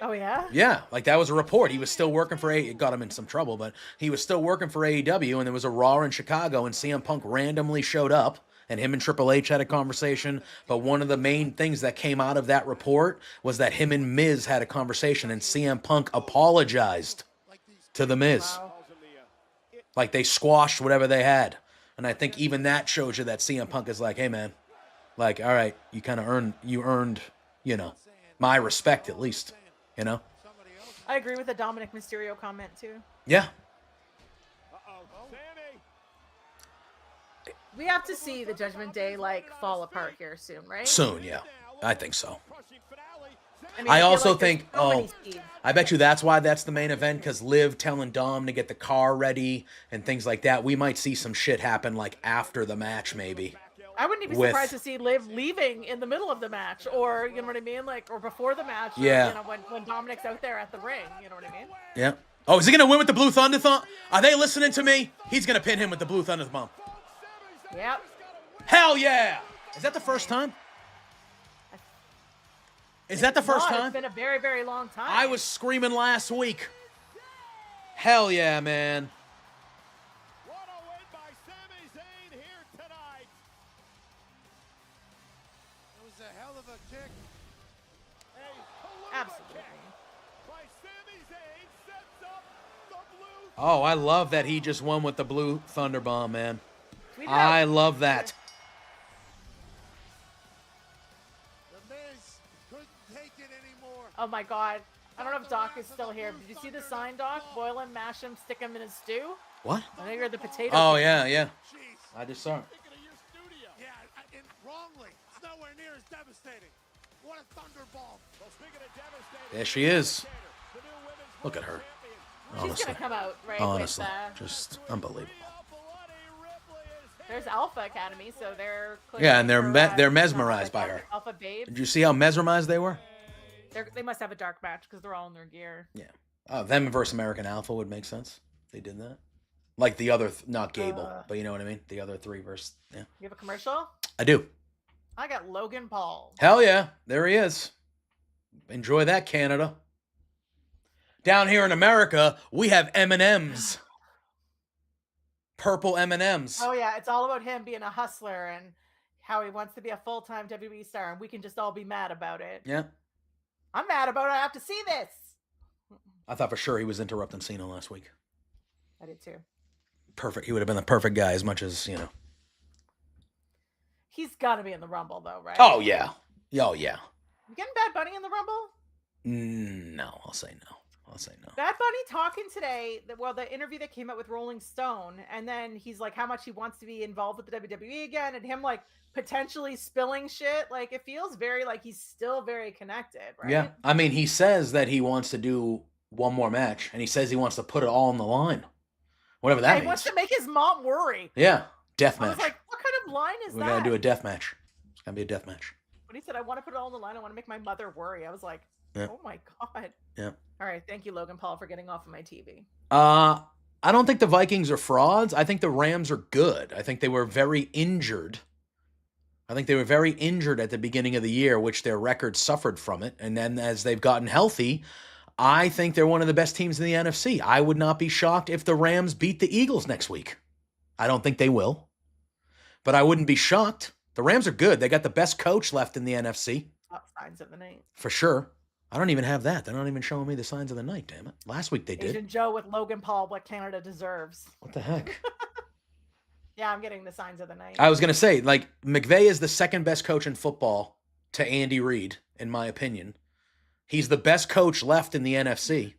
Oh, yeah? Yeah, like that was a report. He was still working for it got him in some trouble, but he was still working for AEW, and there was a Raw in Chicago, and CM Punk randomly showed up, and him and Triple H had a conversation, but one of the main things that came out of that report was that him and Miz had a conversation, and CM Punk apologized to The Miz. Wow. Like they squashed whatever they had. And I think even that shows you that CM Punk is like, hey man, like, all right, you kind of earned, you know, my respect at least. You know? I agree with the Dominic Mysterio comment too. Yeah. We have to see the Judgment Day like fall apart here soon, right? Soon, yeah. I think so. I also like think, I bet you that's why that's the main event, because Liv telling Dom to get the car ready and things like that. We might see some shit happen like after the match, maybe. I wouldn't be surprised to see Liv leaving in the middle of the match, or you know what I mean, like, or before the match. Yeah. Or, you know, when Dominic's out there at the ring, you know what I mean? Yeah. Oh, is he gonna win with the Blue Thunder Thumb? Are they listening to me? He's gonna pin him with the Blue Thunder Thumb. Yep. Hell yeah! Is that the first time? Is that the first time? It's been a very, very long time. I was screaming last week. Hell yeah, man. Absolutely. Oh, I love that he just won with the Blue Thunder Bomb, man. Tweet it I out. love that. Oh my God. I don't know if Doc is still here. Did you see the sign, Doc? Boil him, mash him, stick him in a stew? What? I think you're the potato. Oh, king. yeah, yeah. I just saw it. Yeah, and wrongly. It's nowhere near as devastating. What a thunderball. There she is. Look at her. She's Honestly. gonna come out, right? Honestly. With, Just unbelievable. there's Alpha Academy, so they're Yeah, and they're clearly they're mesmerized by her. Alpha Babe. Did you see how mesmerized they were? They must have a dark match because they're all in their gear. Yeah. Them versus American Alpha would make sense. They did that. Like the other, not Gable, but you know what I mean? The other three versus, yeah. You have a commercial? I do. I got Logan Paul. Hell yeah. There he is. Enjoy that, Canada. Down here in America, we have M&Ms. Purple M&Ms. Oh yeah, it's all about him being a hustler and how he wants to be a full-time WWE star, and we can just all be mad about it. Yeah. I'm mad about it. I have to see this. I thought for sure he was interrupting Cena last week. I did too. Perfect. He would have been the perfect guy as much as, you know. He's got to be in the Rumble, though, right? Oh, yeah. Oh, yeah. You getting Bad Bunny in the Rumble? No, I'll say no. I'll say no. Bad Bunny talking today, the interview that came out with Rolling Stone, and then he's like how much he wants to be involved with the WWE again, and him like potentially spilling shit. Like it feels very like he's still very connected, right? Yeah. I mean, he says that he wants to do one more match, and he says he wants to put it all on the line. Whatever that means. He wants to make his mom worry. Yeah. Death match. I was like, what kind of line is We that? got to do a death match. It's going to be a death match. When he said, I want to put it all on the line, I want to make my mother worry. I was like, oh my God. Yeah. All right. Thank you, Logan Paul, for getting off of my TV. I don't think the Vikings are frauds. I think the Rams are good. I think they were very injured. I think they were very injured at the beginning of the year, which their record suffered from it. And then as they've gotten healthy, I think they're one of the best teams in the NFC. I would not be shocked if the Rams beat the Eagles next week. I don't think they will, but I wouldn't be shocked. The Rams are good. They got the best coach left in the NFC. Top signs of the night. For sure. I don't even have that. They're not even showing me the signs of the night, damn it. Last week they did. Agent Joe with Logan Paul, what Canada deserves. What the heck? Yeah, I'm getting the signs of the night. I was going to say, like, McVay is the second best coach in football to Andy Reid, in my opinion. He's the best coach left in the NFC.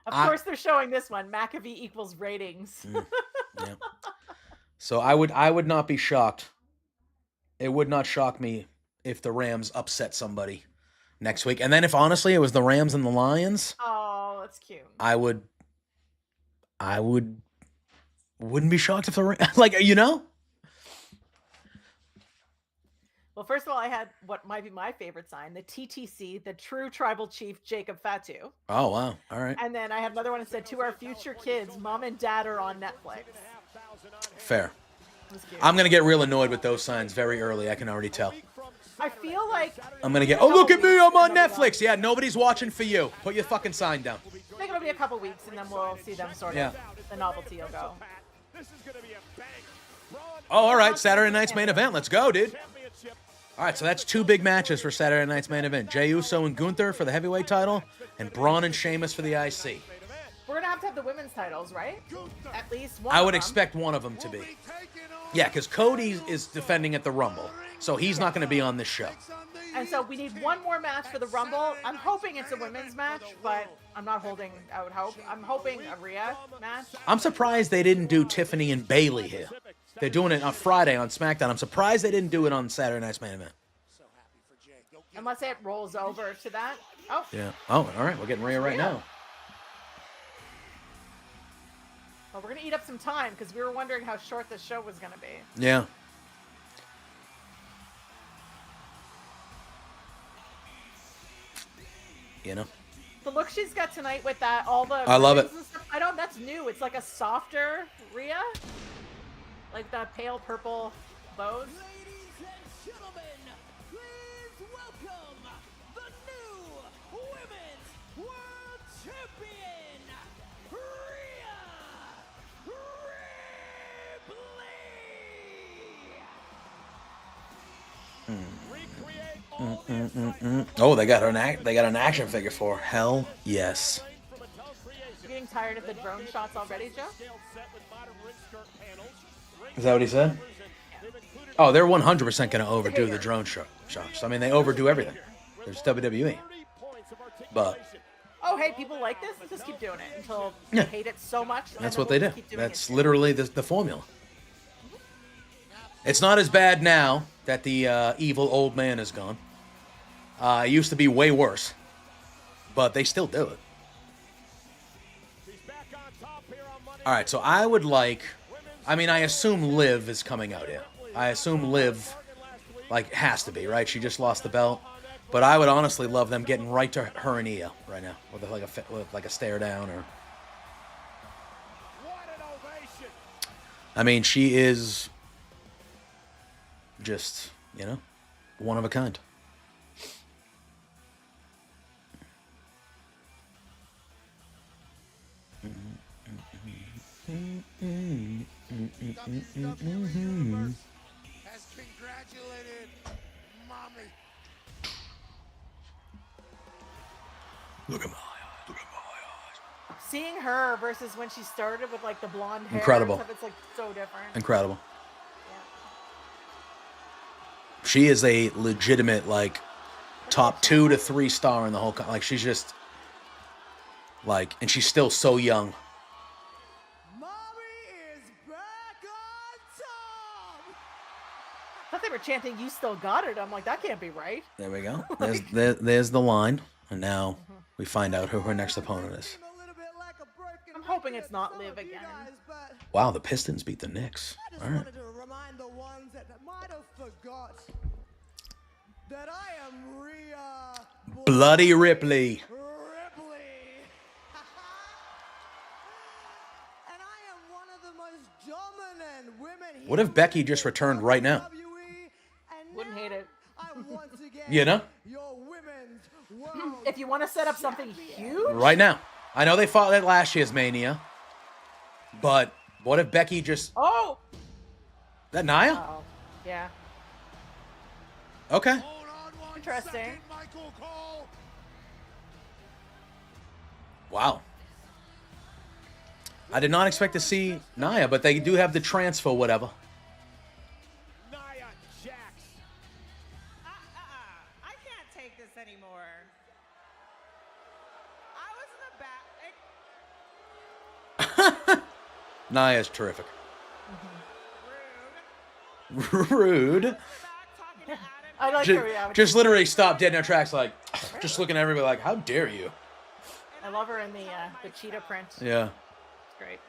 Of course they're showing this one. McAfee equals ratings. Yeah. So I would not be shocked. It would not shock me if the Rams upset somebody next week. And then if honestly it was the Rams and the Lions. Oh, that's cute. I wouldn't be shocked if the Rams, like, you know? Well, first of all, I had what might be my favorite sign, the TTC, the True Tribal Chief Jacob Fatu. Oh, wow. All right. And then I had another one that said, to our future kids, Mom and Dad are on Netflix. Fair. I'm going to get real annoyed with those signs very early. I can already tell. I feel like... I'm going to get, oh, look at me. I'm on Netflix. Yeah, nobody's watching for you. Put your fucking sign down. I think it'll be a couple weeks, and then we'll see them sort of. The novelty will go. Oh, all right. Saturday night's main event. Let's go, dude. All right, so that's two big matches for Saturday night's main event. Jey Uso and Gunther for the heavyweight title, and Braun and Sheamus for the IC. We're going to have the women's titles, right? At least one I of would them. expect one of them to be. Yeah, because Cody is defending at the Rumble, so he's not going to be on this show. And so we need one more match for the Rumble. I'm hoping it's a women's match, but I'm not holding out hope. I'm hoping a Rhea match. I'm surprised they didn't do Tiffany and Bayley here. They're doing it on Friday on SmackDown. I'm surprised they didn't do it on Saturday night's main event. Unless it rolls over to that. Oh. Yeah. Oh, all right. We're getting Rhea right now. Well, we're going to eat up some time because we were wondering how short this show was going to be. Yeah. You know? The look she's got tonight with that, all the... I love it. Stuff, that's new. It's like a softer Rhea. Like the pale purple bows. Ladies and gentlemen, please welcome the new Women's World Champion, Rhea Ripley. Oh, they got an action figure for her. Hell yes. You getting tired of the drone shots already, Joe? Is that what he said? Oh, they're 100% going to overdo the drone shots. I mean, they overdo everything. There's WWE. But oh, hey, people like this? Let's just keep doing it until they hate it so much. That's what they do. That's literally the formula. It's not as bad now that the evil old man is gone. It used to be way worse. But they still do it. All right, so I would like... I mean, I assume Liv is coming out here. I assume Liv, like, has to be, right? She just lost the belt. But I would honestly love them getting right to her and Io right now. With like a stare down or... I mean, she is just, you know, one of a kind. WWE has congratulated Mommy. Look at my eyes. Look at my eyes. Seeing her versus when she started with like the blonde hair. Incredible. And stuff, it's like so different. Incredible. She is a legitimate, like, top 2 to 3 star in the whole. Like, she's just, like, and she's still so young. I thought they were chanting, "You still got it." I'm like, that can't be right. There we go. There's the line. And now we find out who her next opponent is. I'm hoping it's not Liv again. Wow, the Pistons beat the Knicks. All right. To remind the ones that might have forgot that I am Rhea Bloody Ripley. and I am one of the most dominant women. What if Becky just returned right now? Wouldn't hate it. You know? If you want to set up something huge, Right now. I know they fought at last year's Mania. But what if Becky just... Oh! That Nia? Oh, yeah. Okay. Interesting. Wow. I did not expect to see Nia, but they do have the transfer, whatever. Nia Jax. I can't take this anymore. I was in the back. Nia's terrific. Rude. I like Just, her reality. just literally stopped dead in their tracks, like, just looking at everybody like, how dare you? I love her in the cheetah print. Yeah. It's great.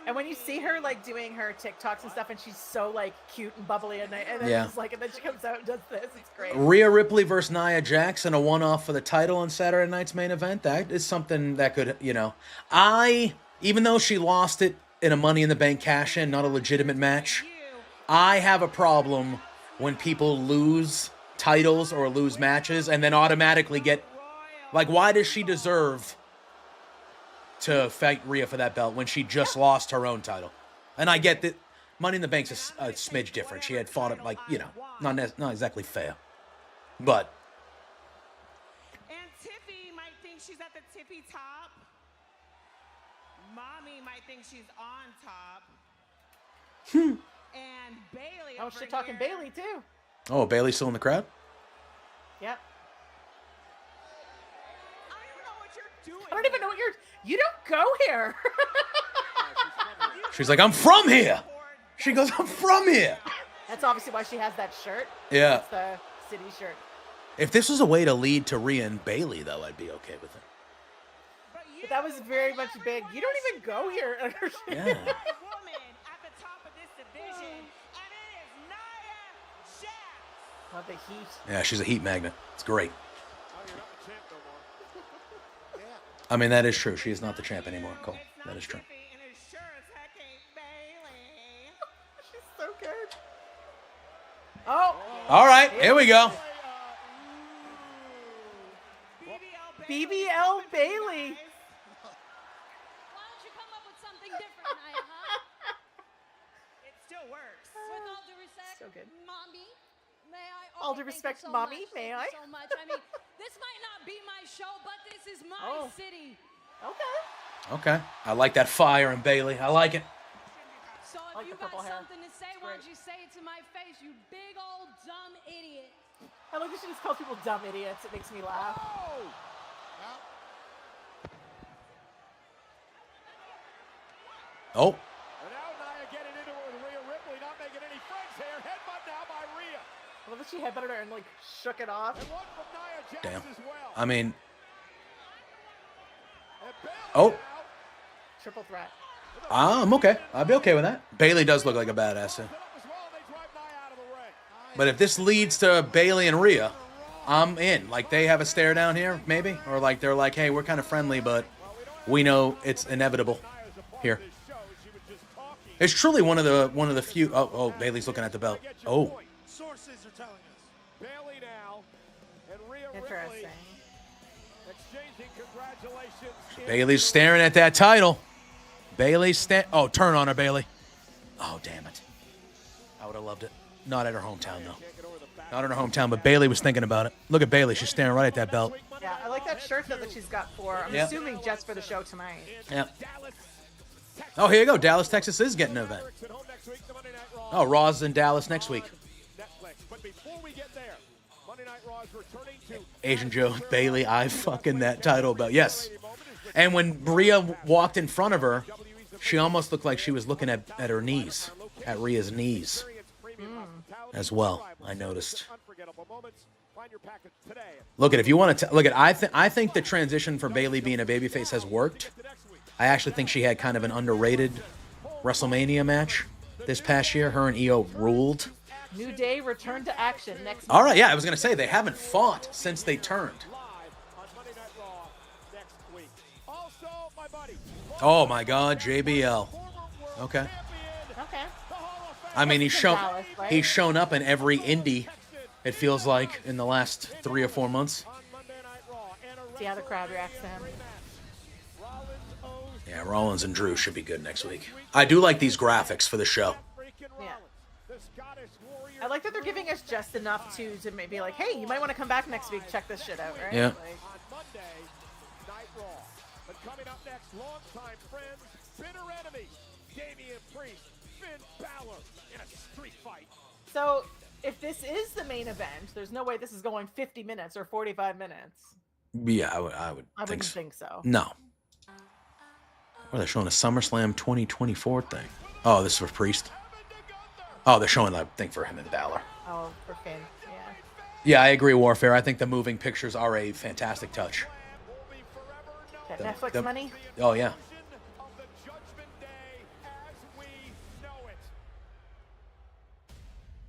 And when you see her like doing her TikToks and stuff, and she's so like cute and bubbly, and then Yeah. it's like, and then she comes out and does this. It's great. Rhea Ripley versus Nia Jax in a one-off for the title on Saturday night's main event. That is something that could, even though she lost it in a Money in the Bank cash-in, not a legitimate match, I have a problem when people lose titles or lose matches and then automatically get, like, why does she deserve to fight Rhea for that belt when she just lost her own title? And I get that Money in the Bank's a smidge different. She had fought it, like, not exactly fair. But And Tiffy might think she's at the tippy top. Mommy might think she's on top. And Bailey. Oh, shit talking Bailey too. oh, Bailey's still in the crowd? Yep. I don't even know what you don't go here. She's like, I'm from here. She goes, I'm from here. That's obviously why she has that shirt. Yeah. It's the city shirt. If this was a way to lead to Rhea and Bailey, though, I'd be okay with it. But that was very much big. You don't even go here. Yeah. woman at the top of this division, and it is Nia Jax. Love the heat. Yeah, she's a heat magnet. It's great. I mean, that is true. She is not the champ anymore, Cole. That is true. She's so good. Oh. All right, here we go. BBL Bailey. Why don't you come up with something different, Nia, huh? It still works. With all due respect, So good. Mommy, may I? All due Thank you respect, so Mommy, much. may Thank I? you so much. I mean, this might not be my show, but this is my Oh. city. Okay. Okay. I like that fire in Bailey. I like it. So if like you the purple got hair. something to say, why don't you say it to my face, you big old dumb idiot? I like that she just calls people dumb idiots. It makes me laugh. Oh. And now Nia getting into it with Rhea Ripley, not making any friends here. Headbutt now by Rhea. I love that she headbutted her and like shook it off. And one from Nia Jax Damn. as well. I mean, And Bailey oh. now. Triple threat. I'm okay. I'll be okay with that. Bailey does look like a badass. Put up as well, they drive Nia out of the ring. But if this leads to Bailey and Rhea, I'm in. Like, they have a stare down here, maybe? Or like they're like, hey, we're kind of friendly, but we know it's inevitable here. It's truly one of the few. Oh, Bailey's looking at the belt. Oh. Sources are telling us. Bailey now and Rhea Interesting. Ripley exchanging congratulations. Bailey's staring at that title. Bailey's oh, turn on her, Bailey. Oh, damn it. I would have loved it. Not at her hometown, though. Not in her hometown, but Bailey was thinking about it. Look at Bailey. She's staring right at that belt. Yeah, I like that shirt though that she's got for. I'm Yeah. assuming just for the show tonight. Yeah. Oh, here you go. Dallas, Texas is getting an event. Oh, Raw's in Dallas next week. Asian Joe Bailey, I fucking that title belt. Yes. And when Rhea walked in front of her, she almost looked like she was looking at her knees, at Rhea's knees as well. I noticed. Look at if you want to look at I think the transition for Bailey being a babyface has worked. I actually think she had kind of an underrated WrestleMania match this past year. Her and Io ruled. New Day return to action next. All right, yeah, I was gonna say they haven't fought since they turned. Oh my God, JBL. Okay. Okay. I mean, he's shown Dallas, right? he's shown up in every indie. It feels like in the last 3 or 4 months. See how the crowd reacts to him. Yeah, Rollins and Drew should be good next week. I do like these graphics for the show. Yeah. I like that they're giving us just enough to maybe like, hey, you might want to come back next week. Check this shit out, right? Yeah. Like, But coming up next, longtime friends, bitter enemy, Damian Priest, Finn Balor in a street fight. so if this is the main event, there's no way this is going 50 minutes or 45 minutes. Yeah, I would I think wouldn't so. think so. No. What are they showing? A SummerSlam 2024 thing. Oh, this is for Priest. Oh, they're showing that thing for him and Balor. Oh, for Finn. Yeah. Yeah, I agree, Warfare. I think the moving pictures are a fantastic touch. That Netflix money? Oh, yeah.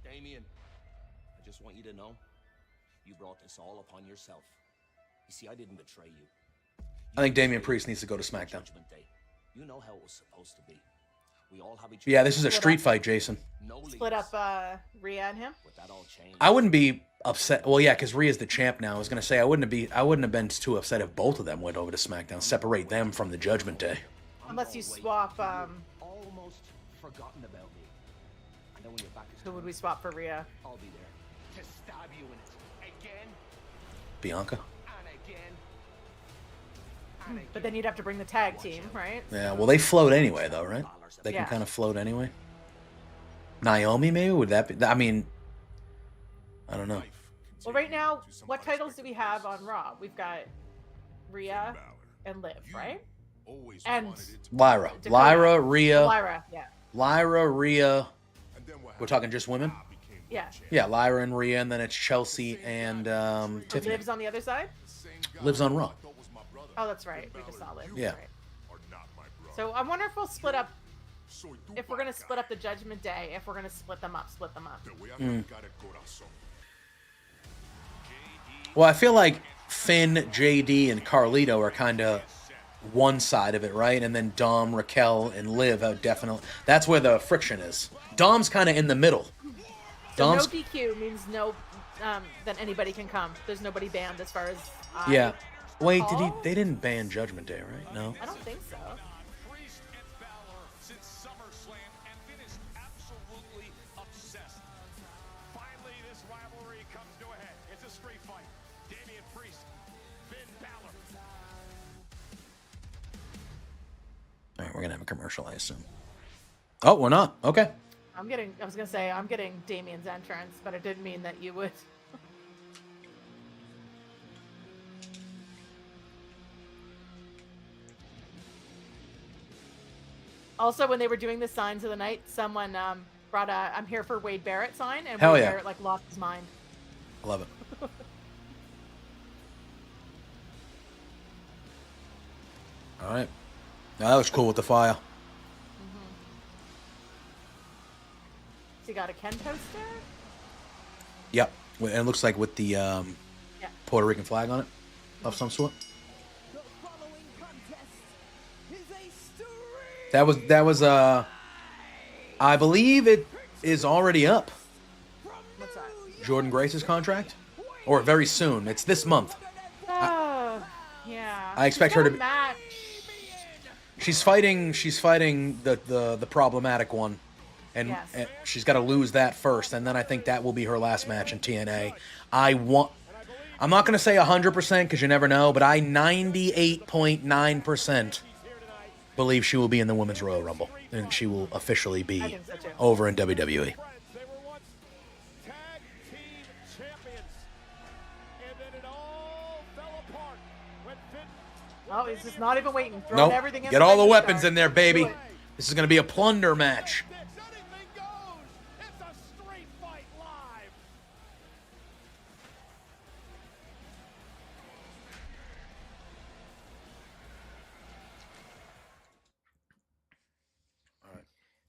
Damien, I just want you to know, you brought this all upon yourself. You see, I didn't betray you. I think Damian Priest needs to go to SmackDown. Judgment Day. You know how it was supposed to be. We all have each Yeah, this is a street fight, Jason. Split up Rhea and him? I wouldn't be upset. Well, yeah, because Rhea's the champ now. I was gonna say I wouldn't have been too upset if both of them went over to SmackDown. Separate them from the Judgment Day. Unless you swap, Almost forgotten about me. I know when your back is who would we swap for Rhea? I'll be there to stab you in it again Bianca. and again. But then you'd have to bring the tag team, right? Yeah, well, they float anyway, though, right? They can Yeah. kind of float anyway. Naomi, maybe? Would that be? I mean, I don't know. Well, right now, what titles do we have on Raw? We've got Rhea and Liv, right? And Lyra. Dakota. Lyra, Rhea. Lyra, yeah. Lyra, Rhea. We're talking just women? Yeah. Yeah, Lyra and Rhea, and then it's Chelsea and Tiffany. Liv's on the other side? Lives on Raw. Oh, that's right. We just saw Liv. Yeah. Right. So I wonder if we'll split up. If we're gonna split up the Judgment Day, if we're gonna split them up. Well, I feel like Finn, JD, and Carlito are kind of one side of it, right? And then Dom, Raquel, and Liv are definitely... That's where the friction is. Dom's kind of in the middle. So Dom's... no DQ means no, that anybody can come. There's nobody banned as far as. Yeah. Wait, recall. they didn't ban Judgment Day, right? No. I don't think so. All right, we're going to have a commercial, I assume. Oh, we're not. Okay. I was gonna say I'm getting Damien's entrance, but it didn't mean that you would. Also, when they were doing the signs of the night, someone brought a "I'm here for Wade Barrett" sign, and Hell Wade yeah. Barrett like lost his mind. I love it. All right. Now, that was cool with the fire. So you got a Ken poster? Yep. And it looks like with the Puerto Rican flag on it of some sort. That was I believe it is already up. What's that? Jordan Grace's contract? Or very soon. It's this month. Oh, yeah. I expect She's her to got a be- match. She's fighting the problematic one. And, Yes. and she's got to lose that first, and then I think that will be her last match in TNA. I'm not going to say 100% because you never know, but I 98.9% believe she will be in the Women's Royal Rumble, and she will officially I be think so too. over in WWE. They were once tag team champions. And then it all fell apart when Finn. Oh, he's just not even waiting. Throwing Nope. everything in Get all the ring to weapons start. in there, Do baby. it. This is going to be a plunder match. Anything goes. It's a street fight live.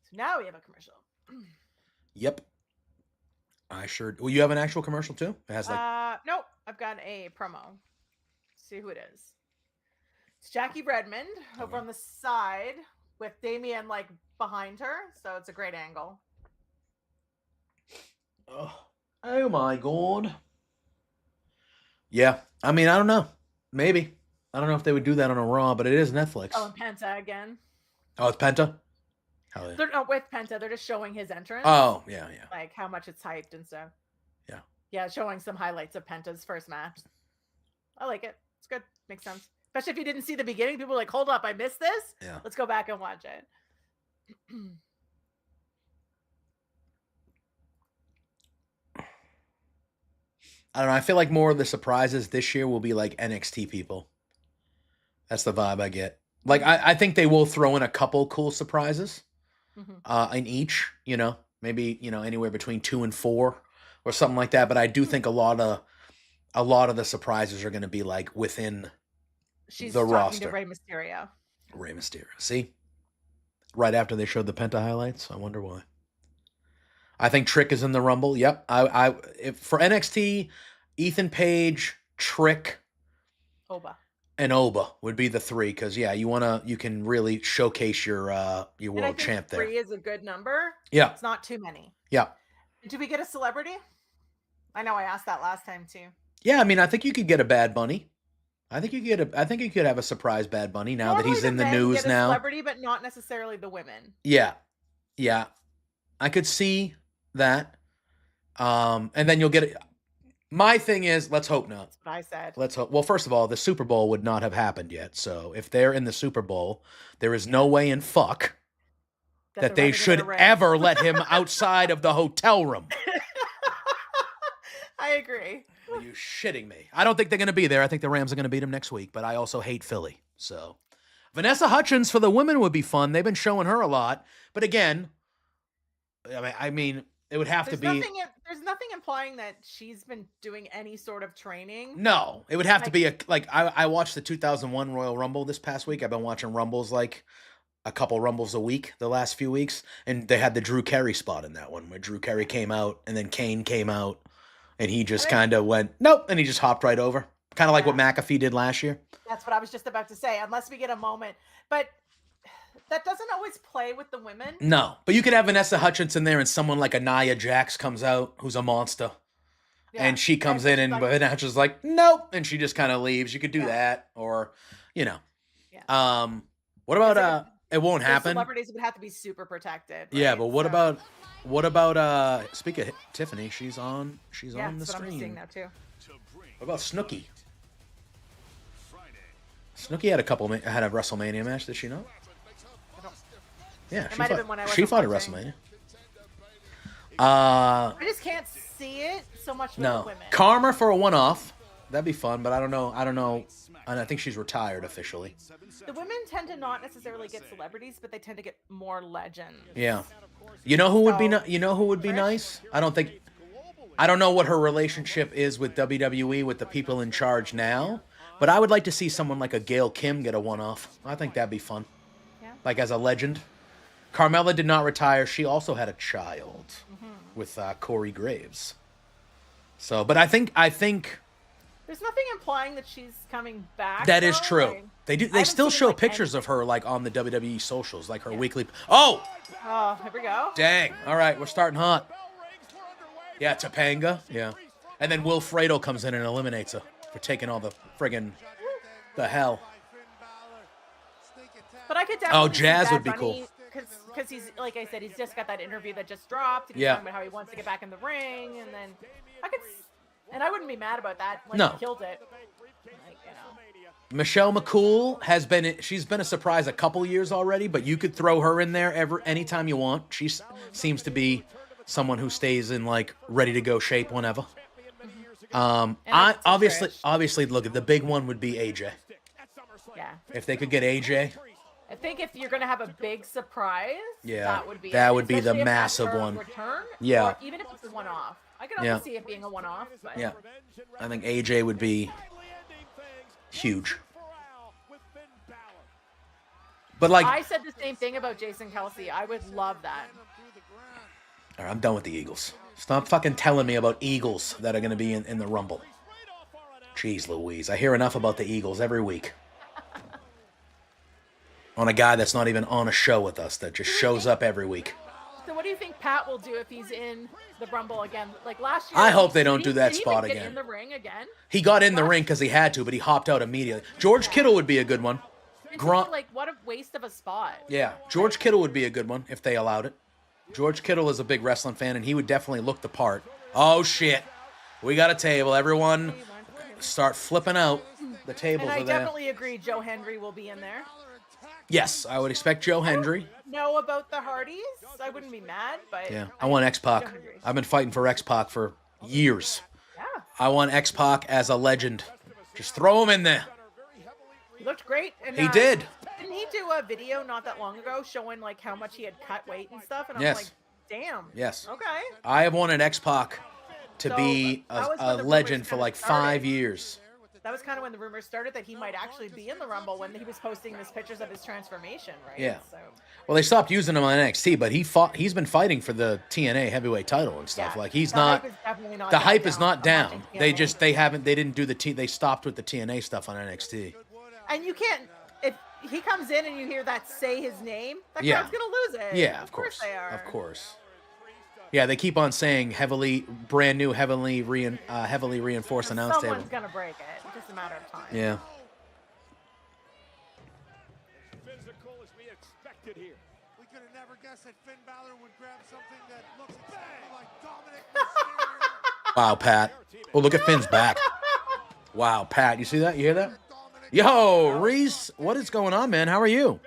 So now we have a commercial. Yep. I sure. Well, you have an actual commercial too? It has like. Nope. I've got a promo. See who it is. It's Jackie Redmond over on the side with Damien like behind her, so it's a great angle. Oh my god. Yeah. I mean, I don't know. Maybe. I don't know if they would do that on a Raw, but it is Netflix. Oh, and Penta again. Oh, it's Penta? Hell yeah. They're not with Penta. They're just showing his entrance. Oh, yeah, yeah. Like how much it's hyped and stuff. Yeah. Yeah, showing some highlights of Penta's first match. I like it. It's good. Makes sense. Especially if you didn't see the beginning. People are like, hold up, I missed this. Yeah. Let's go back and watch it. I don't know. I feel like more of the surprises this year will be like NXT people. That's the vibe I get. Like, I think they will throw in a couple cool surprises in each, you know, maybe, you know, anywhere between 2 and 4 or something like that. But I do think a lot of the surprises are going to be like within She's the talking roster. to Rey Mysterio. Rey Mysterio. See? Right after they showed the Penta highlights. I wonder why. I think Trick is in the Rumble. Yep. If for NXT, Ethan Page, Trick, Oba. and Oba would be the 3 because you can really showcase your And I world think champ there. 3 is a good number. Yeah. It's not too many. Yeah. Do we get a celebrity? I know I asked that last time too. Yeah, I mean, I think you could get a Bad Bunny. I think you could have a surprise Bad Bunny now that he's in the men news get a now. Celebrity, but not necessarily the women. Yeah. Yeah. I could see that. And then you'll get it. My thing is, let's hope not. That's what I said. Let's hope. Well, first of all, the Super Bowl would not have happened yet. So if they're in the Super Bowl, there is no way in fuck that they should ever let him outside of the hotel room. I agree. Are you shitting me? I don't think they're going to be there. I think the Rams are going to beat them next week, but I also hate Philly. So Vanessa Hudgens for the women would be fun. They've been showing her a lot. But again, I mean, it would have to be. There's nothing implying that she's been doing any sort of training. No, it would have to be I watched the 2001 Royal Rumble this past week. I've been watching Rumbles like a couple Rumbles a week the last few weeks. And they had the Drew Carey spot in that one where Drew Carey came out and then Kane came out. And he just kind of went, nope, and he just hopped right over. Kind of like what McAfee did last year. That's what I was just about to say, unless we get a moment. But that doesn't always play with the women. No, but you could have Vanessa Hutchinson there and someone like a Nia Jax comes out, who's a monster. Yeah. And she comes in and Vanessa's like, nope, and she just kind of leaves. You could do that, or, you know. Yeah. What about, it won't happen. Celebrities would have to be super protected. Right? Yeah, but what about... What about speak of Tiffany? She's on the that's stream. What I'm seeing now too. What about Snooki? Snooki had a WrestleMania match. Did she not? Yeah, she fought at WrestleMania. I just can't see it so much with the women. Karma for a one-off. That'd be fun, but I don't know. And I think she's retired officially. The women tend to not necessarily get celebrities, but they tend to get more legends. Yeah. You know who would be nice? I don't know what her relationship is with WWE with the people in charge now, but I would like to see someone like a Gail Kim get a one-off. I think that'd be fun. Yeah. Like as a legend. Carmella did not retire. She also had a child with Corey Graves. So, but I think there's nothing implying that she's coming back. That is true. They still show pictures of her like on the WWE socials, like her weekly. Oh, here we go. Dang. All right, we're starting hot. Yeah, Topanga. Yeah. And then Will Fredo comes in and eliminates her for taking all the friggin' the hell. But I could definitely Jazz would be cool. Because he's, like I said, he's just got that interview that just dropped. And he's talking about how he wants to get back in the ring. And then I wouldn't be mad about that. Like, he killed it. Like, you know. Michelle McCool she's been a surprise a couple years already, but you could throw her in there anytime you want. She seems to be someone who stays in like ready to go shape whenever. I obviously look at the big one would be AJ. Yeah. If they could get AJ. I think if you're gonna have a big surprise, Yeah, that would be the Especially if massive that's her one. return, Yeah. or even if it's a one-off. I can almost see it being a one-off. But Yeah. I think AJ would be huge. But like, I said the same thing about Jason Kelsey. I would love that. all right, I'm done with the Eagles. Stop fucking telling me about Eagles that are going to be in the Rumble. Jeez Louise. I hear enough about the Eagles every week. On a guy that's not even on a show with us, that just shows up every week. So what do you think Pat will do if he's in the Rumble again? Like last year. I hope they don't do that did he spot even get again. in the ring again? He got in the ring because he had to, but he hopped out immediately. George Kittle would be a good one. Like, what a waste of a spot. Yeah, George Kittle would be a good one if they allowed it. George Kittle is a big wrestling fan, and he would definitely look the part. Oh, shit. We got a table. Everyone start flipping out. The tables And I are there. definitely agree Joe Hendry will be in there. Yes, I would expect Joe Hendry. Know about the Hardys? I wouldn't be mad, but... Yeah, I want X-Pac. I've been fighting for X-Pac for years. Yeah. I want X-Pac as a legend. Just throw him in there. He looked great. And, He did. Didn't he do a video not that long ago showing like how much he had cut weight and stuff? And Yes. I'm like, damn. Yes. Okay. I have wanted X-Pac to So, be that was a when the legend rumors for kinda like started. 5 years. That was kind of when the rumors started that he might actually be in the Rumble when he was posting these pictures of his transformation, right? Yeah. So, Well, they stopped using him on NXT, but he's been fighting for the TNA heavyweight title and stuff. Yeah. Like he's The not. hype is definitely not the down hype is now. not I'm down. watching They TNA. they didn't do they stopped with the TNA stuff on NXT. and you can't, if he comes in and you hear that say his name, that Yeah. crowd's going to lose it. Yeah, of course. they are. Of course. Yeah, they keep on saying brand new, heavily reinforced announce table. Someone's going to break it. It's just a matter of time. Yeah. Physical as we expected here. We could have never guessed that Finn Balor would grab something that looks exactly like Dominic Mysterio. Wow, Pat. Oh, look at Finn's back. Wow, Pat. You see that? You hear that? Yo, Reese, what is going on, man? How are you?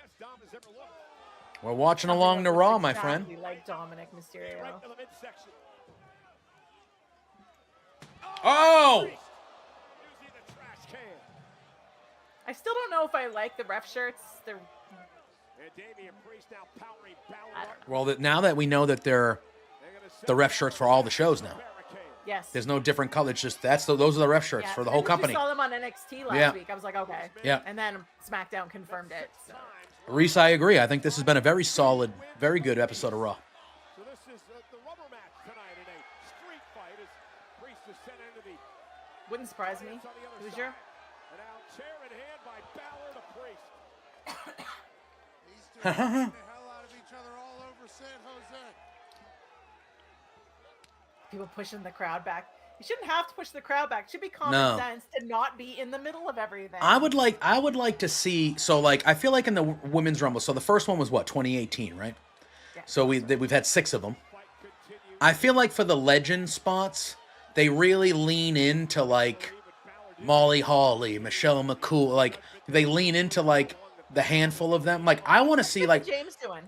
We're watching along to Raw, my friend. Exactly like Dominic Mysterio. Oh! I still don't know if I like the ref shirts. They're Well, now that we know that they're the ref shirts for all the shows now. yes. There's no different color. It's just those are the ref shirts Yeah. for the whole I company. saw them on NXT last Yeah. week. I was like, okay. Yeah. And then SmackDown confirmed it. So. Reese, I agree. I think this has been a very solid, very good episode of Raw. So this is the rubber match tonight in a street fight as Priest is sent into the Wouldn't surprise me. Who's your? and now chair in hand by Balor to Priest. These two are beating the hell out of each other all over San Jose. People pushing the crowd back. You shouldn't have to push the crowd back. It should be common No. sense to not be in the middle of everything. I would like to see. So, like, I feel like in the women's rumble. So the first one was what 2018, right? Yeah. So we've had 6 of them. I feel like for the legend spots, they really lean into like Molly Holly, Michelle McCool. Like they lean into like the handful of them. Like I want to see like James doing.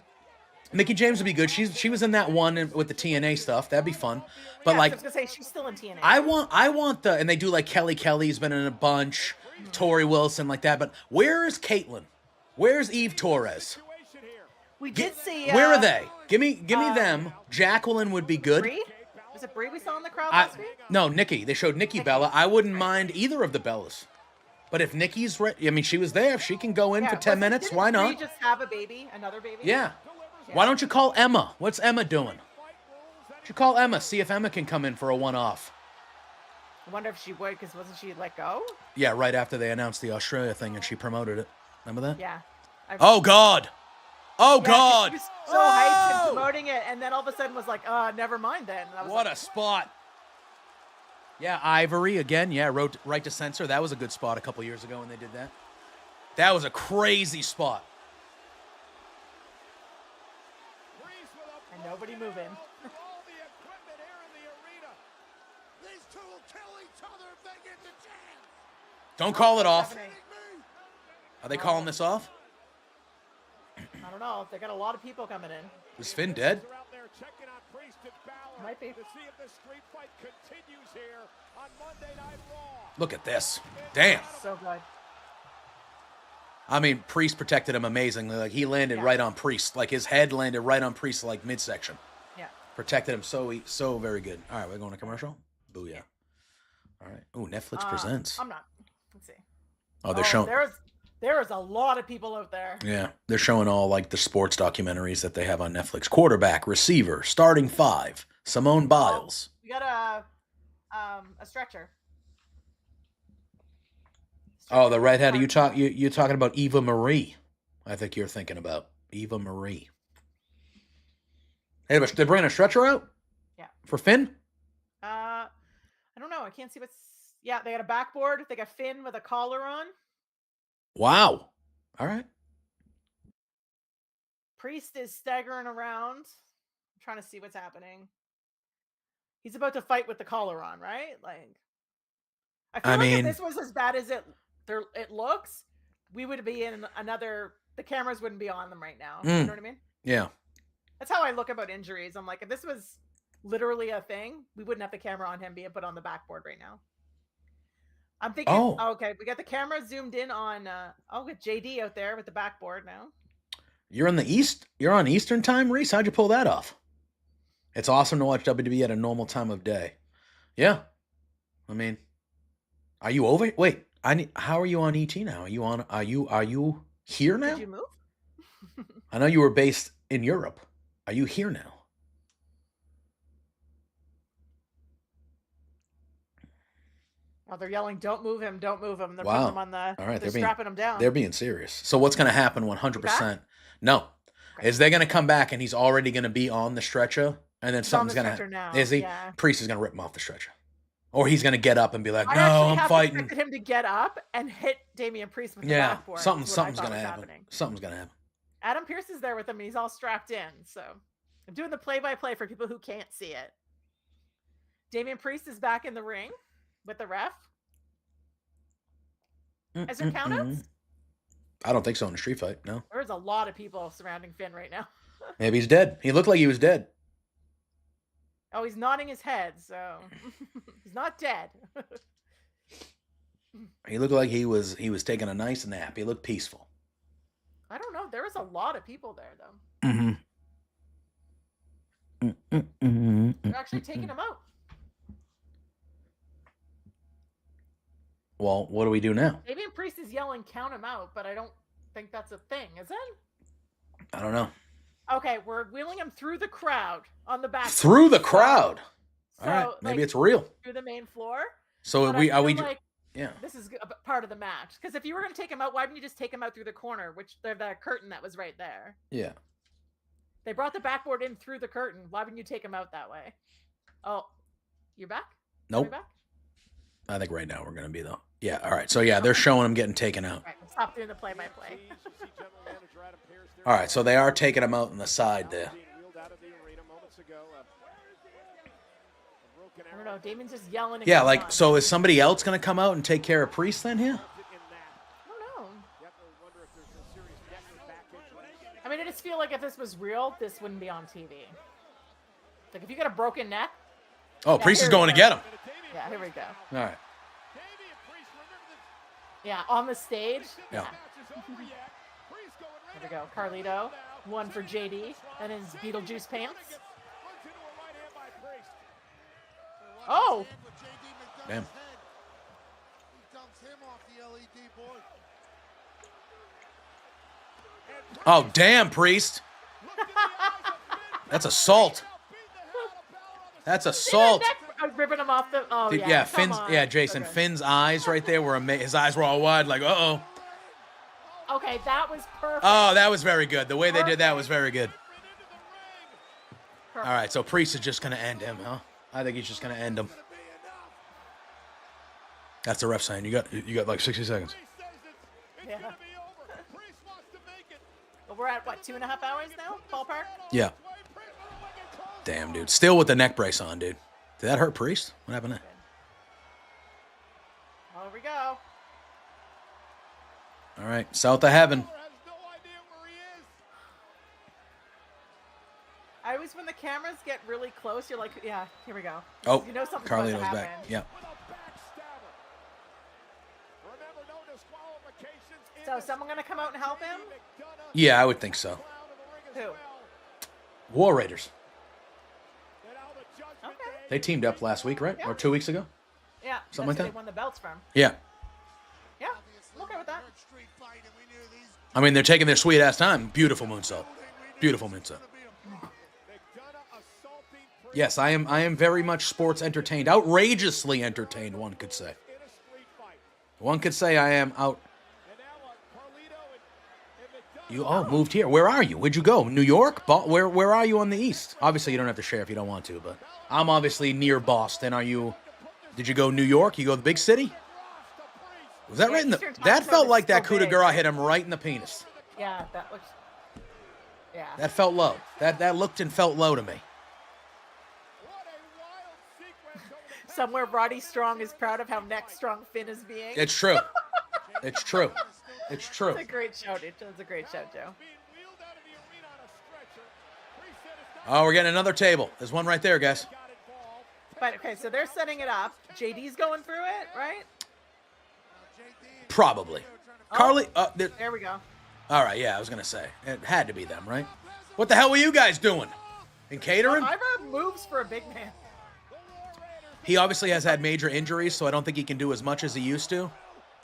Mickey James would be good. She was in that one with the TNA stuff. That'd be fun. But Yeah, like I was gonna say she's still in TNA. I want the, and they do like Kelly's been in a bunch, Tori Wilson like that. But where is Caitlyn? Where's Eve Torres? We did see. Where are they? Give me them. Jacqueline would be good. Brie? Was it Brie we saw in the crowd last week? No, Nikki. They showed Nikki Bella. I wouldn't mind either of the Bellas. But if Nikki's ready, I mean, she was there. If she can go in for 10 minutes, didn't why Brie not? just have a baby, another baby? Yeah. Why don't you call Emma? What's Emma doing? You call Emma. See if Emma can come in for a one-off. I wonder if she would, because wasn't she let go? Yeah, right after they announced the Australia thing and she promoted it. Remember that? Yeah. Oh, God. Oh, Yeah, God. She was so hyped and promoting it, and then all of a sudden was like, never mind then. And I was What like, a spot. Yeah, Ivory again. Yeah, right to censor. That was a good spot a couple years ago when they did that. That was a crazy spot. and nobody moving. These two will kill each other if they get the chance. Don't call it off. Are they calling this off? I don't know. They got a lot of people coming in. Is Finn dead? Might be. To see if the street fight continues here on Monday Night Raw. Look at this. Damn. So good. I mean, Priest protected him amazingly. Like, he landed right on Priest. Like, his head landed right on Priest, like, midsection. Yeah. Protected him so very good. All right, we're going to commercial? Booyah. All right. Ooh, Netflix presents. I'm not. Let's see. Oh, they're showing. There is a lot of people out there. Yeah, they're showing all, like, the sports documentaries that they have on Netflix. Quarterback, receiver, starting five, Simone Biles. We got a stretcher. Oh, the redhead. You're talking about Eva Marie. I think you're thinking about Eva Marie. Hey, but they're bringing a stretcher out? Yeah. For Finn? I don't know. I can't see what's... Yeah, they got a backboard. They got Finn with a collar on. Wow. All right. Priest is staggering around. I'm trying to see what's happening. He's about to fight with the collar on, right? Like, I feel if this was as bad as it looks, we would be in another... The cameras wouldn't be on them right now. You know what I mean? Yeah. That's how I look about injuries. I'm like, if this was literally a thing, we wouldn't have the camera on him being put on the backboard right now. I'm thinking, okay, we got the camera zoomed in on, with JD out there with the backboard now. You're in the East? You're on Eastern time, Reese? How'd you pull that off? It's awesome to watch WWE at a normal time of day. Yeah. I mean, are you over? Wait, how are you on ET now? Are you here now? Did you move? I know you were based in Europe. Are you here now? Oh, they're yelling, "Don't move him! Don't move him!" They're Wow. putting him on the. All right, they're strapping him down. They're being serious. So what's going to happen? 100%. No, is they going to come back and he's already going to be on the stretcher, and then something's going to happen? Is he? Yeah. Priest is going to rip him off the stretcher, or he's going to get up and be like, I "No, actually I'm half fighting." expected him to get up and hit Damian Priest with the Yeah, backboard. something's is what I going thought to was happen. happening. Something's going to happen. Adam Pearce is there with him, and he's all strapped in. So I'm doing the play-by-play for people who can't see it. Damian Priest is back in the ring with the ref. Is there countouts? I don't think so in a street fight. No. There's a lot of people surrounding Finn right now. Maybe he's dead. He looked like he was dead. Oh, he's nodding his head, so he's not dead. He looked like he was taking a nice nap. He looked peaceful. I don't know. There was a lot of people there, though. They're actually taking him out. Well, what do we do now? Damian Priest is yelling, "Count him out," but I don't think that's a thing, is it? I don't know. Okay, we're wheeling him through the crowd on the back. Through the crowd. So, All right, maybe it's real. Through the main floor. So But are I we? feel like Yeah. this is a part of the match. Because if you were going to take him out, why didn't you just take him out through the corner, which the curtain that was right there? Yeah. They brought the backboard in through the curtain. Why wouldn't you take him out that way? Oh, you're back? Nope. Are we back? I think right now we're gonna be though. Yeah. All right. So yeah, they're showing him getting taken out. All right, stop doing the play-by-play. All right. So they are taking him out on the side there. I don't know. Damon's just yelling. And Yeah. going Like, on. so is somebody else gonna come out and take care of Priest then here? I don't know. I mean, I just feel like if this was real, this wouldn't be on TV. Like, if you got a broken neck. Oh, Yeah, Priest is here we going to go. get him. Yeah, here we go. All right. Yeah, on the stage. Yeah. Here we go. Carlito, one for JD, and his Beetlejuice pants. Oh! Damn. Oh, damn, Priest. That's assault. That's assault. Ripping him off the. Oh, Dude, yeah. yeah, come Finn's. on. Yeah, Jason. Okay. Finn's eyes right there were his eyes were all wide, like, uh-oh. Okay, that was perfect. Oh, that was very good. The way they did that was very good. Perfect. All right, so Priest is just going to end him, huh? I think he's just going to end him. That's the ref saying. You got like 60 seconds. Yeah. But we're at, what, 2.5 hours now? Ballpark? Yeah. Damn, dude. Still with the neck brace on, dude. Did that hurt Priest? What happened there? Oh, here we go. All right, south of heaven. I always, when the cameras get really close, you're like, yeah, here we go. Oh, you know something's about to Carlito's happen. back. Yeah. So is someone going to come out and help him? Yeah, I would think so. Who? War Raiders. Okay. They teamed up last week, right? Yeah. Or 2 weeks ago? Yeah. Something like that's who that? They won the belts from. Yeah. Yeah. I'm okay with that. I mean, they're taking their sweet ass time. Beautiful moonsault. Beautiful moonsault. Yes, I am very much sports entertained. Outrageously entertained, one could say. One could say I am out. You moved here. Where are you? Where'd you go? New York? Where are you on the east? Obviously, you don't have to share if you don't want to, but I'm obviously near Boston. Are you? Did you go New York? You go to the big city? Was that right in the? That felt like that coup de grace hit him right in the penis. Yeah, that looks. Yeah. That felt low. That looked and felt low to me. Somewhere Roddy Strong is proud of how neck strong Finn is being. It's true. It's true. It's true. It's a great show, dude. It's a great show, Joe. Oh, we're getting another table. There's one right there, guys. But okay, so they're setting it up. JD's going through it, right? Probably. Oh, Carly. there we go. All right, yeah, I was gonna say it had to be them, right? What the hell were you guys doing? In catering? Ivar moves for a big man. He obviously has had major injuries, so I don't think he can do as much as he used to.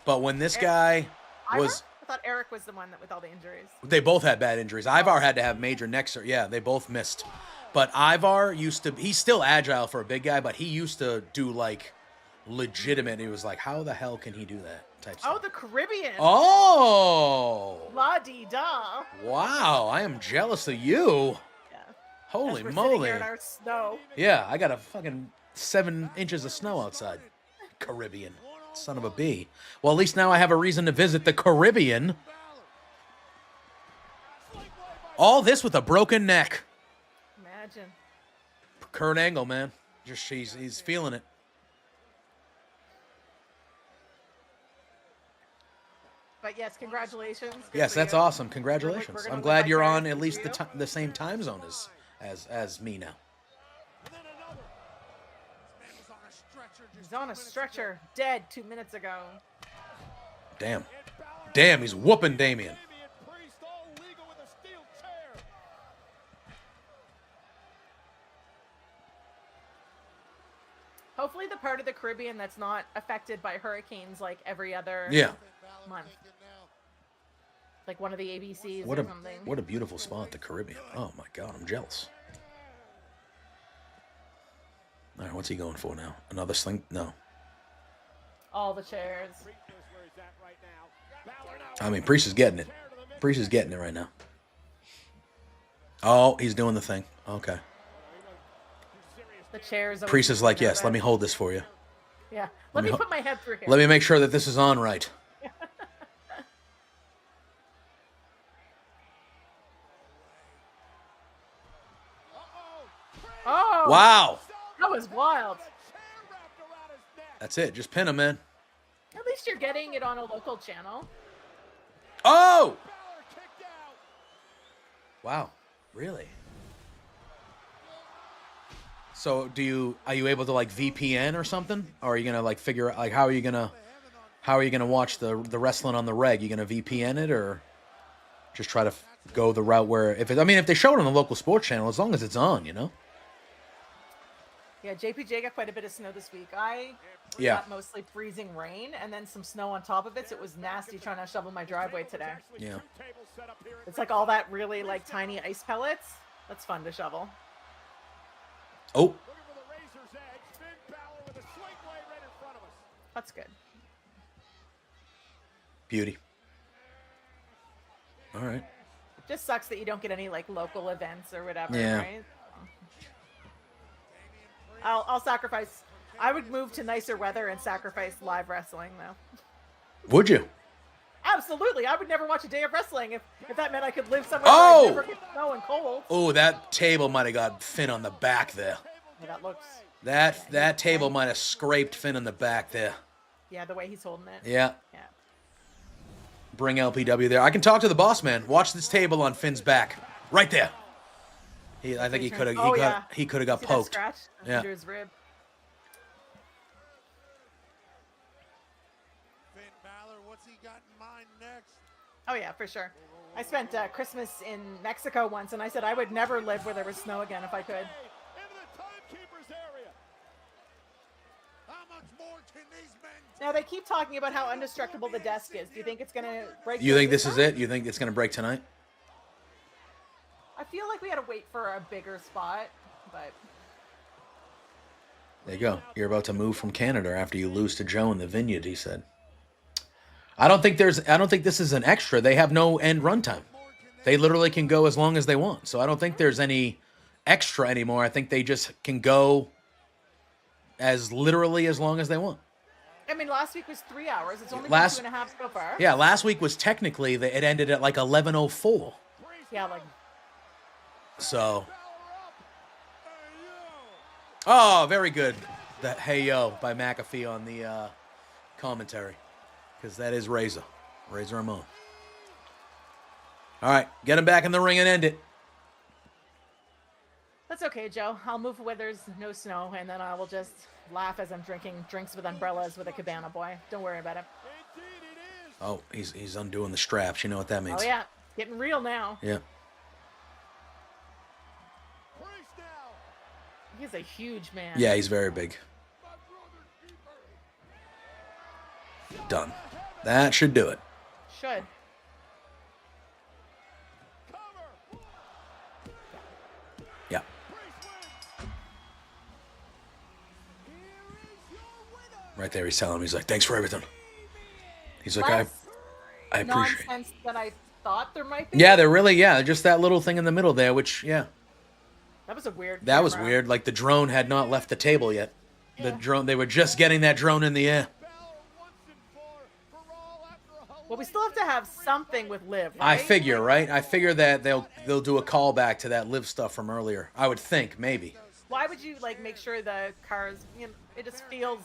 But when this guy was... I thought Eric was the one that with all the injuries. They both had bad injuries. Ivar had to have major neck surgery. Yeah, they both missed. But Ivar used to... He's still agile for a big guy, but he used to do, like, legitimate... He was like, how the hell can he do that type stuff? Oh, the Caribbean. Oh! La-dee-da. Wow, I am jealous of you. Yeah. Holy As we're moly. sitting here in our snow. Yeah, I got a fucking 7 inches of snow outside. Caribbean. Son of a bee. Well, at least now I have a reason to visit the Caribbean. All this with a broken neck. Imagine. Kurt Angle, man. Just he's feeling it. But yes, congratulations. Good Yes, for that's you. awesome. Congratulations. We're gonna I'm glad live you're on vicariously at least through you. the same time zone as me now. He's on a stretcher, dead 2 minutes ago. Damn. Damn, he's whooping Damien. Hopefully the part of the Caribbean that's not affected by hurricanes like every other month. Like one of the ABCs or something. What a beautiful spot, the Caribbean. Oh my God, I'm jealous. All right, what's he going for now? Another sling? No. All the chairs. I mean, Priest is getting it. Priest is getting it right now. Oh, he's doing the thing. Okay. The chairs. Priest is like, yes, let me hold this for you. Yeah. Let me put my head through here. Let me make sure that this is on right. Oh. Wow. That was wild. That's it. Just pin him, man. At least you're getting it on a local channel. Oh! Wow. Really? So are you able to like VPN or something? Or are you gonna like figure out like how are you gonna watch the wrestling on the reg? You gonna VPN it or just try to go the route where if they show it on the local sports channel, as long as it's on, you know? Yeah, JPJ got quite a bit of snow this week. I got mostly freezing rain and then some snow on top of it, so it was nasty trying to shovel my driveway today. Yeah. It's like all that really like tiny ice pellets. That's fun to shovel. Oh. That's good. Beauty. All right. Just sucks that you don't get any like local events or whatever, Yeah. right? I'll sacrifice. I would move to nicer weather and sacrifice live wrestling though. Would you? Absolutely. I would never watch a day of wrestling if that meant I could live somewhere where I never get snow and cold. Oh, that table might have got Finn on the back there. Yeah, that looks. That table might have scraped Finn on the back there. Yeah, the way he's holding it. Yeah. Yeah. bring LPW there. I can talk to the boss man. Watch this table on Finn's back, right there. I think he could have. He could have got See that poked. scratch Yeah. under his rib. Finn Balor, what's he got in mind next? Oh yeah, for sure. I spent Christmas in Mexico once, and I said I would never live where there was snow again if I could. Into the timekeeper's area. How much more can these men Now they keep talking about how indestructible the desk is. Do you think it's gonna break? You think this is it? You think it's going to break tonight? I feel like we had to wait for a bigger spot, but There you go. You're about to move from Canada after you lose to Joe in the Vineyard, he said. I don't think this is an extra. They have no end runtime. They literally can go as long as they want. So I don't think there's any extra anymore. I think they just can go as literally as long as they want. I mean, last week was 3 hours. It's only Last- been 2.5 so far. Yeah, last week was technically, it ended at like 11:04. Yeah, like So. Oh, very good. That Hey Yo by McAfee on the commentary. Because that is Razor Ramon. All right, get him back in the ring and end it. that's okay, Joe. I'll move where there's no snow, and then I will just laugh as I'm drinking drinks with umbrellas with a cabana boy. Don't worry about it. Oh, he's undoing the straps. You know what that means. Oh yeah, getting real now. Yeah. He's a huge man. Yeah, he's very big. Done. That should do it. Should. Yeah. Right there, he's telling him, he's like, thanks for everything. He's like, Less I appreciate it. nonsense than I thought there might be. Yeah, they're really, just that little thing in the middle there, which, That was a weird. that was camera. weird. Like the drone had not left the table yet. The drone, they were just getting that drone in the air. Well, we still have to have something with Liv. I Right? figure, right? I figure that they'll do a callback to that live stuff from earlier. I would think, maybe. Why would you like make sure the cars? You know, it just feels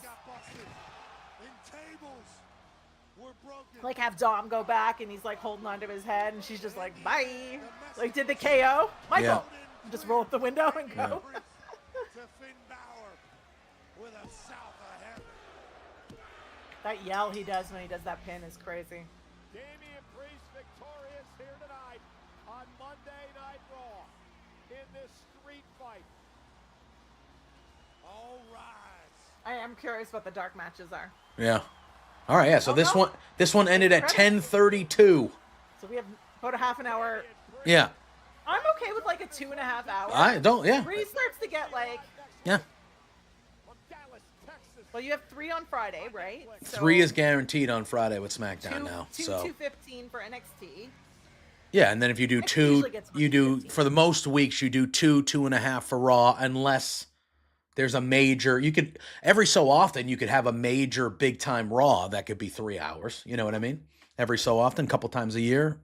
like have Dom go back and he's like holding onto his head and she's just like bye. Like did the KO, Michael? Yeah. Just roll up the window and go. That yell he does when he does that pin is crazy. Damian Priest victorious here tonight on Monday Night Raw in this street fight. all rise? I am curious what the dark matches are. Yeah. All right, yeah. So Oh, this one ended at 10:32. So we have about a half an hour. Yeah. I'm okay with like a 2.5 hour. I don't. Yeah. Bree starts to get like. Yeah. Well, you have 3 on Friday, right? So 3 is guaranteed on Friday with SmackDown two, now. two, So 2:15 for NXT. yeah, and then if you do NXT 2, usually gets you do for the most weeks you do 2.5 for Raw, unless there's a major. You could every so often you could have a major big time Raw that could be 3 hours. You know what I mean? Every so often, a couple times a year.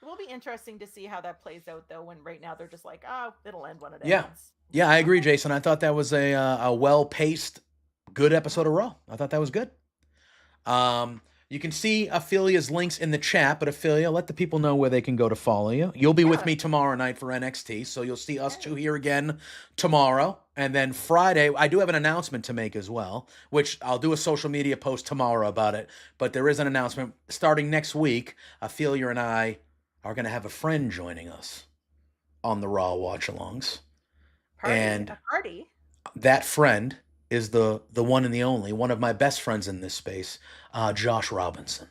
It will be interesting to see how that plays out, though. When right now they're just like, oh, it'll end when it Yeah. ends. Yeah, I agree, Jason. I thought that was a well-paced, good episode of Raw. I thought that was good. You can see Ophelia's links in the chat, but Ophelia, let the people know where they can go to follow you. You'll be with me tomorrow night for NXT, so you'll see us two here again tomorrow. And then Friday, I do have an announcement to make as well, which I'll do a social media post tomorrow about it. But there is an announcement. Starting next week, Ophelia and I are going to have a friend joining us on the Raw Watchalongs. And A party. that friend is the one and the only, one of my best friends in this space, Josh Robinson.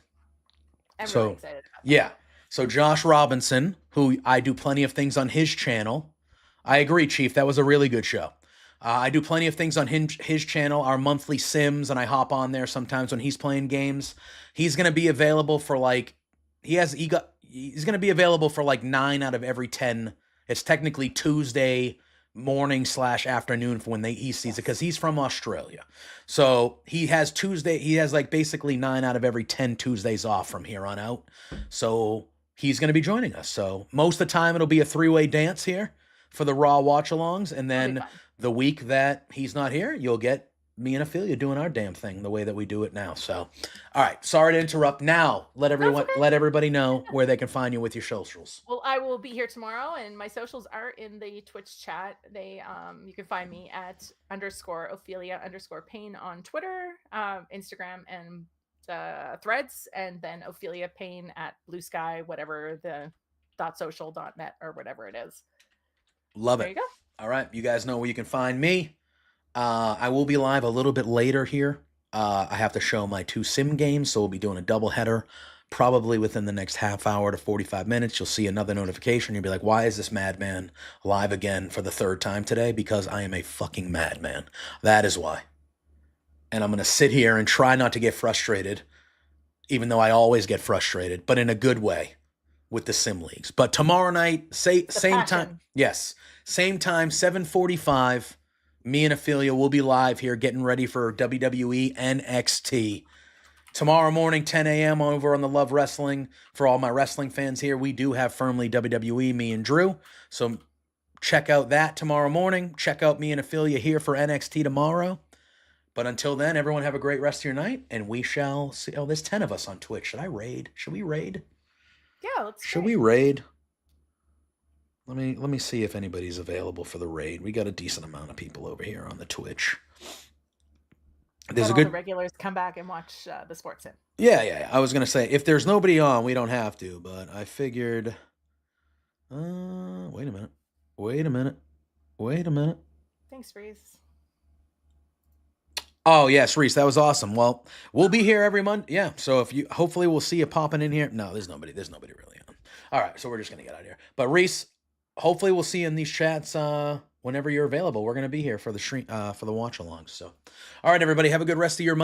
I'm So, really excited about yeah. So Josh Robinson, who I do plenty of things on his channel. I agree, Chief. That was a really good show. I do plenty of things on his channel, our monthly Sims, and I hop on there sometimes when he's playing games. He's going to be available for like, he's going to be available for like 9 out of every 10. It's technically Tuesday morning / afternoon for when he sees it, because he's from Australia. So he has like basically 9 out of every 10 Tuesdays off from here on out. So he's going to be joining us. So most of the time it'll be a 3-way dance here for the Raw Watchalongs. And then the week that he's not here, you'll get me and Ophelia doing our damn thing the way that we do it now. So, all right. Sorry to interrupt. Now, let everybody know where they can find you with your socials. Well, I will be here tomorrow, and my socials are in the Twitch chat. You can find me at _Ophelia_Payne on Twitter, Instagram, and Threads, and then Ophelia Payne at Blue Sky, whatever the .social.net or whatever it is. Love it. There you go. All right. You guys know where you can find me. I will be live a little bit later here. I have to show my 2 sim games, so we'll be doing a double header probably within the next half hour to 45 minutes. You'll see another notification. You'll be like, why is this madman live again for the 3rd time today? Because I am a fucking madman. That is why. And I'm going to sit here and try not to get frustrated, even though I always get frustrated, but in a good way with the sim leagues. But tomorrow night, same time. Yes. Same time, 7:45. Me and Ophelia will be live here getting ready for WWE NXT. Tomorrow morning, 10 a.m. over on the Love Wrestling. For all my wrestling fans here, we do have firmly WWE, me and Drew. So check out that tomorrow morning. Check out me and Ophelia here for NXT tomorrow. But until then, everyone have a great rest of your night, and we shall see. Oh, there's 10 of us on Twitch. Should I raid? Should we raid? Yeah, let's. Should we raid? Let me see if anybody's available for the raid. We got a decent amount of people over here on the Twitch. There's Let a good all the regulars come back and watch the sports in. Yeah. I was gonna say if there's nobody on, we don't have to. But I figured. Wait a minute. Thanks, Reese. Oh yes, Reese, that was awesome. Well, we'll be here every Monday. Yeah, so hopefully we'll see you popping in here. No, there's nobody really on. All right, so we're just gonna get out of here. But Reese, hopefully we'll see you in these chats whenever you're available. We're gonna be here for the stream, for the watch along. So, all right, everybody, have a good rest of your Monday.